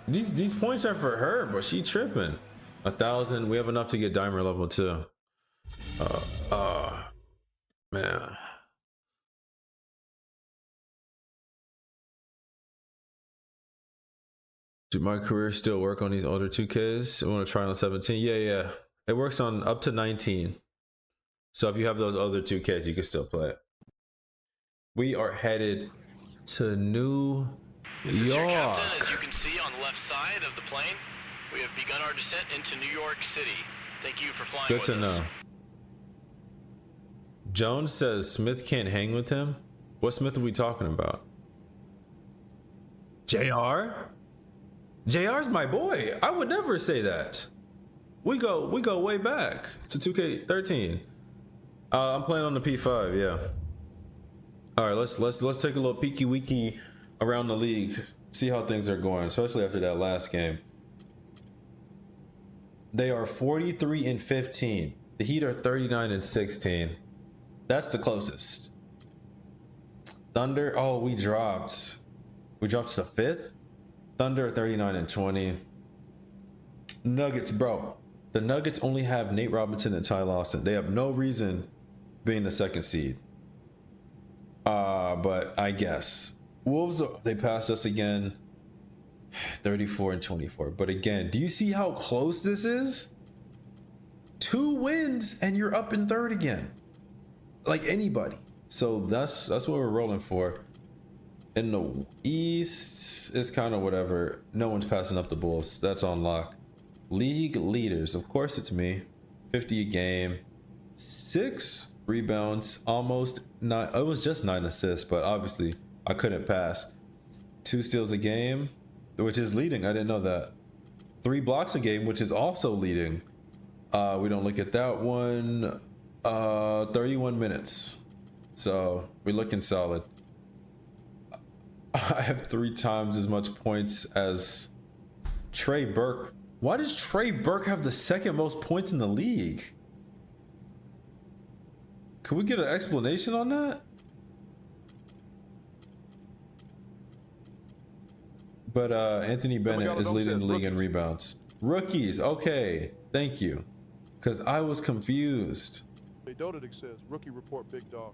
These points are for her, but she tripping. 1,000. We have enough to get Dimer level 2. Man. Do my career still work on these older 2Ks? I want to try on 17. Yeah. It works on up to 19. So if you have those other 2Ks, you can still play it. We are headed to New This is your York. captain, as you can see on the left side of the plane. We have begun our descent into New York City. Thank you for flying Good with to us. know. Jones says Smith can't hang with him. What Smith are we talking about? JR? JR's my boy. I would never say that. We go way back to 2K13. I'm playing on the P5, yeah. All right, let's take a little peeky weeky around the league. See how things are going, especially after that last game. They are 43-15. The Heat are 39-16. That's the closest. Thunder, oh, we dropped. We dropped to 5th. Thunder 39-20. Nuggets, bro. The Nuggets only have Nate Robinson and Ty Lawson. They have no reason being the second seed. But I guess. Wolves, they passed us again. 34-24. But again, do you see how close this is? 2 wins and you're up in third again. Like anybody. So that's what we're rolling for. In the East, it's kind of whatever. No one's passing up the Bulls. That's on lock. League leaders. Of course it's me. 50 a game. 6 rebounds. Almost 9. It was just 9 assists, but obviously I couldn't pass. 2 steals a game, which is leading. I didn't know that. 3 blocks a game, which is also leading. We don't look at that one. 31 minutes. So we're looking solid. I have 3 times as much points as Trey Burke. Why does Trey Burke have the second most points in the league? Can we get an explanation on that? But Anthony Bennett is leading the league in rebounds. Rookies, okay, thank you. Because I was confused. Dodedick says, rookie report, big dog.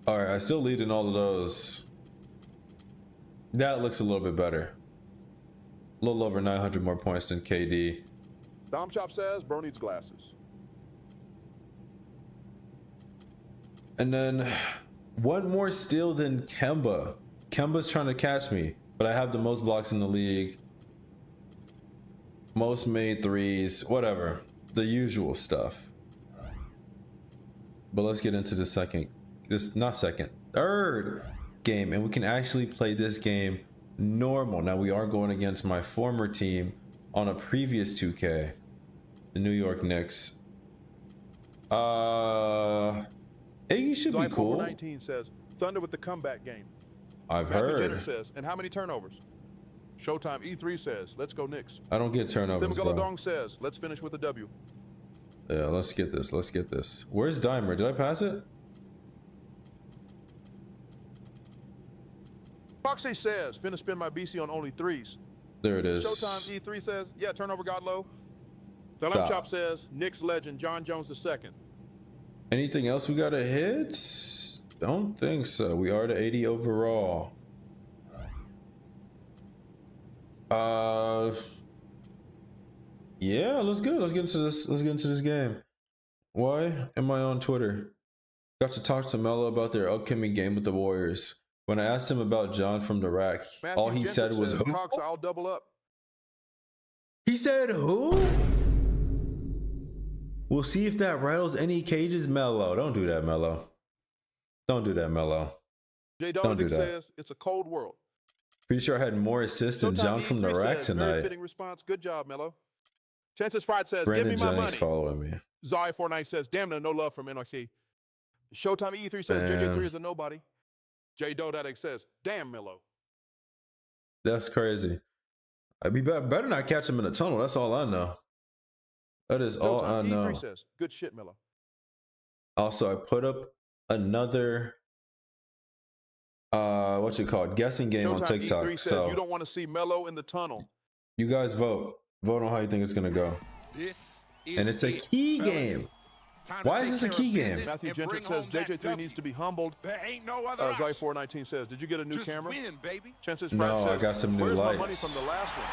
All right, I still lead in all of those. That looks a little bit better. A little over 900 more points than KD. Dom Chop says, bro needs glasses. And then one more steal than Kemba. Kemba's trying to catch me, but I have the most blocks in the league. Most made threes, whatever. The usual stuff. But let's get into the third game, and we can actually play this game normal. Now we are going against my former team on a previous 2K, the New York Knicks. Iggy should be cool. 19 says, Thunder with the comeback game. I've Matthew heard. Jenner says, and how many turnovers? Showtime E3 says, let's go Knicks. I don't get turnovers, Tim bro. Dong says, let's finish with a W. Yeah, let's get this. Let's get this. Where's Dimer? Did I pass it? Foxy says, finna spend my BC on only 3s. There it is. Showtime E3 says, yeah, turnover got low. Salam Chop says, Knicks legend, John Jones II. Anything else we gotta hit? Don't think so. We are to 80 overall. Yeah, let's go. Let's get into this. Let's get into this game. Why am I on Twitter? Got to talk to Melo about their upcoming game with the Warriors. When I asked him about John from the rack, all he said was, "Who?" Cox, I'll double up. He said, "Who?" We'll see if that rattles any cages, Melo. Don't do that, Melo. Don't do that, Melo. Jay Don't do Donovan that. says it's a cold world. Pretty sure I had more assists than John from the rack says, very tonight. fitting response. Good job, Melo. Chances Fried says, Brandon give me my Jennings money. following me. Zai49 says, damn, no love from NRC. Showtime E3 says, JJ3 is a nobody. J Dodatic says, damn, Melo. That's crazy. I'd be better not catch him in the tunnel. That's all I know. That is all I know. E3 says, good shit, Melo. Also, I put up another what's it called? Guessing game on TikTok. E3 says, so you don't want to see Melo in the tunnel. you guys vote. Vote on how you think it's gonna go. And it's a key game. Why is this a key game? Matthew Gentrick says JJ3 needs to be humbled. There ain't no other Zai419 says, did you get a new camera? baby. Chances No, says, I got some new where's lights. my money from the last one?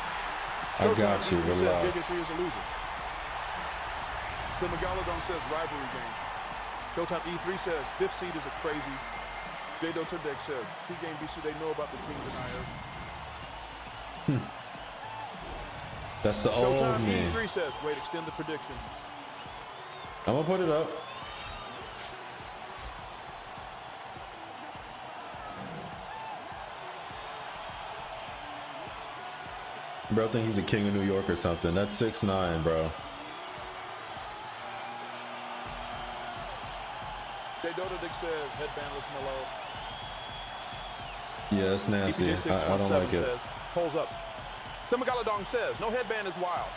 I got you. E3 Relax. says JJ3 is a loser. Tim Megalodon says rivalry game. Showtime E3 says fifth seed is a crazy. J Doterdek says P-game BC, they know about the King deniers. That's the old Showtime me. E3 says, wait, extend the prediction. I'm gonna put it up. Bro, I think he's a king of New York or something. That's 6'9", bro. J Doterdek says headbandless Melo. Yeah, that's nasty. I don't like it. Says, pulls up. Tim Megalodon says, no headband is wild.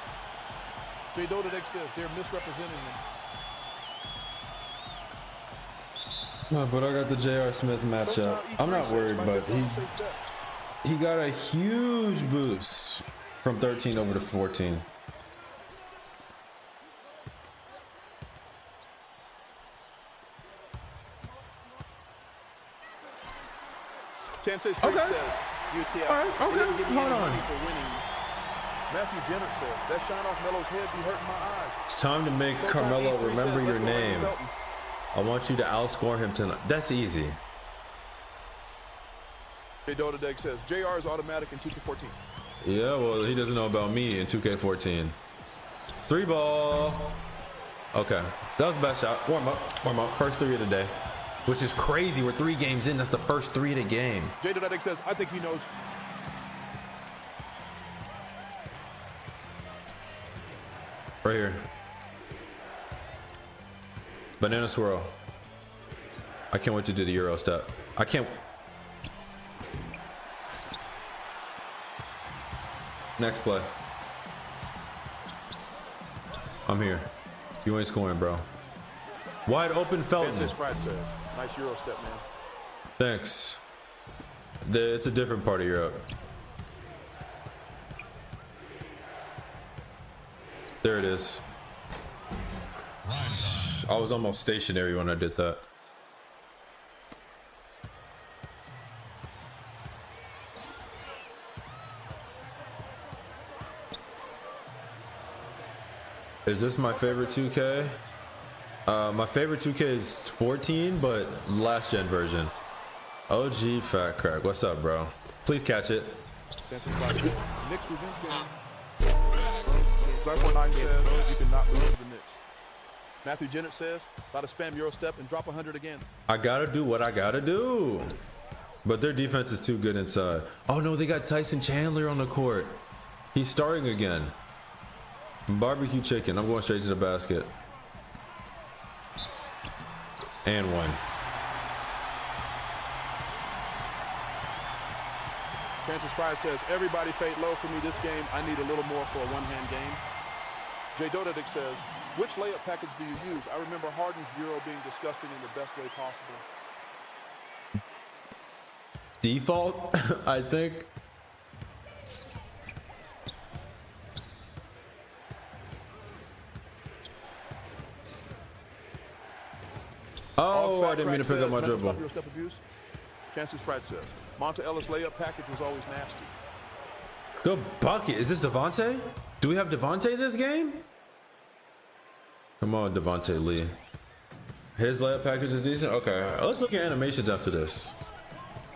J Doterdek says they're misrepresenting him. No, but I got the J.R. Smith matchup. I'm not worried, but he got a huge boost from 13 over to 14. Chances Freak says UTF. All right, okay. They didn't give me Hold any on. money for winning. Matthew Jenner says that shine off Melo's head be hurting my eyes. It's time to make Showtime Carmelo E3 remember says, your let's go Randy name. Felton. I want you to outscore him tonight. That's easy. J Doterdek says JR is automatic in 2K14. Yeah, well, he doesn't know about me in 2K14. 3 ball. Okay, that was the best shot. Warm up. First 3 of the day, which is crazy. We're 3 games in. That's the first 3 of the game. J Doterdek says I think he knows. Right here. Banana swirl. I can't wait to do the Euro step. I can't. Next play. I'm here. You ain't scoring, bro. Wide open Felton. Chances Fried says nice Euro step, man. Thanks. It's a different part of Europe. There it is. I was almost stationary when I did that. Is this my favorite 2K? My favorite 2K is 14, but last gen version. OG Fat Crack, what's up, bro? Please catch it. Chances Fried says Knicks revenge game. Zai49 says you cannot lose to the Knicks. Matthew Jennett says about to spam Euro step and drop 100 again. I gotta do what I gotta do. But their defense is too good inside. Oh no, they got Tyson Chandler on the court. He's starting again. Barbecue chicken. I'm going straight to the basket. And 1. Chances Fried says everybody fade low for me this game. I need a little more for a one-hand game. J Doterdek says, which layup package do you use? I remember Harden's Euro being disgusting in the best way possible. Default, I think. Oh, I didn't mean to pick up my dribble. Stop Euro step abuse. Chances Fried says, Monta Ellis layup package was always nasty. Good bucket. Is this Devontae? Do we have Devontae this game? Come on, Devontae Lee. His layup package is decent. Okay, let's look at animations after this,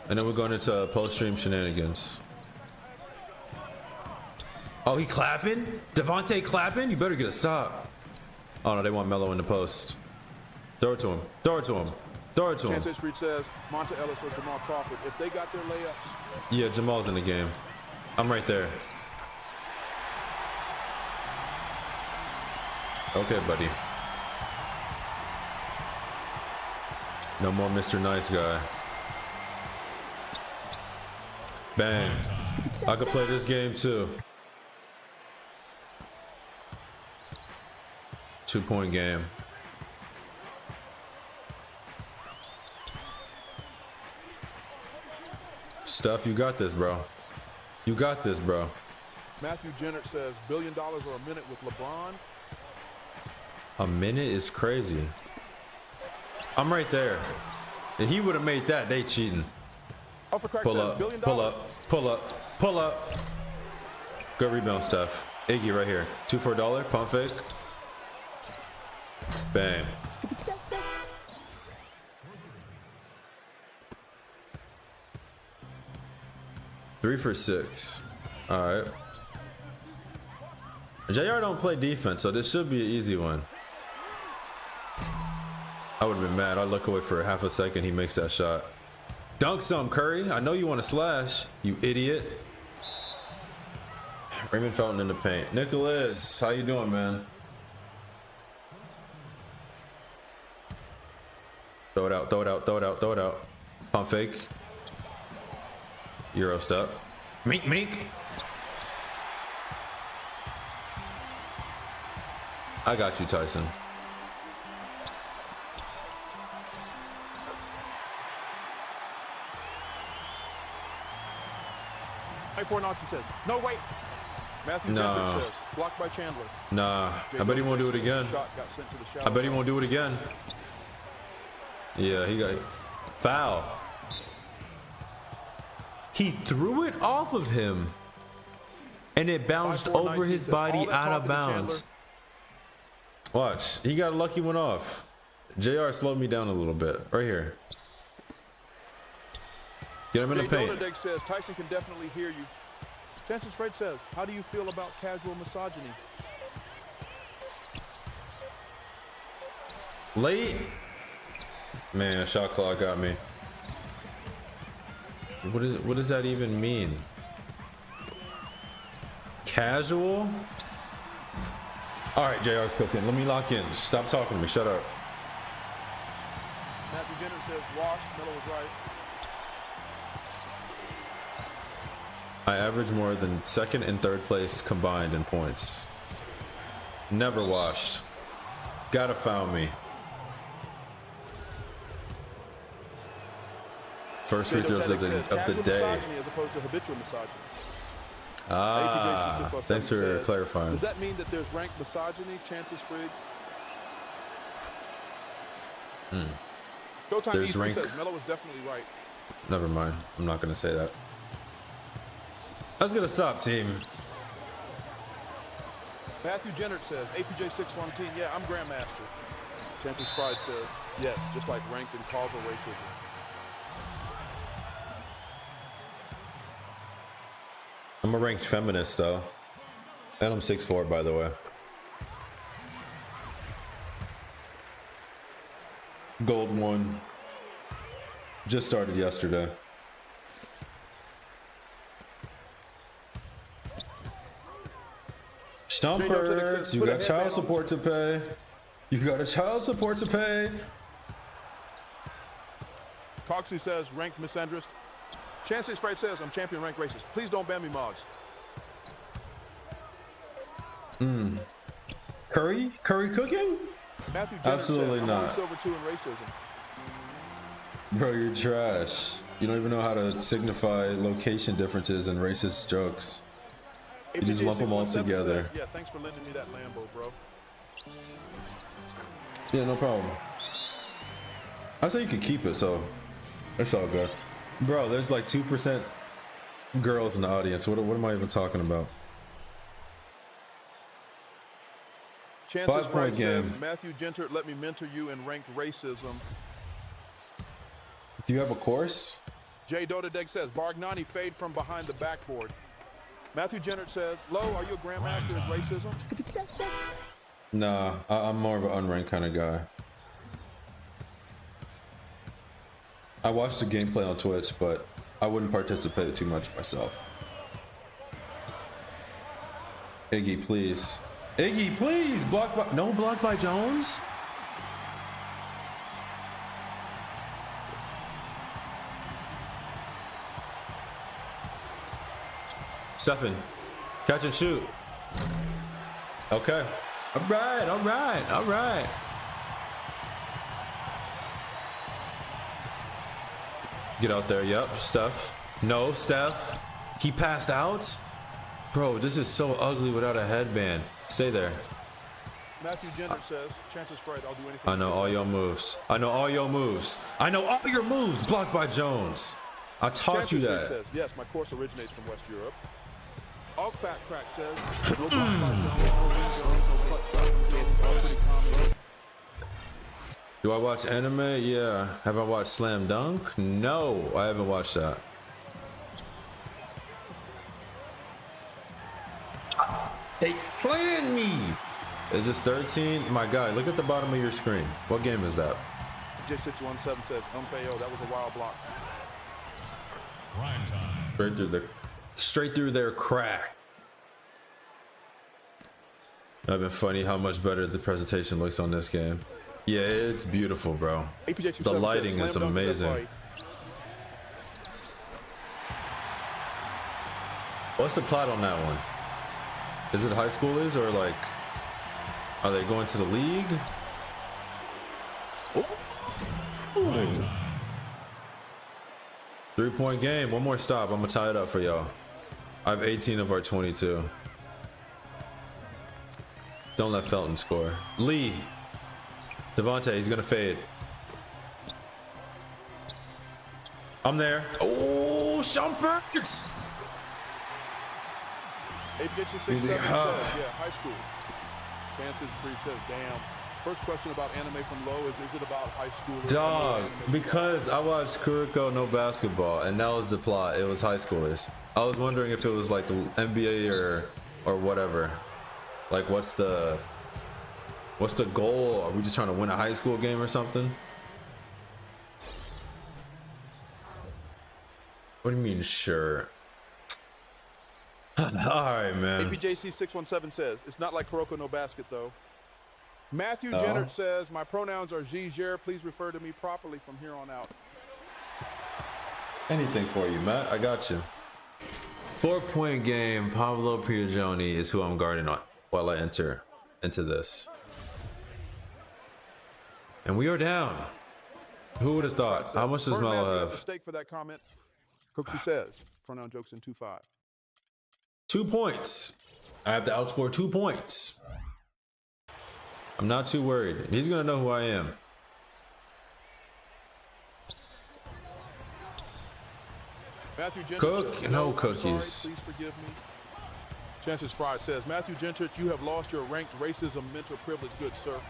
and then we're going into post-stream shenanigans. Oh, he clapping? Devontae clapping? You better get a stop. Oh no, they want Melo in the post. Throw it to him. Throw it to him. Throw it to him. Chance Street says Monta Ellis or Jamal Crawford. If they got their layups. Yeah, Jamal's in the game. I'm right there. Okay, buddy. No more Mr. Nice Guy. Bang. I could play this game too. 2-point game. Steph, you got this, bro. You got this, bro. Matthew Jennert says $1 billion or a minute with LeBron. A minute is crazy. I'm right there. If he would have made that, they cheating. Alpha Crack Pull says up, $1 billion. pull up, pull up, pull up. Good rebound, Steph. Iggy right here. 2 for $1. Pump fake. Bang. Three for 6. All right. JR don't play defense, so this should be an easy one. I would have been mad. I look away for half a second. He makes that shot. Dunk some, Curry. I know you want to slash, you idiot. Raymond Felton in the paint. Nicholas, how you doing, man? Throw it out, throw it out, throw it out, throw it out. Pump fake. Euro step. Meek, meek. I got you, Tyson. Nazi says, no, wait. Matthew Jennert says, blocked by Chandler. Nah, I bet he won't do it again. I bet he won't do it again. Yeah, he got foul. He threw it off of him, and it bounced over his body out of bounds. Watch, he got a lucky one off. JR slowed me down a little bit. Right here. Get him in the paint. Donadeg says, Tyson can definitely hear you. Chances Fred says, how do you feel about casual misogyny? Late. Man, shot clock got me. What does that even mean? Casual? All right, JR's cooking. Let me lock in. Stop talking to me. Shut up. Matthew Jennert says, washed. Miller was right. I average more than second and third place combined in points. Never washed. Gotta foul me. First free throws of the day. As opposed to habitual misogyny. Ah, thanks for clarifying. Does that mean that there's ranked misogyny? Chances Frig? Showtime There's Eastern rank. says Melo was definitely right. Never mind. I'm not gonna say that. Let's get a stop, team. Matthew Jennert says, APJ 617, yeah, I'm Grandmaster. Chances Fried says, yes, just like ranked in causal racism. I'm a ranked feminist, though. And I'm 6'4", by the way. Gold 1. Just started yesterday. Stumpers, you got child support to pay. You got a child support to pay. Coxey says, ranked misandrist. Chances Fred says, I'm champion ranked racist. Please don't ban me, mods. Curry cooking? Matthew Jennert Absolutely says, not. I'm only silver 2 in racism. Bro, you're trash. You don't even know how to signify location differences and racist jokes. You just lump them all together. Says, yeah, thanks for lending me that Lambo, bro. Yeah, no problem. I said you could keep it, so it's all good. Bro, there's like 2% girls in the audience. What am I even talking about? Chances 5 point Wright says, game. Matthew Gentert, let me mentor you in ranked racism. Do you have a course? Jay Dodadeg says, Bargnani fade from behind the backboard. Matthew Gentert says, Lo, are you a grandmaster in racism? Nah, I'm more of an unranked kind of guy. I watched the gameplay on Twitch, but I wouldn't participate too much myself. Iggy, please. Iggy, please! No block by Jones? Stephen, catch and shoot. Okay. All right. Get out there, yep, Steph. No, Steph. He passed out? Bro, this is so ugly without a headband. Stay there. Matthew Gentert says, chances for it, I'll do anything. I know all your moves. I know all your moves. Blocked by Jones. I taught you that. Says, yes, my course originates from West Europe. All Fat Crack says, no block by Jones, no win Jones, no clutch shot from Jordan, all pretty common. Do I watch anime? Yeah. Have I watched Slam Dunk? No, I haven't watched that. They playing me. Is this 13? My guy, look at the bottom of your screen. What game is that? J617 says, MFAO, that was a wild block. Prime time. Straight through their crack. That'd been funny how much better the presentation looks on this game. Yeah, it's beautiful, bro. The lighting is amazing. What's the plot on that one? Is it high schoolers or like, are they going to the league? Ooh. 3-point game. One more stop. I'm gonna tie it up for y'all. I have 18 of our 22. Don't let Felton score. Lee. Devontae, he's gonna fade. I'm there. Oh, Shumpert! APJ667 says, yeah, high school. Chances free says, damn. First question about anime from Low is it about high school? Dog, because I watched Kuroko no Basketball, and that was the plot. It was high schoolers. I was wondering if it was like NBA or whatever. Like, what's the goal? Are we just trying to win a high school game or something? What do you mean, sure? All right, man. APJC617 says, it's not like Kuroko no Basket, though. Matthew Gentert says, my pronouns are Ziger. Please refer to me properly from here on out. Anything for you, Matt. I got you. 4-point game. Pablo Prigioni is who I'm guarding on while I enter into this. And we are down. Who would have thought? How much does Melo have? Mistake for that comment. Cooksey says, pronoun jokes in 2-5. 2 points. I have to outscore 2 points. I'm not too worried. He's gonna know who I am. Matthew Gentert Cook, says, no I'm cookies. sorry, please forgive me. Chances Fried says, Matthew Gentert, you have lost your ranked racism mental privilege, good sir.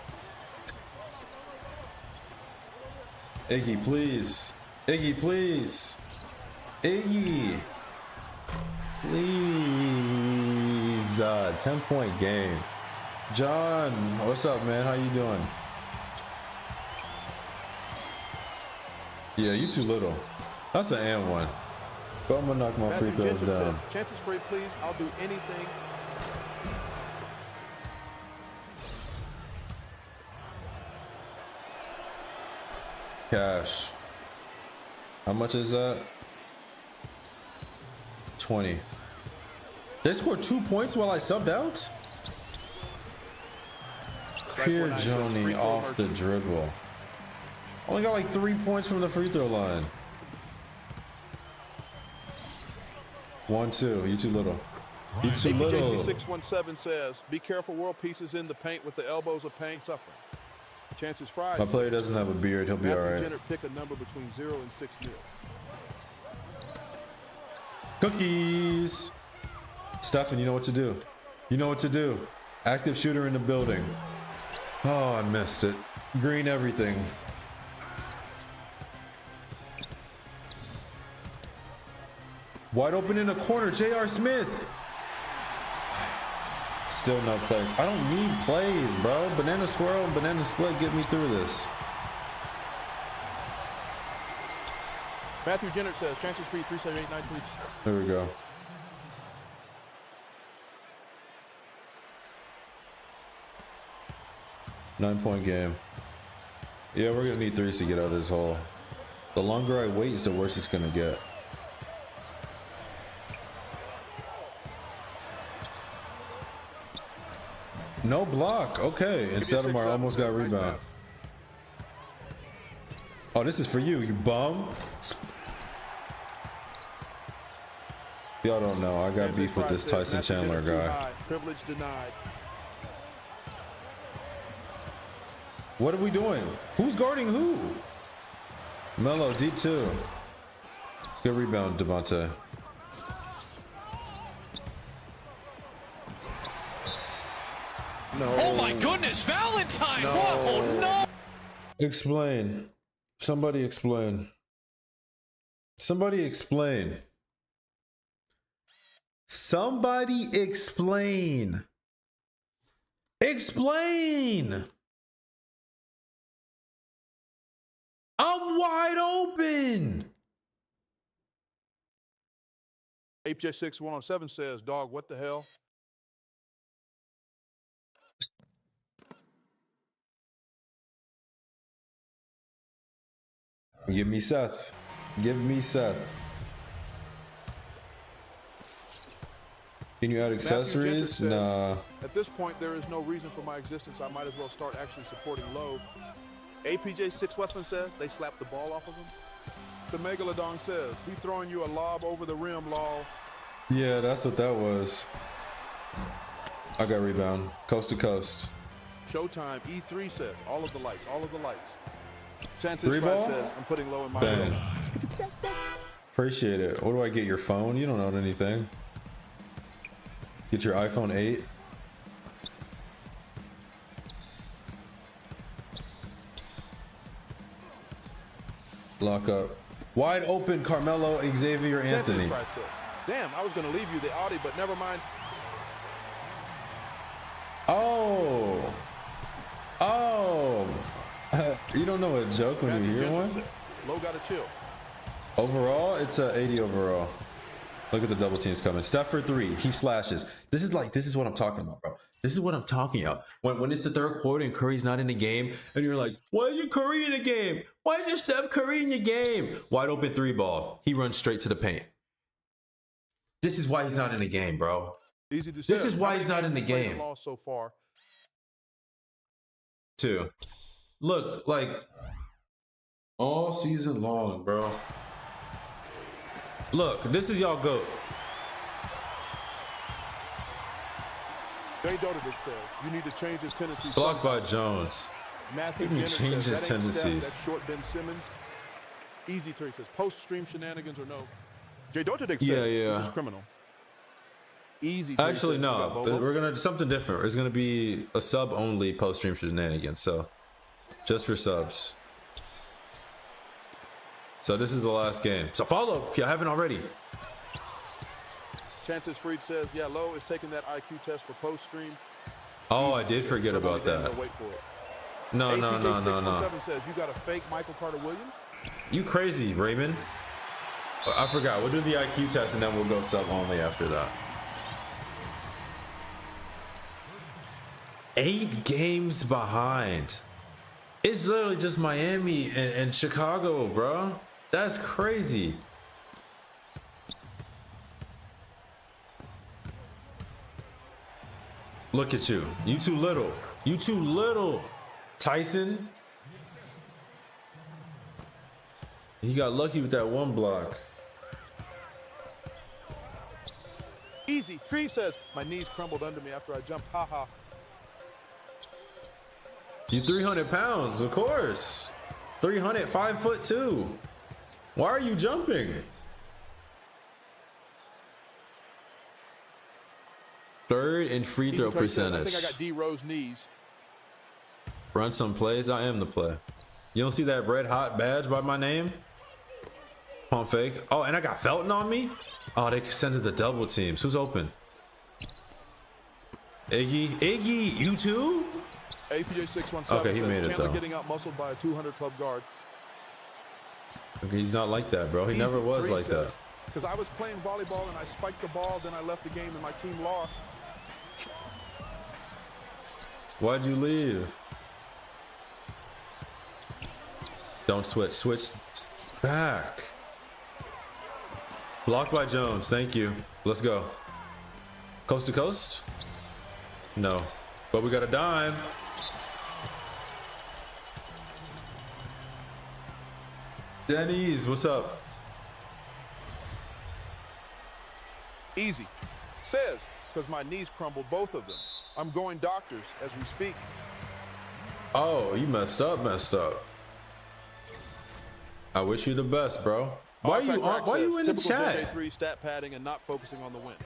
Iggy, please. Iggy, please. Iggy. Please. 10-point game. John, what's up, man? How you doing? Yeah, you too little. That's an and one. But I'm gonna knock my free throws down. Says, chances free, please. I'll do anything. Cash. How much is that? 20. They scored 2 points while I subbed out? Pierre Joni off the dribble. Only got like 3 points from the free throw line. 1-2. You too little. You too little. APJC617 says, be careful, world pieces in the paint with the elbows of pain suffering. Chances Fried. My player doesn't have a beard. He'll be all right. Matthew Gentert, pick a number between 0 and 6 mil. Cookies. Stefan, you know what to do. You know what to do. Active shooter in the building. Oh, I missed it. Green everything. Wide open in the corner, J.R. Smith. Still no plays. I don't need plays, bro. Banana swirl and banana split get me through this. Matthew Jennert says, chances free 378 tweets. There we go. Nine-point game. Yeah, we're gonna need threes to get out of this hole. The longer I wait, is the worse it's gonna get. No block. Okay, instead of our almost got rebound. Oh, this is for you, you bum. Y'all don't know. I got beef with this Tyson Chandler guy. Privilege denied. What are we doing? Who's guarding who? Melo, deep two. Good rebound, Devontae. No. Oh my goodness, Valentine! No. Whoa, no! Explain. Somebody explain. Somebody explain. Somebody explain. Explain. I'm wide open. APJ6107 says, dog, what the hell? Give me Seth. Give me Seth. Can you add accessories? Said, nah. At this point, there is no reason for my existence. I might as well start actually supporting Lowe. APJ6 Westland says, they slapped the ball off of him. The Megalodon says, he throwing you a lob over the rim, lol. Yeah, that's what that was. I got rebound. Coast to coast. Showtime E3 says, all of the lights, all of the lights. Chances Three Strike ball? says, I'm putting Lowe in my Bang. room. Appreciate it. What do I get? Your phone? You don't know anything. Get your iPhone 8. Lock up. Wide open, Carmelo, Xavier, Anthony. Chances Strike says, damn, I was going to leave you the Audi, but never mind. Oh. Oh. You don't know a joke when Matthew you hear Gentry one? said, Lowe got to chill. Overall, it's a 80 overall. Look at the double teams coming. Steph for three. He slashes. This is what I'm talking about, bro. This is what I'm talking about. When it's the third quarter and Curry's not in the game, and you're like, why isn't Curry in the game? Why isn't Steph Curry in the game? Wide open three ball. He runs straight to the paint. This is why he's not in the game, bro. Easy to This is why he's not in the game. Lost so far. Two. Look, like all season long, bro. Look, this is y'all GOAT. Jay Dodovich says, you need to change his tendencies. Blocked by Jones. Matthew He Jennett change says, his that ain't tendencies. Steph, that's short Ben Simmons. Easy Terry says, post-stream shenanigans or no. Jay Dodovich says, Yeah. this is criminal. Easy Terry Actually, says, no. We're gonna do something different. It's gonna be a sub only post stream shenanigans. So, just for subs. So this is the last game. So follow if you haven't already. Chances Freed says, yeah, Lowe is taking that IQ test for post-stream. Oh, I did forget about that. Wait for it. No. APJ617 says, you got a fake Michael Carter Williams? You crazy, Raymond? I forgot. We'll do the IQ test and then we'll go sub only after that. 8 games behind. It's literally just Miami and Chicago, bro. That's crazy. Look at you. You too little. You too little. Tyson. He got lucky with that one block. Easy. Tree says, my knees crumbled under me after I jumped. Ha ha. You 300 pounds, of course. 300, 5'2". Why are you jumping? Third in free throw percentage. I think I got D Rose knees. Run some plays. I am the play. You don't see that red hot badge by my name? Pump fake. Oh, and I got Felton on me? Oh, they sent it to double teams. Who's open? Iggy, you too? APJ 617 okay, he says made it Chandler though. Getting out muscled by a 200 club guard. Okay, he's not like that, bro. He never was like that. Because I was playing volleyball and I spiked the ball, then I left the game and my team lost. Why'd you leave? Don't switch. Switch back. Blocked by Jones. Thank you. Let's go. Coast to coast? No. But we got a dime. Denny's, what's up? Easy. Says, because my knees crumbled, both of them. I'm going doctors as we speak. Oh, you messed up. I wish you the best, bro. Why are you in the chat? JJ3 stat padding and not focusing on the win.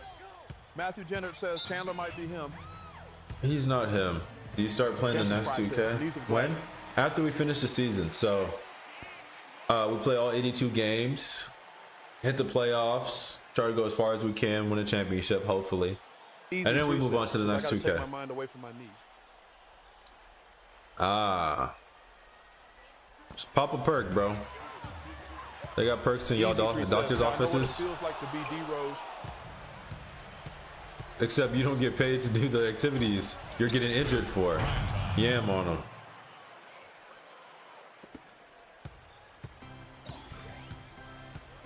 Matthew Jennert says Chandler might be him. He's not him. Do you start playing the next 2K? When? After we finish the season. So we play all 82 games, hit the playoffs, try to go as far as we can, win a championship, hopefully. Easy, and then we move on to the next 2K. Take my mind away from my knees. Just pop a perk, bro. They got perks in y'all doctor's offices. It feels like to be D Rose. Except you don't get paid to do the activities you're getting injured for. Yam on them.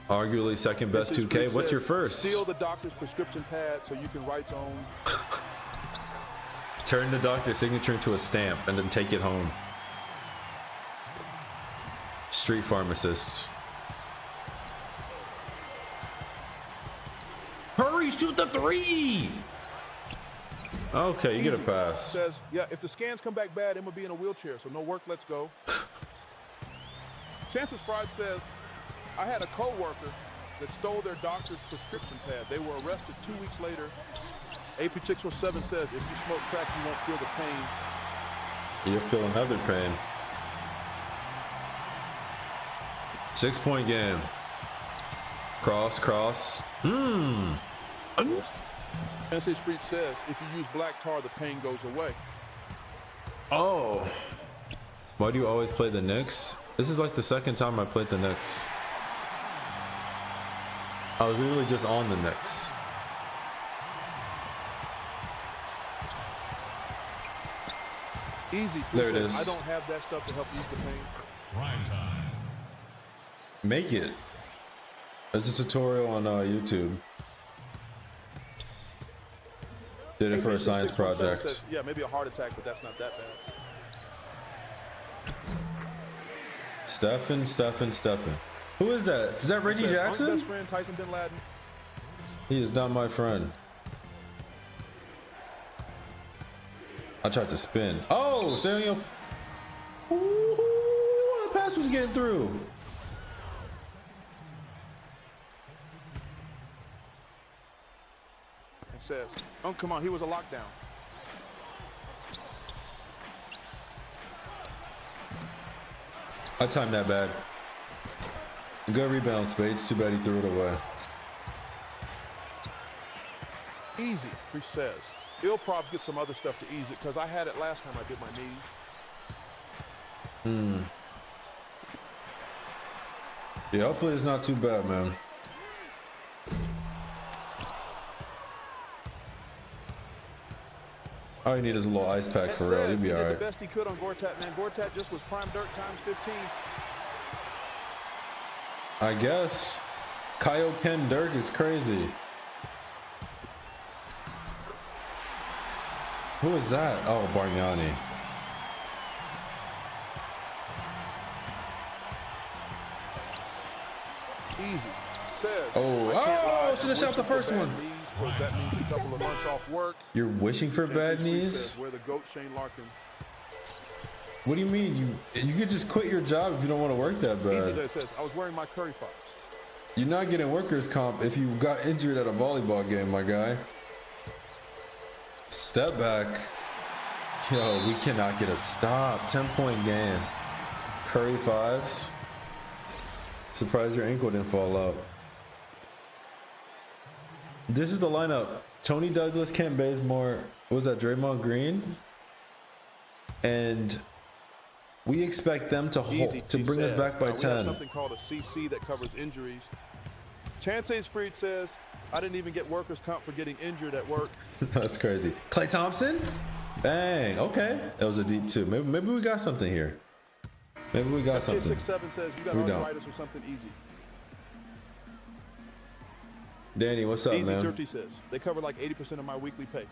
Arguably second best 2K. What's your first? Steal the doctor's prescription pad so you can write your own. Turn the doctor's signature into a stamp and then take it home. Street pharmacist. Hurry, shoot the three! Okay, you get a pass. Says, yeah, if the scans come back bad, Emma will be in a wheelchair, so no work, let's go. Chances Fried says, I had a co-worker that stole their doctor's prescription pad. They were arrested 2 weeks later. AP607 says, if you smoke crack, you won't feel the pain. You'll feel another pain. 6-point game. Cross. Message Freak says, if you use black tar, the pain goes away. Oh. Why do you always play the Knicks? This is like the second time I played the Knicks. I was literally just on the Knicks. Easy. There it is. I don't have that stuff to help ease the pain. Prime time. Make it. There's a tutorial on YouTube. Did it for a science project. Says, yeah, maybe a heart attack, but that's not that bad. Stephen. Who is that? Is that Reggie Jackson? Best friend Tyson Bin Laden. He is not my friend. I tried to spin. Oh, Samuel. Ooh, the pass was getting through. It says, oh, come on, he was a lockdown. I timed that bad. Good rebound, Spades. Too bad he threw it away. Easy, Chris says. Ill props get some other stuff to ease it because I had it last time I did my knees. Yeah, hopefully it's not too bad, man. All you need is a little ice pack for real. You'll be all right. right. The best he could on Gortat, man. Gortat just was prime dirt times 15. I guess. Kaioken Dirk is crazy. Who is that? Oh, Bargnani. Easy. Says, should have shot the first one. That means a couple of months off work. You're wishing for bad knees? Says, where the GOAT Shane Larkin. What do you mean? You could just quit your job if you don't want to work that bad. Easy says, I was wearing my Curry Fox. You're not getting workers' comp if you got injured at a volleyball game, my guy. Step back. Yo, we cannot get a stop. 10-point game. Curry fives. Surprised your ankle didn't fall out. This is the lineup. Tony Douglas, Kent Bazemore, what was that, Draymond Green? And we expect them to bring us back by 10. We have something called a CC that covers injuries. Chances Freed says, I didn't even get workers' comp for getting injured at work. That's crazy. Klay Thompson? Bang. Okay. That was a deep two. Maybe we got something here. Maybe we got something. 67 says you got arthritis or something easy. Danny, what's up, Easy man? Dirty says they cover like 80% of my weekly pay.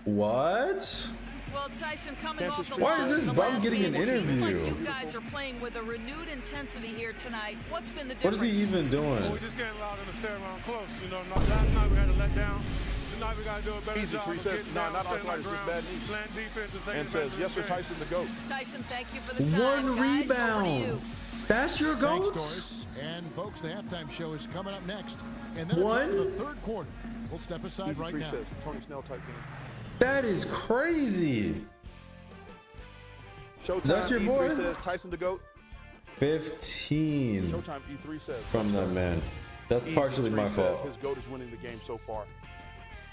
What? Well, Tyson, coming off the Why is loss this in the bum last getting game, an it seems interview? like you guys are playing with a renewed intensity here tonight. What's been the What difference? is he even doing? Well, we just getting allowed them to stay around close. You know, last night we had to let down. Tonight we got to do a better Easy job Tree of says, getting no, down, not staying arthritis, on just the bad ground, knees. playing defense, and taking And says, advantage yes, of sir, the game. Tyson the GOAT. Tyson, thank you for the time. One Guys, over to rebound. you. That's your Thanks, goat? Doris. And folks, the halftime show is coming up next. And then One? it's on to the third quarter. We'll step aside Easy right Tree now. says Tony Snell type game. That is crazy. Showtime That's your E3 boy? says Tyson the GOAT. 15 Showtime E3 says from that man. That's Easy partially Tree my says fault. his GOAT is winning the game so far.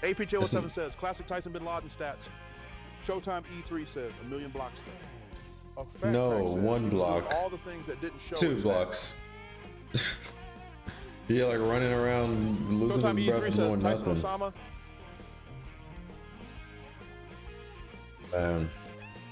APJ07 says classic Tyson Bin Laden stats. Showtime E3 says a million blocks. A fat No, crack says one he was block. doing all the things that didn't show. 2 in stats. blocks. Yeah, like running around, losing Showtime his breath E3 and says doing Tyson nothing. Osama. Man,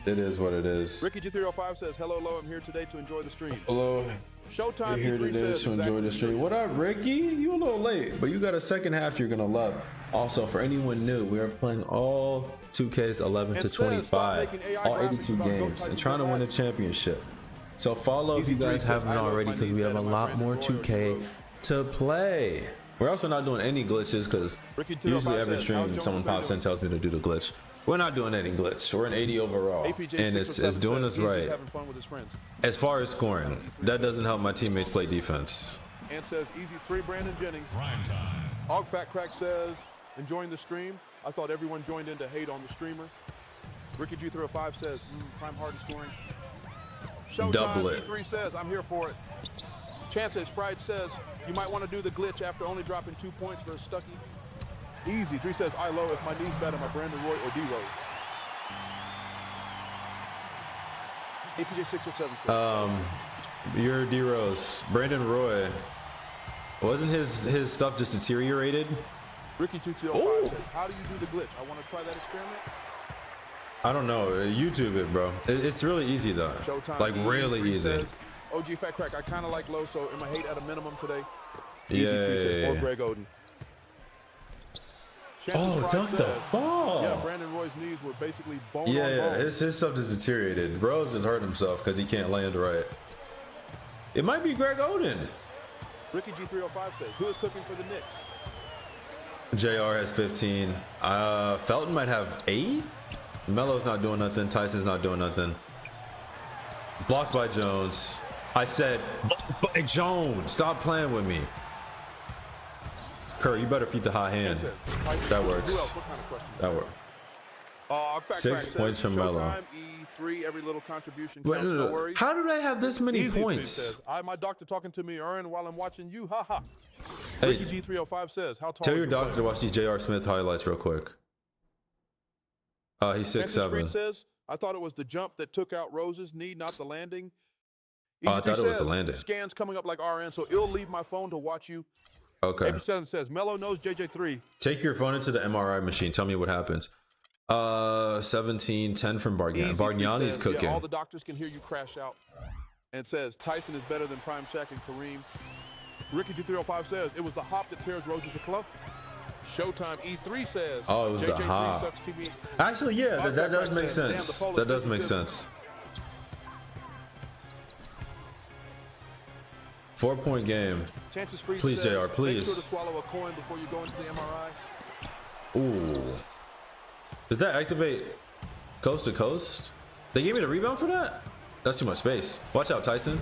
it is what it is. Ricky G305 says hello, I'm here today to enjoy the stream. Hello. Showtime You're here E3 today says to enjoy exactly the stream. What up, Ricky? You a little late, but you got a second half you're gonna love. Also, for anyone new, we are playing all 2Ks 11 to And says, stop 25, making AI all graphics 82 about Goat games, Tyson and trying to Bin win a Laden. championship. So follow if you Easy guys Three says, haven't I love already, my because we knees have a better, my lot Brandon more Roy or 2K D-Rose. to play. We're also not doing any glitches because Ricky usually 205 every says, stream how's Jones someone pops in and tells me to do the glitch. We're not doing any glitch. We're an 80 overall, APJ and it's 607 doing says us he's just right. having fun with his friends. As far as scoring, that doesn't help my teammates play defense. And says easy 3 Brandon Jennings. Prime time. Og Fat Crack says enjoying the stream. I thought everyone joined in to hate on the streamer. Ricky G305 says Prime Harden scoring. Showtime Double it. E3 says I'm here for it. Chances Fried says you might want to do the glitch after only dropping 2 points for a Stucky. Easy 3 says I low if my knees better my Brandon Roy or D-Rose. APJ 607 says. Your D-Rose, Brandon Roy, wasn't his stuff just deteriorated? Ricky 2205 says how do you do the glitch? I want to try that experiment. I don't know. YouTube it, bro. It's really easy though. Showtime Like really E3 easy. says, OG Fat Crack, I kind of like low, so am I hate at a minimum today? Yeah. Says, or Greg Oden. Chances Oh, Fry dunk the says, ball. Yeah, Brandon Roy's knees were basically bone on Yeah, bone. his stuff just deteriorated. Bro's just hurt himself because he can't land right. It might be Greg Oden. Ricky G305 says, who is cooking for the Knicks? JR has 15. Felton might have 8. Melo's not doing nothing. Tyson's not doing nothing. Blocked by Jones. I said, Jones, stop playing with me. Curry, you better feed the high hand. Says, Tyson, That who works. else? What kind of question? That works. Fat 6 Crack points says, from Melo. Showtime E3, every little contribution Wait, counts, no worries. how do they have this many Easy Tweet points? says, my doctor talking to me, Aaron, while I'm watching you. Ha ha. Hey, Ricky G305 says, how tall tell is your doctor to player? watch these J.R. Smith highlights real quick. He's Francis 6'7". Freed says, I thought it was the jump that took out Rose's knee, not the landing. Oh, I Easy thought Tree it was the says, landing. Scans coming up like RN, so it'll leave my phone to watch you. Okay. AP7 says, Melo knows JJ3. Take your phone into the MRI machine. Tell me what happens. 17, 10 from Easy Bargnani's says, cooking. Yeah, all the doctors can hear you crash out. And says, Tyson is better than Prime Shaq and Kareem. Ricky G305 says, it was the hop that tears Roses club. Showtime E3 says, Oh, it was the JJ3 hop. sucks TV. Actually, yeah, Bob that does Crack make says, "Damn, the sense. poll is That does make 50-50." sense. 4-point game. Chances Free Please, says, JR, please. Make sure to swallow a coin before you go into the MRI. Ooh. Did that activate coast to coast? They gave me the rebound for that? That's too much space. Watch out, Tyson.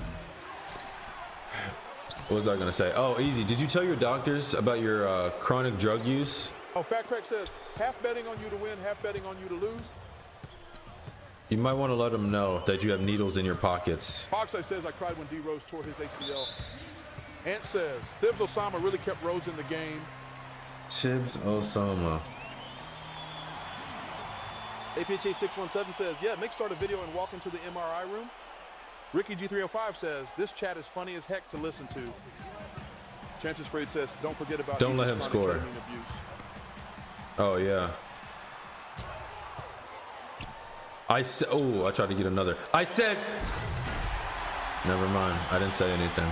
What was I gonna say? Oh, easy. Did you tell your doctors about your chronic drug use Oh, Fat Craig says, half betting on you to win, half betting on you to lose. You might want to let them know that you have needles in your pockets. Oxide says, I cried when D Rose tore his ACL. Ant says, Thibs Osama really kept Rose in the game. Tibbs Osama. APHA 617 says, yeah, Mick start a video and walk into the MRI room. Ricky G305 says, this chat is funny as heck to listen to. Chances Freed says, don't forget about Don't let him score. abuse. Oh, yeah. I said, oh, I tried to get another. I said, never mind. I didn't say anything.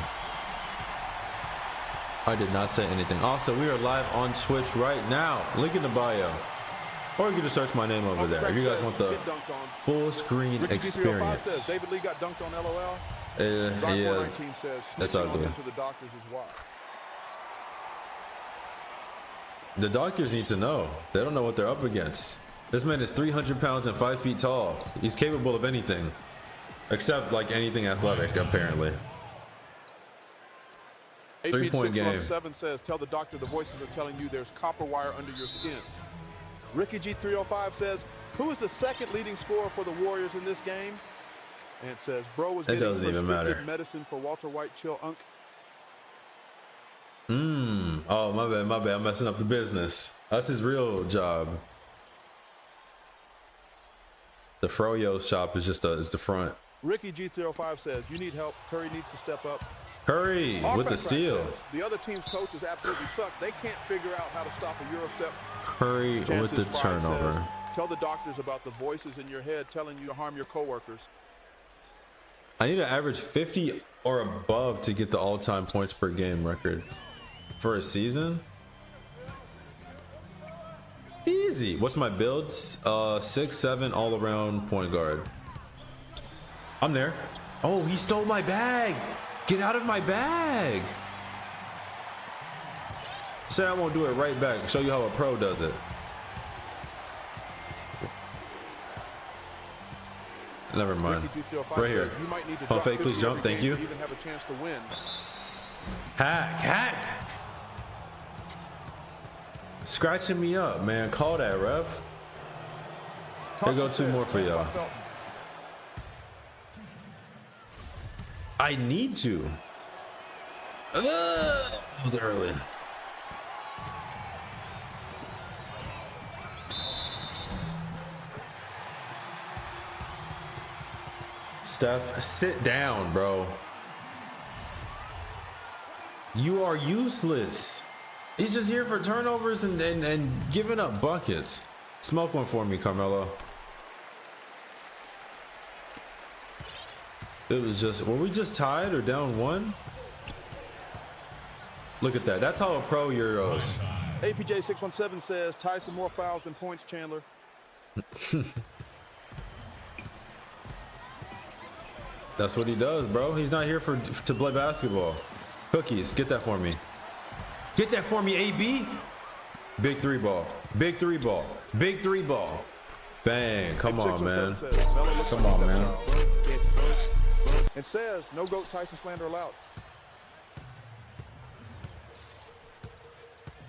I did not say anything. Also, we are live on Twitch right now. Link in the bio. Or you can just search my name over there if you guys want the full screen Ricky experience. G305 says, David Lee got dunked on LOL. Yeah, says, that's ugly. to the doctors is why. The doctors need to know. They don't know what they're up against. This man is 300 pounds and 5 feet tall. He's capable of anything, except like anything athletic, apparently. 3-point game. 7 says, tell the doctor the voices are telling you there's copper wire under your skin. Ricky G305 says, who is the second leading scorer for the Warriors in this game? And it says, bro was getting prescriptive medicine for Walter White chill unk. Oh, my bad. I'm messing up the business. That's his real job. The Froyo shop is just is the front. Ricky G305 says, you need help. Curry needs to step up. Curry with the steal. Says, the other team's coaches absolutely suck. They can't figure out how to stop a Euro step. Curry with the turnover. Says, tell the doctors about the voices in your head telling you to harm your coworkers. I need to average 50 or above to get the all-time points per game record for a season. Easy. What's my build? 6'7" all-around point guard. I'm there. Oh, he stole my bag. Get out of my bag. Say I won't do it right back. Show you how a pro does it. Never mind. Right here. On fake, please jump. Thank you. Even have a chance to win. Hack. Scratching me up, man. Call that, ref. Here go 2 more for y'all. I need to. It was early. Steph, sit down, bro. You are useless. He's just here for turnovers and giving up buckets. Smoke one for me, Carmelo. It was just, were we just tied or down 1? Look at that. That's how a pro Euros. APJ 617 says, Tyson more fouls than points, Chandler. That's what he does, bro. He's not here to play basketball. Cookies, get that for me. Get that for me, AB. Big 3 ball. Big 3 ball. Big 3 ball. Bang. Come on, man. Come on, man. It says, no GOAT Tyson slander allowed.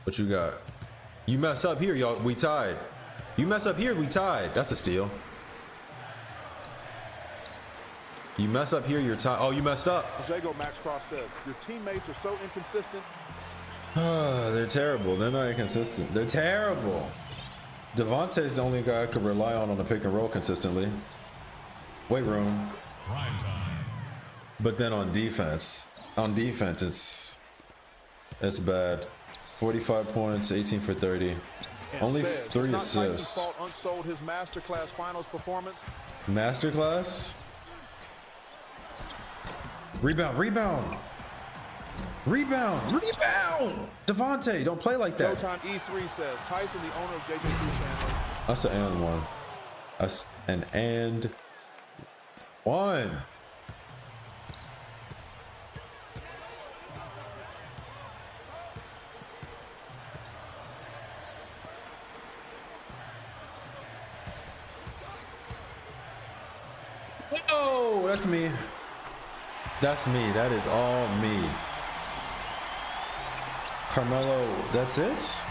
What you got? You mess up here, y'all. We tied. You mess up here, we tied. That's a steal. You mess up here, you're tied. Oh, you messed up. Zago Max Cross says, your teammates are so inconsistent. They're terrible. They're not inconsistent. They're terrible. Devontae's the only guy I could rely on the pick and roll consistently. Weight room. But then on defense, it's bad. 45 points, 18 for 30. And only says, 3 assists. Fault unsold his masterclass finals performance. Masterclass? Rebound. Devontae, don't play like that. Showtime E3 says, Tyson, the owner of JJ3 Chandler. That's an and one. That's an and one. Oh, that's me. That's me. That is all me. Carmelo, that's it?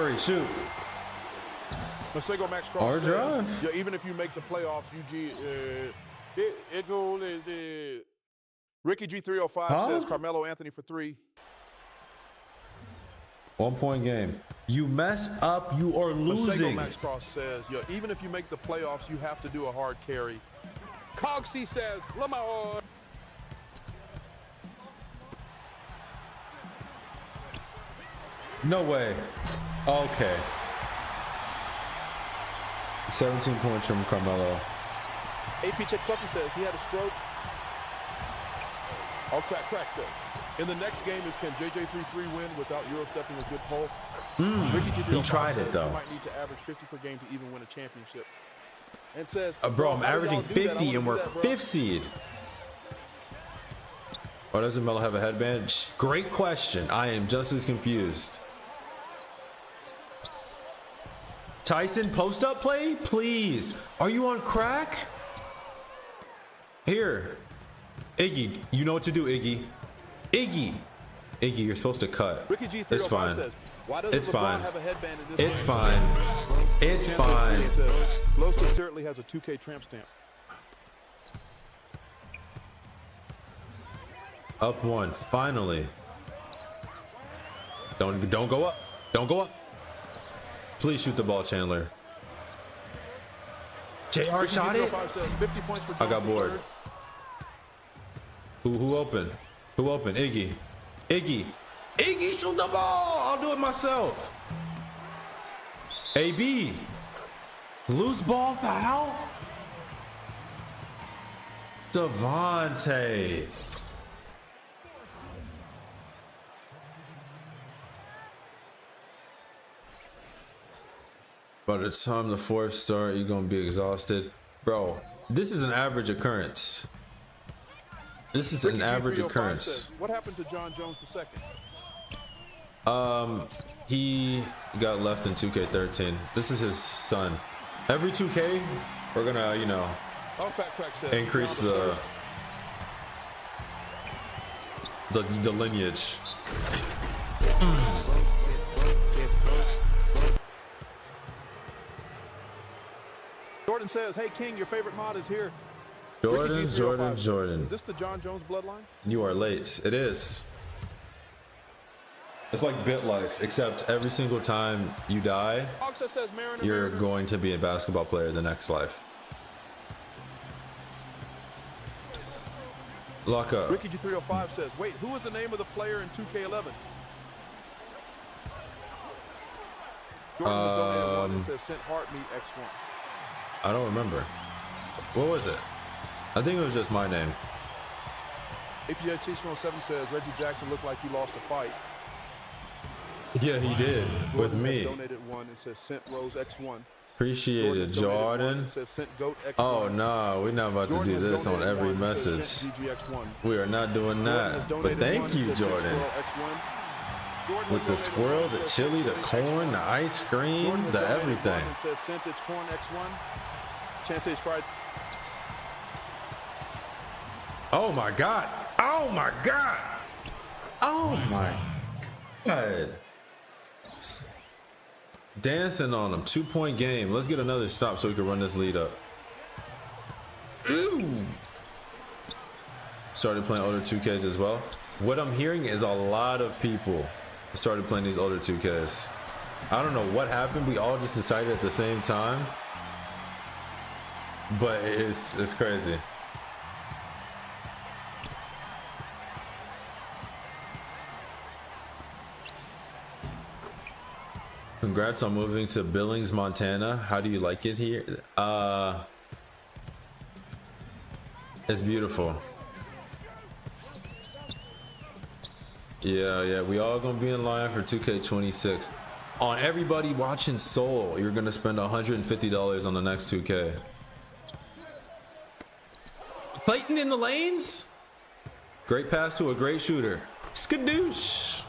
Curry, shoot. Masego Max Cross Or says, drive. yeah, even if you make the playoffs, it goes. Ricky G305 says Carmelo Anthony for 3. 1 point game. You mess up, you are losing. Masego Max Cross says, yeah, even if you make the playoffs, you have to do a hard carry. Cogsy says, Lamar. No way. Okay. 17 points from Carmelo. AP Chick Fluffy says he had a stroke. All Fat Crack says, in the next game is can JJ33 win without Euro stepping a good pole? Ricky G305 He tried says it though. You might need to average 50 per game to even win a championship. And says, Bro, I'm how do averaging y'all do that? I 50 and wanna we're do that, bro. 5th seed. Oh, doesn't Melo have a headband? Great question. I am just as confused. Tyson, post-up play? Please. Are you on crack? Here. Iggy, you know what to do, Iggy. Iggy, you're supposed to cut. Ricky G305 It's fine. says, why doesn't It's LeBron fine. have a headband in this It's game? fine. It's fine. Losa certainly has a 2K tramp stamp. Up 1, finally. Don't go up. Don't go up. Please shoot the ball, Chandler. JR shot it. Says 50 points for I got Johnson bored. third. Who open? Who open? Iggy. Iggy, shoot the ball. I'll do it myself. AB. Loose ball foul. Devontae. By the time the 4th start, you're gonna be exhausted. Bro, this is an average occurrence. This is an average occurrence. Says, what happened to John Jones II? He got left in 2K13. This is his son. Every 2K, we're gonna, All Fat Crack says, increase John the lineage. Jordan says, hey King, your favorite mod is here. Jordan. Is this the John Jones bloodline? You are late. It is. It's like BitLife, except every single time you die, Oxa says Mariner, you're Mariner. going to be a basketball player the next life. Lock up. Ricky G305 says, wait, who was the name of the player in 2K11? Jordan was donated one and says sent Heartmeat X1. I don't remember. What was it? I think it was just my name. APH 607 says Reggie Jackson looked like he lost a fight. Yeah, he did. With Jordan me. donated one and says sent Rose X1. Appreciate it, Jordan. Says sent Goat X1. Oh, no, we're not about to Jordan do has this on donated every one and says message. sent GGX1. We are not doing Jordan has that. But donated thank one you, and says sent Jordan. Squirrel X1. Jordan With the has donated squirrel, one the and says chili, the sent corn, the X1. ice cream, Jordan has the donated everything. one and says sent its corn X1. Chance's fried. Oh my God. Oh my God. Oh my God. Dancing on him. 2-point game. Let's get another stop so we can run this lead up. Ooh. Started playing older 2Ks as well. What I'm hearing is a lot of people started playing these older 2Ks. I don't know what happened. We all just decided at the same time. But it's crazy. Congrats on moving to Billings, Montana. How do you like it here? It's beautiful. Yeah, we all gonna be in line for 2K26. On everybody watching Soul, you're gonna spend $150 on the next 2K. Clayton in the lanes? Great pass to a great shooter. Skadoosh.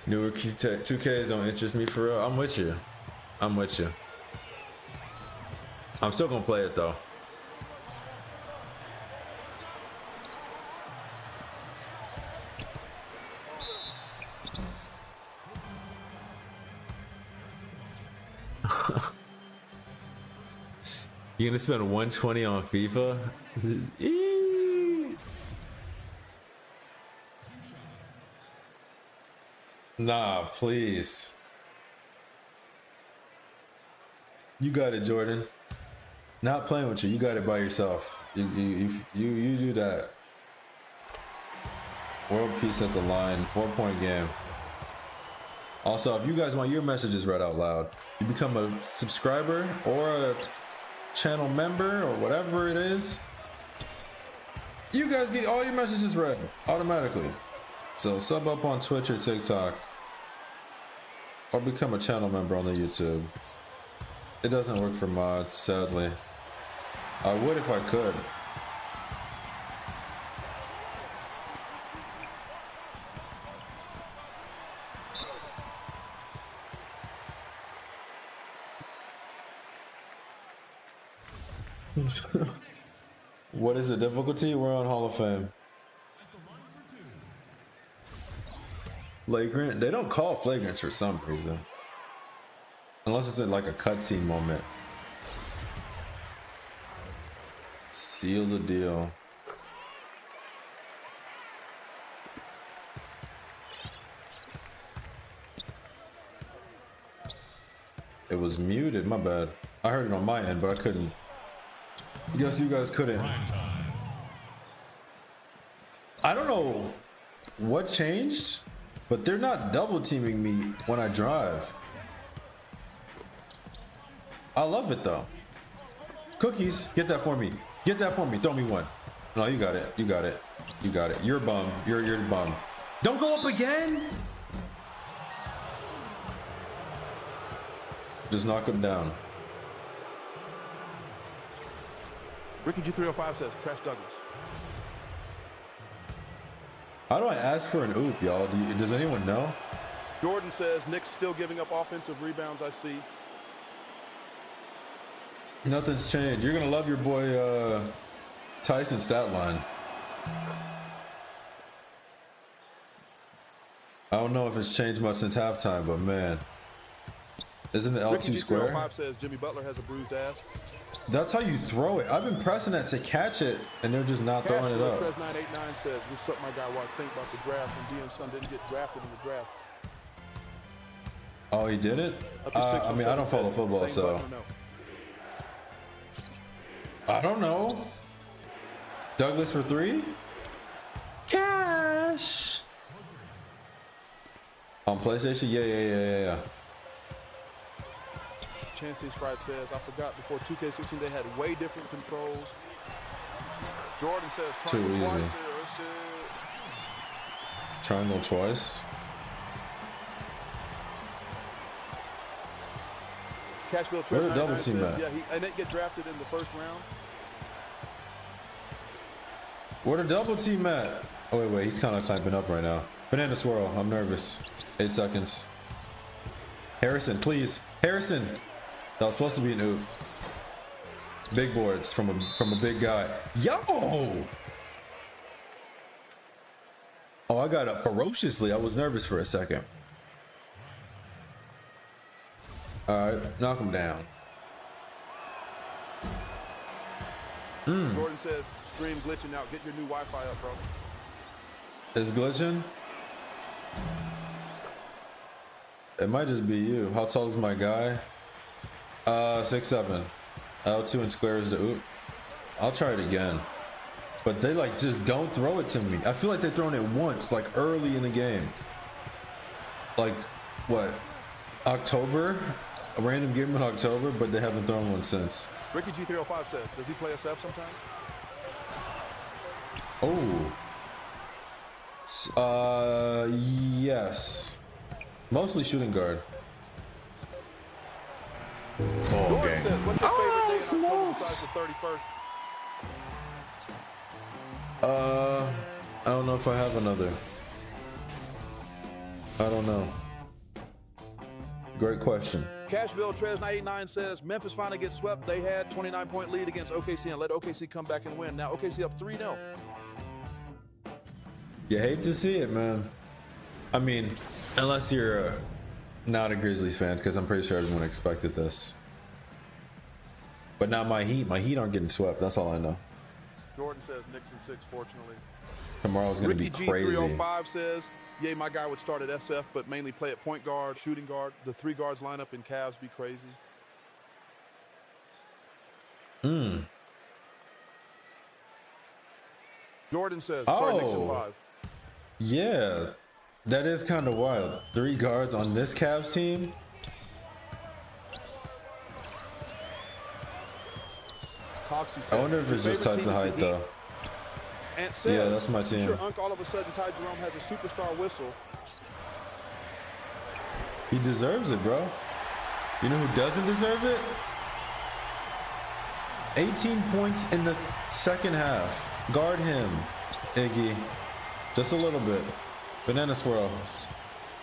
Newer 2Ks don't interest me for real. I'm with you. I'm still gonna play it though. You gonna spend 120 on FIFA? Eee. Nah, please. You got it, Jordan. Not playing with you. You got it by yourself. You do that. World peace at the line. 4-point game. Also, if you guys want your messages read out loud, you become a subscriber or a channel member or whatever it is. You guys get all your messages read automatically. So sub up on Twitch or TikTok, or become a channel member on the YouTube. It doesn't work for mods, sadly. I would if I could. What is the difficulty? We're on Hall of Fame. Flagrant? They don't call flagrants for some reason. Unless it's in like a cutscene moment. Seal the deal. It was muted, my bad. I heard it on my end, but I couldn't. Guess you guys couldn't. I don't know what changed, but they're not double teaming me when I drive. I love it though. Cookies, get that for me. Get that for me. Throw me one. No, you got it. You got it. You got it. You're a bum. You're a bum. Don't go up again. Just knock him down. Ricky G305 says, Trash Douglas. How do I ask for an oop, y'all? Does anyone know? Jordan says, Nick's still giving up offensive rebounds, I see. Nothing's changed. You're going to love your boy Tyson stat line. I don't know if it's changed much since halftime, but man. Isn't it L2 square? Ricky G305 says, Jimmy Butler has a bruised ass. That's how you throw it. I've been pressing that to catch it, and they're just not throwing it up. Trez 989 says, "What's up, my guy? What I think about the draft?" And Dion's son didn't get drafted in the draft. Oh, he didn't? I mean, I don't follow football, so I don't know. Douglas for 3? Cash on PlayStation? Yeah. Chance Fried says, I forgot before 2K16 they had way different controls. Jordan says, triangle too easy. Twice. Triangle twice. Cashville Where Trez the double 99 team says, at? yeah, I didn't get drafted in the first round. Where the double team at? Oh, wait, he's kind of climbing up right now. Banana swirl, I'm nervous. 8 seconds. Harrison, please. Harrison. That was supposed to be an oop. Big boards from a big guy. Yo! Oh, I got up ferociously. I was nervous for a second. All right, knock him down. Jordan says, stream glitching out. Get your new Wi-Fi up, bro. It's glitching? It might just be you. How tall is my guy? 6'7". L2 and square is the oop. I'll try it again. But they like just don't throw it to me. I feel like they've thrown it once, like early in the game. Like, what? October? A random game in October, but they haven't thrown one since. Ricky G305 says, does he play SF sometimes? Oh. Yes. Mostly shooting guard. Jordan says, what's your favorite day in October besides the 31st? I don't know if I have another. I don't know. Great question. Cashville Trez 99 says, Memphis finally gets swept. They had 29-point lead against OKC and let OKC come back and win. Now OKC up 3-0. You hate to see it, man. I mean, unless you're Not a Grizzlies fan, because I'm pretty sure everyone expected this. But not my Heat. My Heat aren't getting swept. That's all I know. Jordan says Knicks in 6, fortunately. Tomorrow's going to be Ricky crazy. G305 says, yeah, my guy would start at SF, but mainly play at point guard, shooting guard. The 3 guards lineup in Cavs be crazy. Jordan says, sorry, Knicks in 5. Yeah, that is kind of wild. 3 guards on this Cavs team. Coxie says, I wonder if it's just tied to height, though. And says, Yeah, that's my team. Sure, Unc all of a sudden Ty Jerome has a superstar whistle. He deserves it, bro. You know who doesn't deserve it? 18 points in the second half. Guard him, Iggy. Just a little bit. Banana swirls.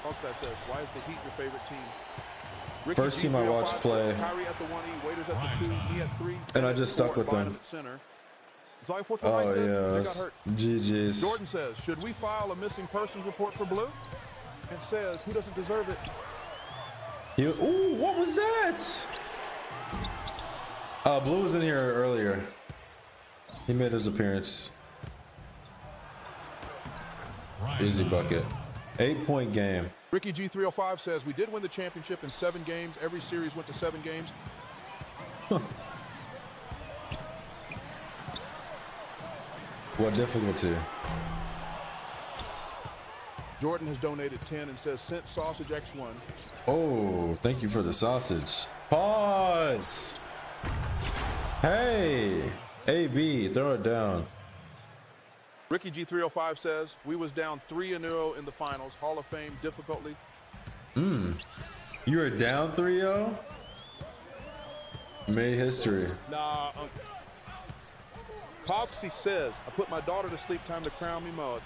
Oxide says, why is the Heat your favorite team? Ricky First team I watched play. Kyrie at the 1E, Waiters at the 2, me at 3. And I just stuck with them. Oh, yes. GG's. Jordan says, should we file a missing persons report for Blue? And says, who doesn't deserve it? Ooh, what was that? Blue was in here earlier. He made his appearance. Easy bucket. 8-point game. Ricky G305 says, we did win the championship in 7 games. Every series went to 7 games. What difficulty? Jordan has donated 10 and says, sent sausage X1. Oh, thank you for the sausage. Pause. Hey, AB, throw it down. Ricky G305 says, we was down 3-0 in the finals. Hall of Fame, difficultly. You were down 3-0? Made history. Nah, Coxie says, I put my daughter to sleep, time to crown me mud.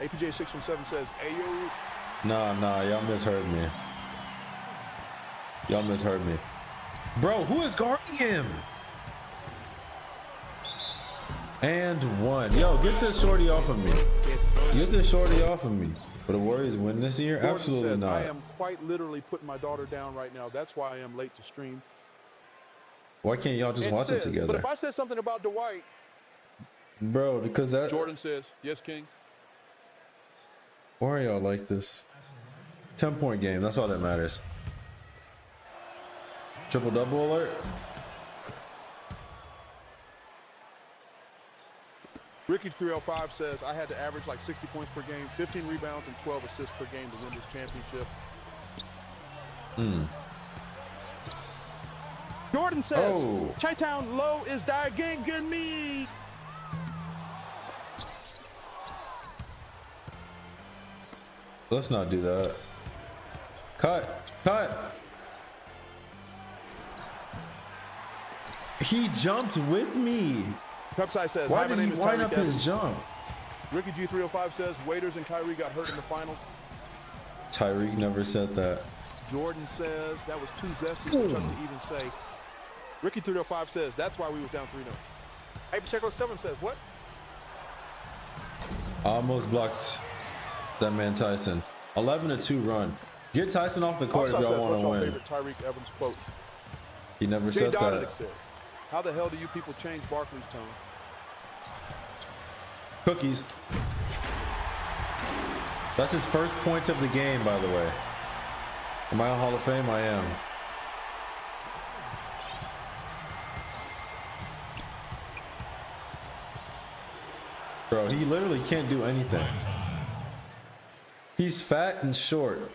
APJ 617 says, ayo. Nah, y'all misheard me. Y'all misheard me. Bro, who is guarding him? And 1. Yo, get this shorty off of me. Get this shorty off of me. Will the Warriors win this year? Gordon Absolutely says, not. I am quite literally putting my daughter down right now. That's why I am late to stream. Why can't y'all just watch it together? But if I said something about Dwight, bro, because that. Jordan says, yes, King. Why are y'all like this? 10-point game. That's all that matters. Triple-double alert. Ricky 305 says, I had to average like 60 points per game, 15 rebounds, and 12 assists per game to win this championship. Jordan says, Chi-Town low is dying me. Let's not do that. Cut. He jumped with me. Pepsi says, Why did he wind up his jump? Ricky G305 says, Waiters and Kyrie got hurt in the finals. Tyreek never said that. Jordan says, that was too zesty for Chuck to even say. Ricky 305 says, that's why we was down 3-0. Hey, Pacheco 7 says, what? Almost blocked that man Tyson. 11-2 run. Get Tyson off the court if y'all want to win. Favorite Tyreek Evans quote? He never said that. Says, how the hell do you people change Barkley's tone? Cookies. That's his first points of the game, by the way. Am I on Hall of Fame? I am. Bro, he literally can't do anything. He's fat and short.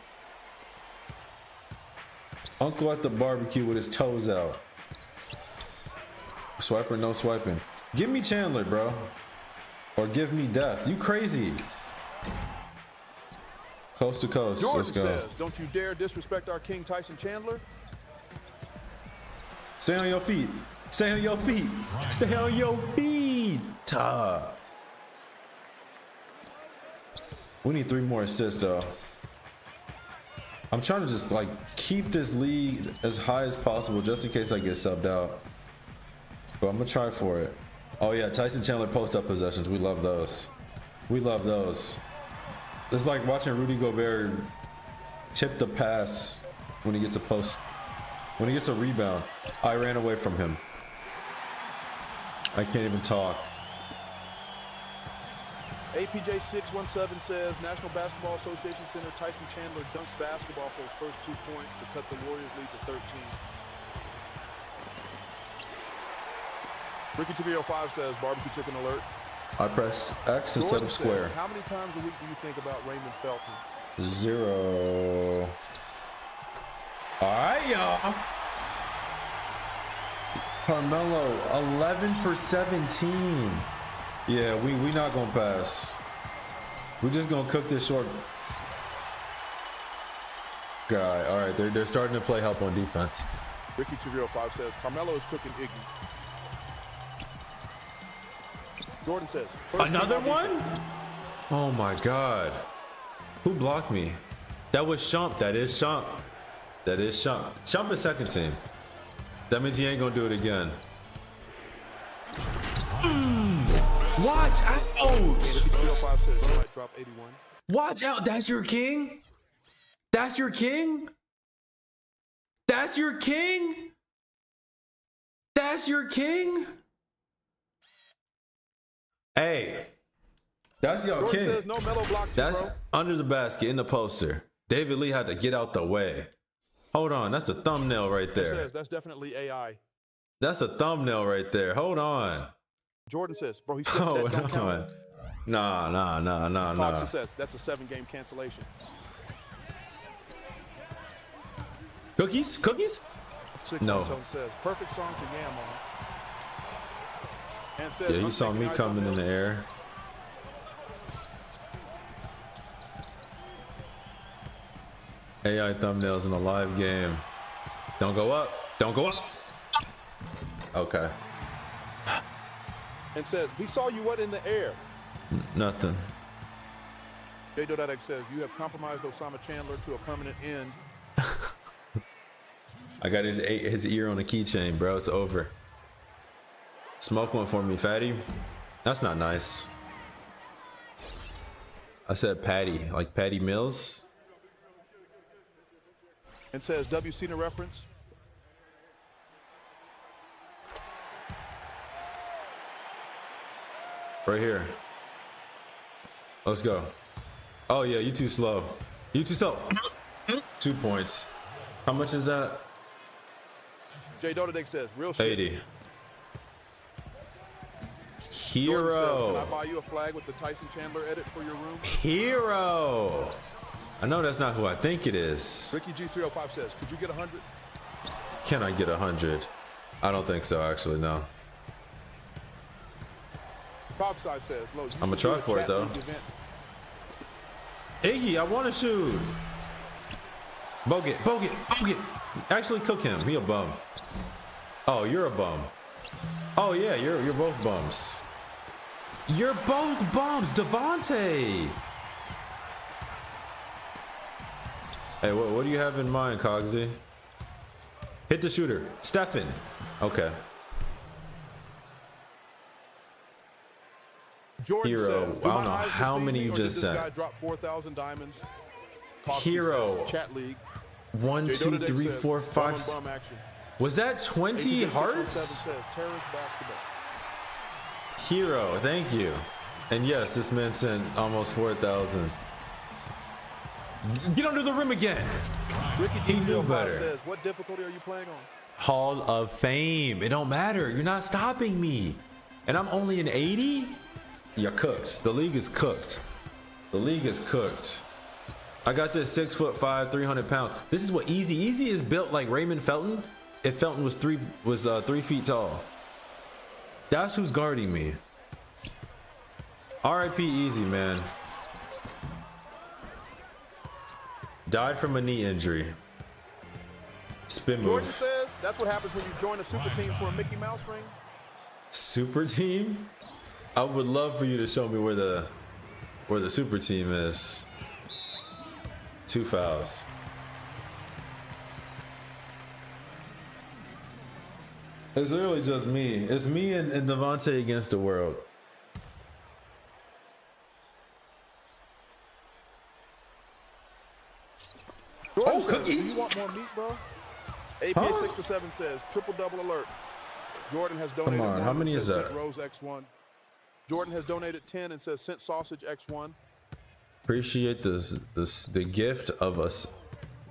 Uncle at the barbecue with his toes out. Swiper, no swiping. Give me Chandler, bro. Or give me death. You crazy. Coast to coast. Jordan Let's go. says, don't you dare disrespect our King Tyson Chandler. Stay on your feet. Stay on your feet. Stay on your feet. We need 3 more assists, though. I'm trying to just, like, keep this lead as high as possible just in case I get subbed out. But I'm going to try for it. Oh, yeah, Tyson Chandler post-up possessions. We love those. We love those. It's like watching Rudy Gobert Tip the pass when he gets a post. When he gets a rebound. I ran away from him. I can't even talk. APJ617 says National Basketball Association center Tyson Chandler dunks basketball for his first 2 points to cut the Warriors lead to 13. Ricky 305 says barbecue chicken alert. I pressed X instead of square. How many times a week do you think about Raymond Felton? 0. All right, y'all. Carmelo, 11 for 17. Yeah, we not gonna pass. We're just gonna cook this short guy. All right, they're starting to play help on defense. Ricky 205 says Carmelo is cooking Iggy. Jordan says another one. Oh my God, who blocked me? That was Shump. That is Shump. That is Shump. Shump is second team. That means he ain't gonna do it again. Watch out! Watch out! That's your king. That's your king. That's your king. That's your king. Hey, that's your king. Says no mellow blocked that's you, bro. Under the basket in the poster. David Lee had to get out the way. Hold on, that's a thumbnail right there. Says, that's definitely AI. That's a thumbnail right there. Hold on. Jordan says, bro, he said that don't count. Nah. Fox says that's a 7-game cancellation. Cookies? No. Says perfect song to yam on. And says, Yeah, you saw me coming in the air. AI thumbnails in a live game. Don't go up. Don't go up. Okay. And says, he saw you what in the air? Nothing. J.Dodadex says, you have compromised Osama Chandler to a permanent end. I got his ear on a keychain, bro. It's over. Smoke one for me, fatty. That's not nice. I said Patty, like Patty Mills. And says, W. Cena reference. Right here. Let's go. Oh yeah, you too slow. You too slow. 2 points. How much is that? J.Dodadex says, real shit. 80. Says, Hero. can I buy you a flag with the Tyson Chandler edit for your room? Hero. I know that's not who I think it is. Ricky G305 says, could you get 100? Can I get 100? I don't think so, actually, no. Boxside says, Lo, I'm gonna try for it though. Iggy, I want to shoot. Bogut. Actually, cook him. He a bum. Oh, you're a bum. Oh yeah, you're both bums. You're both bums, Devontae. Hey, what do you have in mind, Cogsy? Hit the shooter, Stephen. Okay. Jordan Hero. says, I don't know how many you just sent. sent. This guy dropped 4,000 diamonds. Hero. Says, chat league. 1, 2, 3, 4, 5. Was that 20 hearts? Says, terrorist basketball. Hero, thank you. And yes, this man sent almost 4,000. Get under the rim again. Ricky He knew better. Says, what difficulty are you playing on? Hall of Fame. It don't matter. You're not stopping me. And I'm only an 80? You're cooked. The league is cooked. The league is cooked. I got this 6'5", 300 pounds. This is what Easy is built like Raymond Felton. If Felton was 3 feet tall. That's who's guarding me. R.I.P. Easy, man. Died from a knee injury. Spin move. Jordan says that's what happens when you join a super team for a Mickey Mouse ring. Super team? I would love for you to show me where the super team is. 2 fouls. It's literally just me. It's me and Devontae against the world. X1 meat, bro? AP Huh? 6 or 7 says triple double alert. Jordan has donated. Come on, one how and many is says that? sent Rose X1. Jordan has donated 10 and says sent sausage X1. Appreciate the gift of us.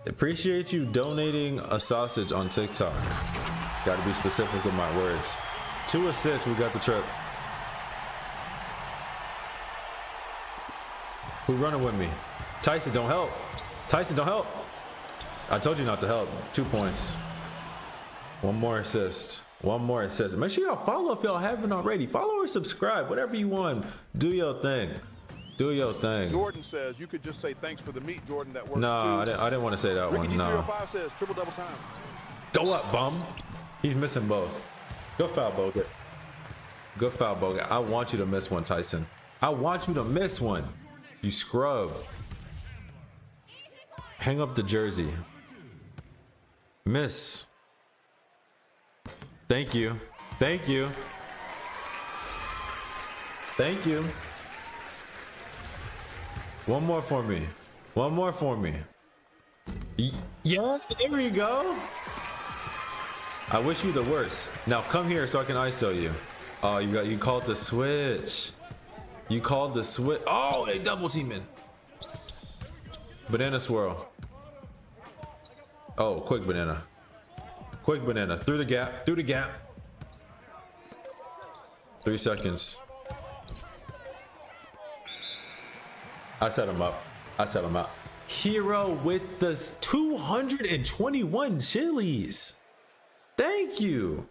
Appreciate you donating a sausage on TikTok. Got to be specific with my words. 2 assists, we got the trip. Who running with me? Tyson, don't help. Tyson, don't help. I told you not to help. 2 points. 1 more assist. 1 more assist. Make sure y'all follow if y'all haven't already. Follow or subscribe, whatever you want. Do your thing. Do your thing. Jordan says you could just say thanks for the meat, Jordan. That works No, too. I didn't want to say that Ricky one. No. G305 says triple double time. Go up, bum. He's missing both. Go foul, Bogut. Go foul, Bogut. I want you to miss one, Tyson. I want you to miss one. You scrub. Hang up the jersey. Miss. Thank you. Thank you. Thank you. 1 more for me. 1 more for me. Yeah, there we go. I wish you the worst. Now come here so I can ISO you. Oh, you called the switch. You called the switch. Oh, they double teaming. Banana swirl. Oh, quick banana. Quick banana. Through the gap. Through the gap. 3 seconds. I set him up. I set him up. Hero with the 221 chilies. Thank you.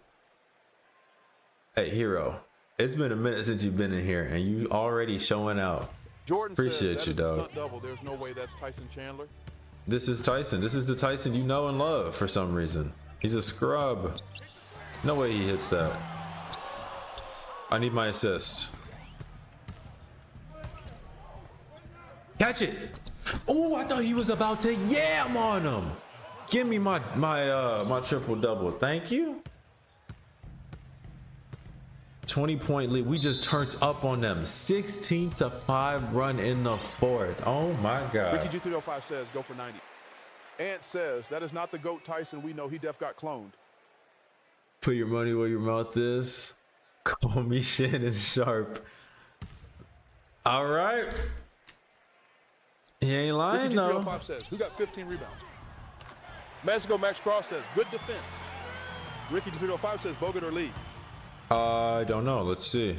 Hey, Hero. It's been a minute since you've been in here, and you already showing out. Jordan Appreciate says you, that is a dog. stunt double. There's no way that's Tyson Chandler. This is Tyson. This is the Tyson you know and love for some reason. He's a scrub. No way he hits that. I need my assist. Catch it. Oh, I thought he was about to yam on him. Give me my triple double. Thank you. 20-point lead. We just turned up on them. 16-5 run in the 4th. Oh my God. Ricky G305 says go for 90. Ant says that is not the GOAT Tyson we know. He def got cloned. Put your money where your mouth is. Call me Shannon Sharp. All right. He ain't lying Ricky though. G305 says who got 15 rebounds? Mexico Max Cross says good defense. Ricky G305 says Bogut or Lee. I don't know. Let's see.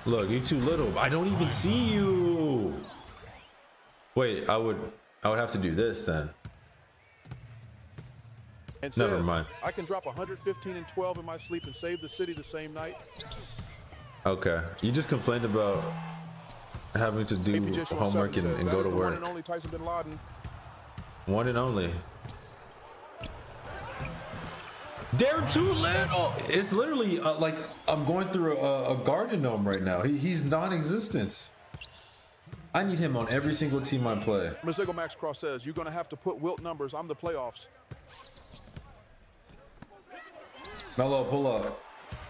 Look, you're too little. I don't even see you. Wait, I would have to do this then. And Never says, mind. I can drop 115 and 12 in my sleep and save the city the same night. Okay. You just complained about having to do APJ homework says, and that go is to the work. One and only Tyson Bin Laden. One and only. They're too little. It's literally like I'm going through a garden gnome right now. He's non-existent. I need him on every single team I play. Mexico Max Cross says you're going to have to put Wilt numbers on the playoffs. Melo, pull up.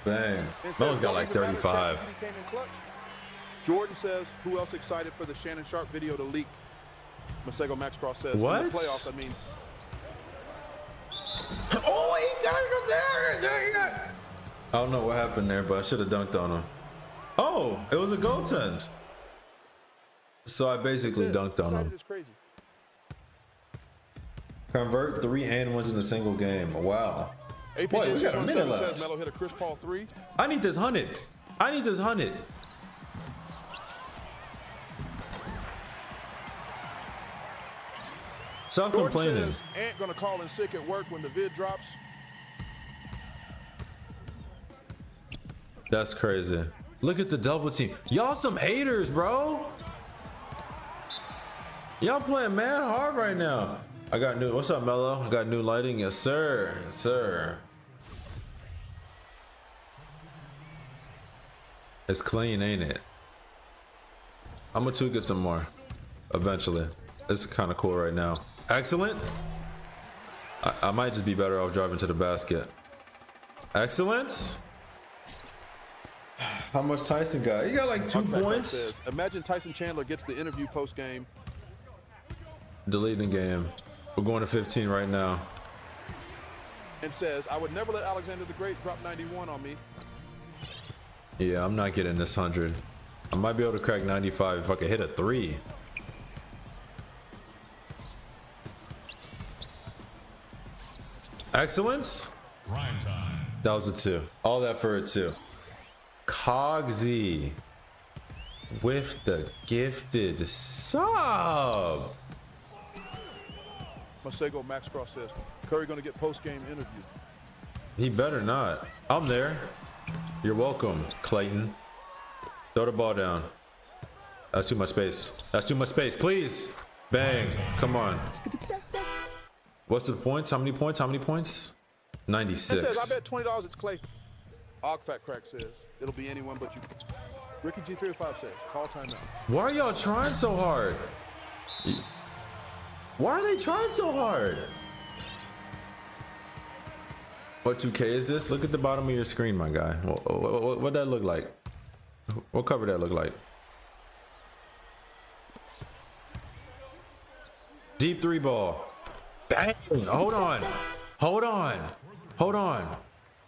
Bang. Melo's got like 35. Came in clutch. Jordan says, who else excited for the Shannon Sharp video to leak? Masego Max Cross says, What? in the playoffs, I mean. Oh, he got it there. I don't know what happened there, but I should have dunked on him. Oh, it was a goaltend. So I basically dunked on him. It's crazy. Convert 3 and 1s in a single game. Wow. APJ Boy, we got a minute says left. Melo hit a Chris Paul 3. I need this 100. I need this 100. Stop Jordan complaining. says, Ant gonna call in sick at work when the vid drops. That's crazy. Look at the double team. Y'all some haters, bro. Y'all playing mad hard right now. I got new. What's up, Mello? I got new lighting. Yes, sir. Yes, sir. It's clean, ain't it? I'm gonna tweak it some more. Eventually. It's kind of cool right now. Excellent. I might just be better off driving to the basket. Excellent. How much Tyson got? He got like 2 points. Says, imagine Tyson Chandler gets the interview post game. Deleting game. We're going to 15 right now. And says, I would never let Alexander the Great drop 91 on me. Yeah, I'm not getting this 100. I might be able to crack 95 if I could hit a 3. Excellence. Prime time. That was a 2. All that for a 2. Cogsy with the gifted sub. Masego Max Cross says, Curry going to get post-game interview. He better not. I'm there. You're welcome, Clayton. Throw the ball down. That's too much space. That's too much space. Please. Bang. Come on. What's the points? How many points? How many points? 96. It says, I bet $20 it's Clay. Ogfat Crack says, it'll be anyone but you. Ricky G305 says, call timeout. Why are y'all trying so hard? Why are they trying so hard? What 2K is this? Look at the bottom of your screen, my guy. What that look like? What cover that look like? Deep 3 ball. Bang. Hold on. Hold on. Hold on.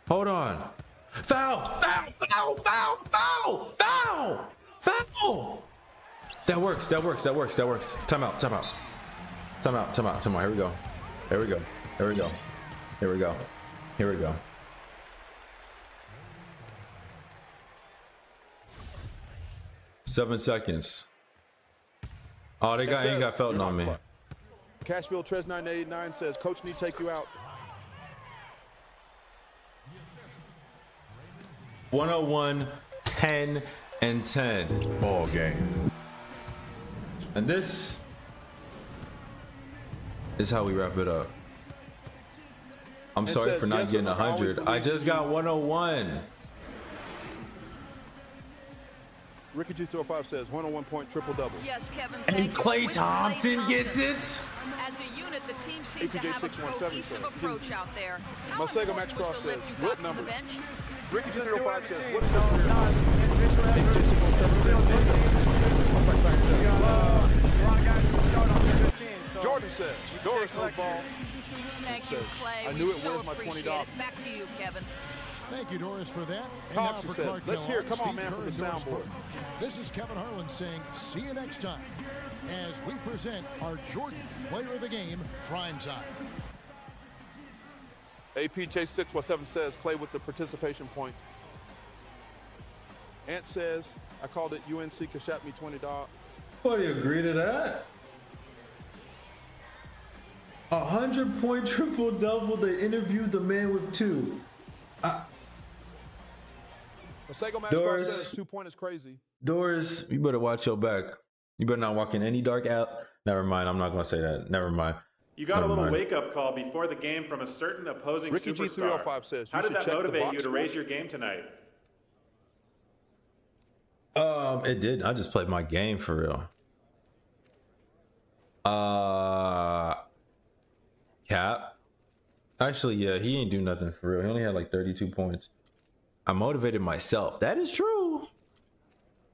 Hold on. Foul! Foul! Foul! Foul! Foul! Foul! Foul! That works. That works. That works. That works. Time out. Time out. Time out. Time out. Time out. Here we go. Here we go. Here we go. Here we go. Here we go. Seven seconds. Oh, they ain't got Felton on me. Cashville Tres 989 says, Coach need to take you out. 101, 10, and 10. Ball game. And this is how we wrap it up. I'm sorry says, for not yes, getting sir, I always 100. I believe just you. got 101. Ricky G305 says, 101 point triple double. Yes, Kevin. And thank you. Klay With Thompson Klay gets it. As a unit, the team seems to APJ have a 617 cohesive says, approach out there. How Masego important Max was Cross the lift says, you got what from number? the bench? Ricky G305 says, what's Jordan says, Doris knows ball. Thank you, Klay. I We knew it. so Where's my appreciate $20? it. Back to you, Kevin. Thank you, Doris, for that. And Cox now for says, Clark let's hear it. Kellogg, Come on, Steve man, Kerr, from the and Doris soundboard. Burke. This is Kevin Harlan saying, see you next time, as we present our Jordan Player of the Game Prime Time. APJ617 says, Clay with the participation points. Ant says, I called it UNC could shot me $20. What, do you agree to that? 100-point triple double. They interviewed the man with 2. Masego Max Cross says 2 point is crazy. Doris, you better watch your back. You better not walk in any dark alley. Never mind. I'm not going to say that. Never mind. You got a little wake-up call before the game from a certain opposing Ricky superstar. G305 says, How you did should that check the motivate box you to score. raise your game tonight? It did. I just played my game for real. Cap. Actually, yeah, he ain't do nothing for real. He only had like 32 points. I motivated myself. That is true.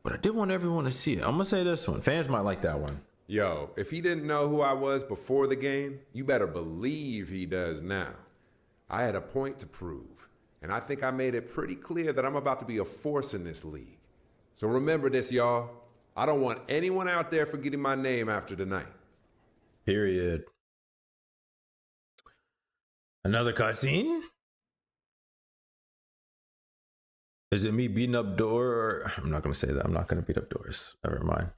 But I did want everyone to see it. I'm gonna say this one. Fans might like that one. Yo, if he didn't know who I was before the game, you better believe he does now. I had a point to prove, and I think I made it pretty clear that I'm about to be a force in this league. So remember this, y'all. I don't want anyone out there forgetting my name after tonight. Period. Another cutscene? Is it me beating up Door? Or... I'm not gonna say that. I'm not gonna beat up Doors. Never mind.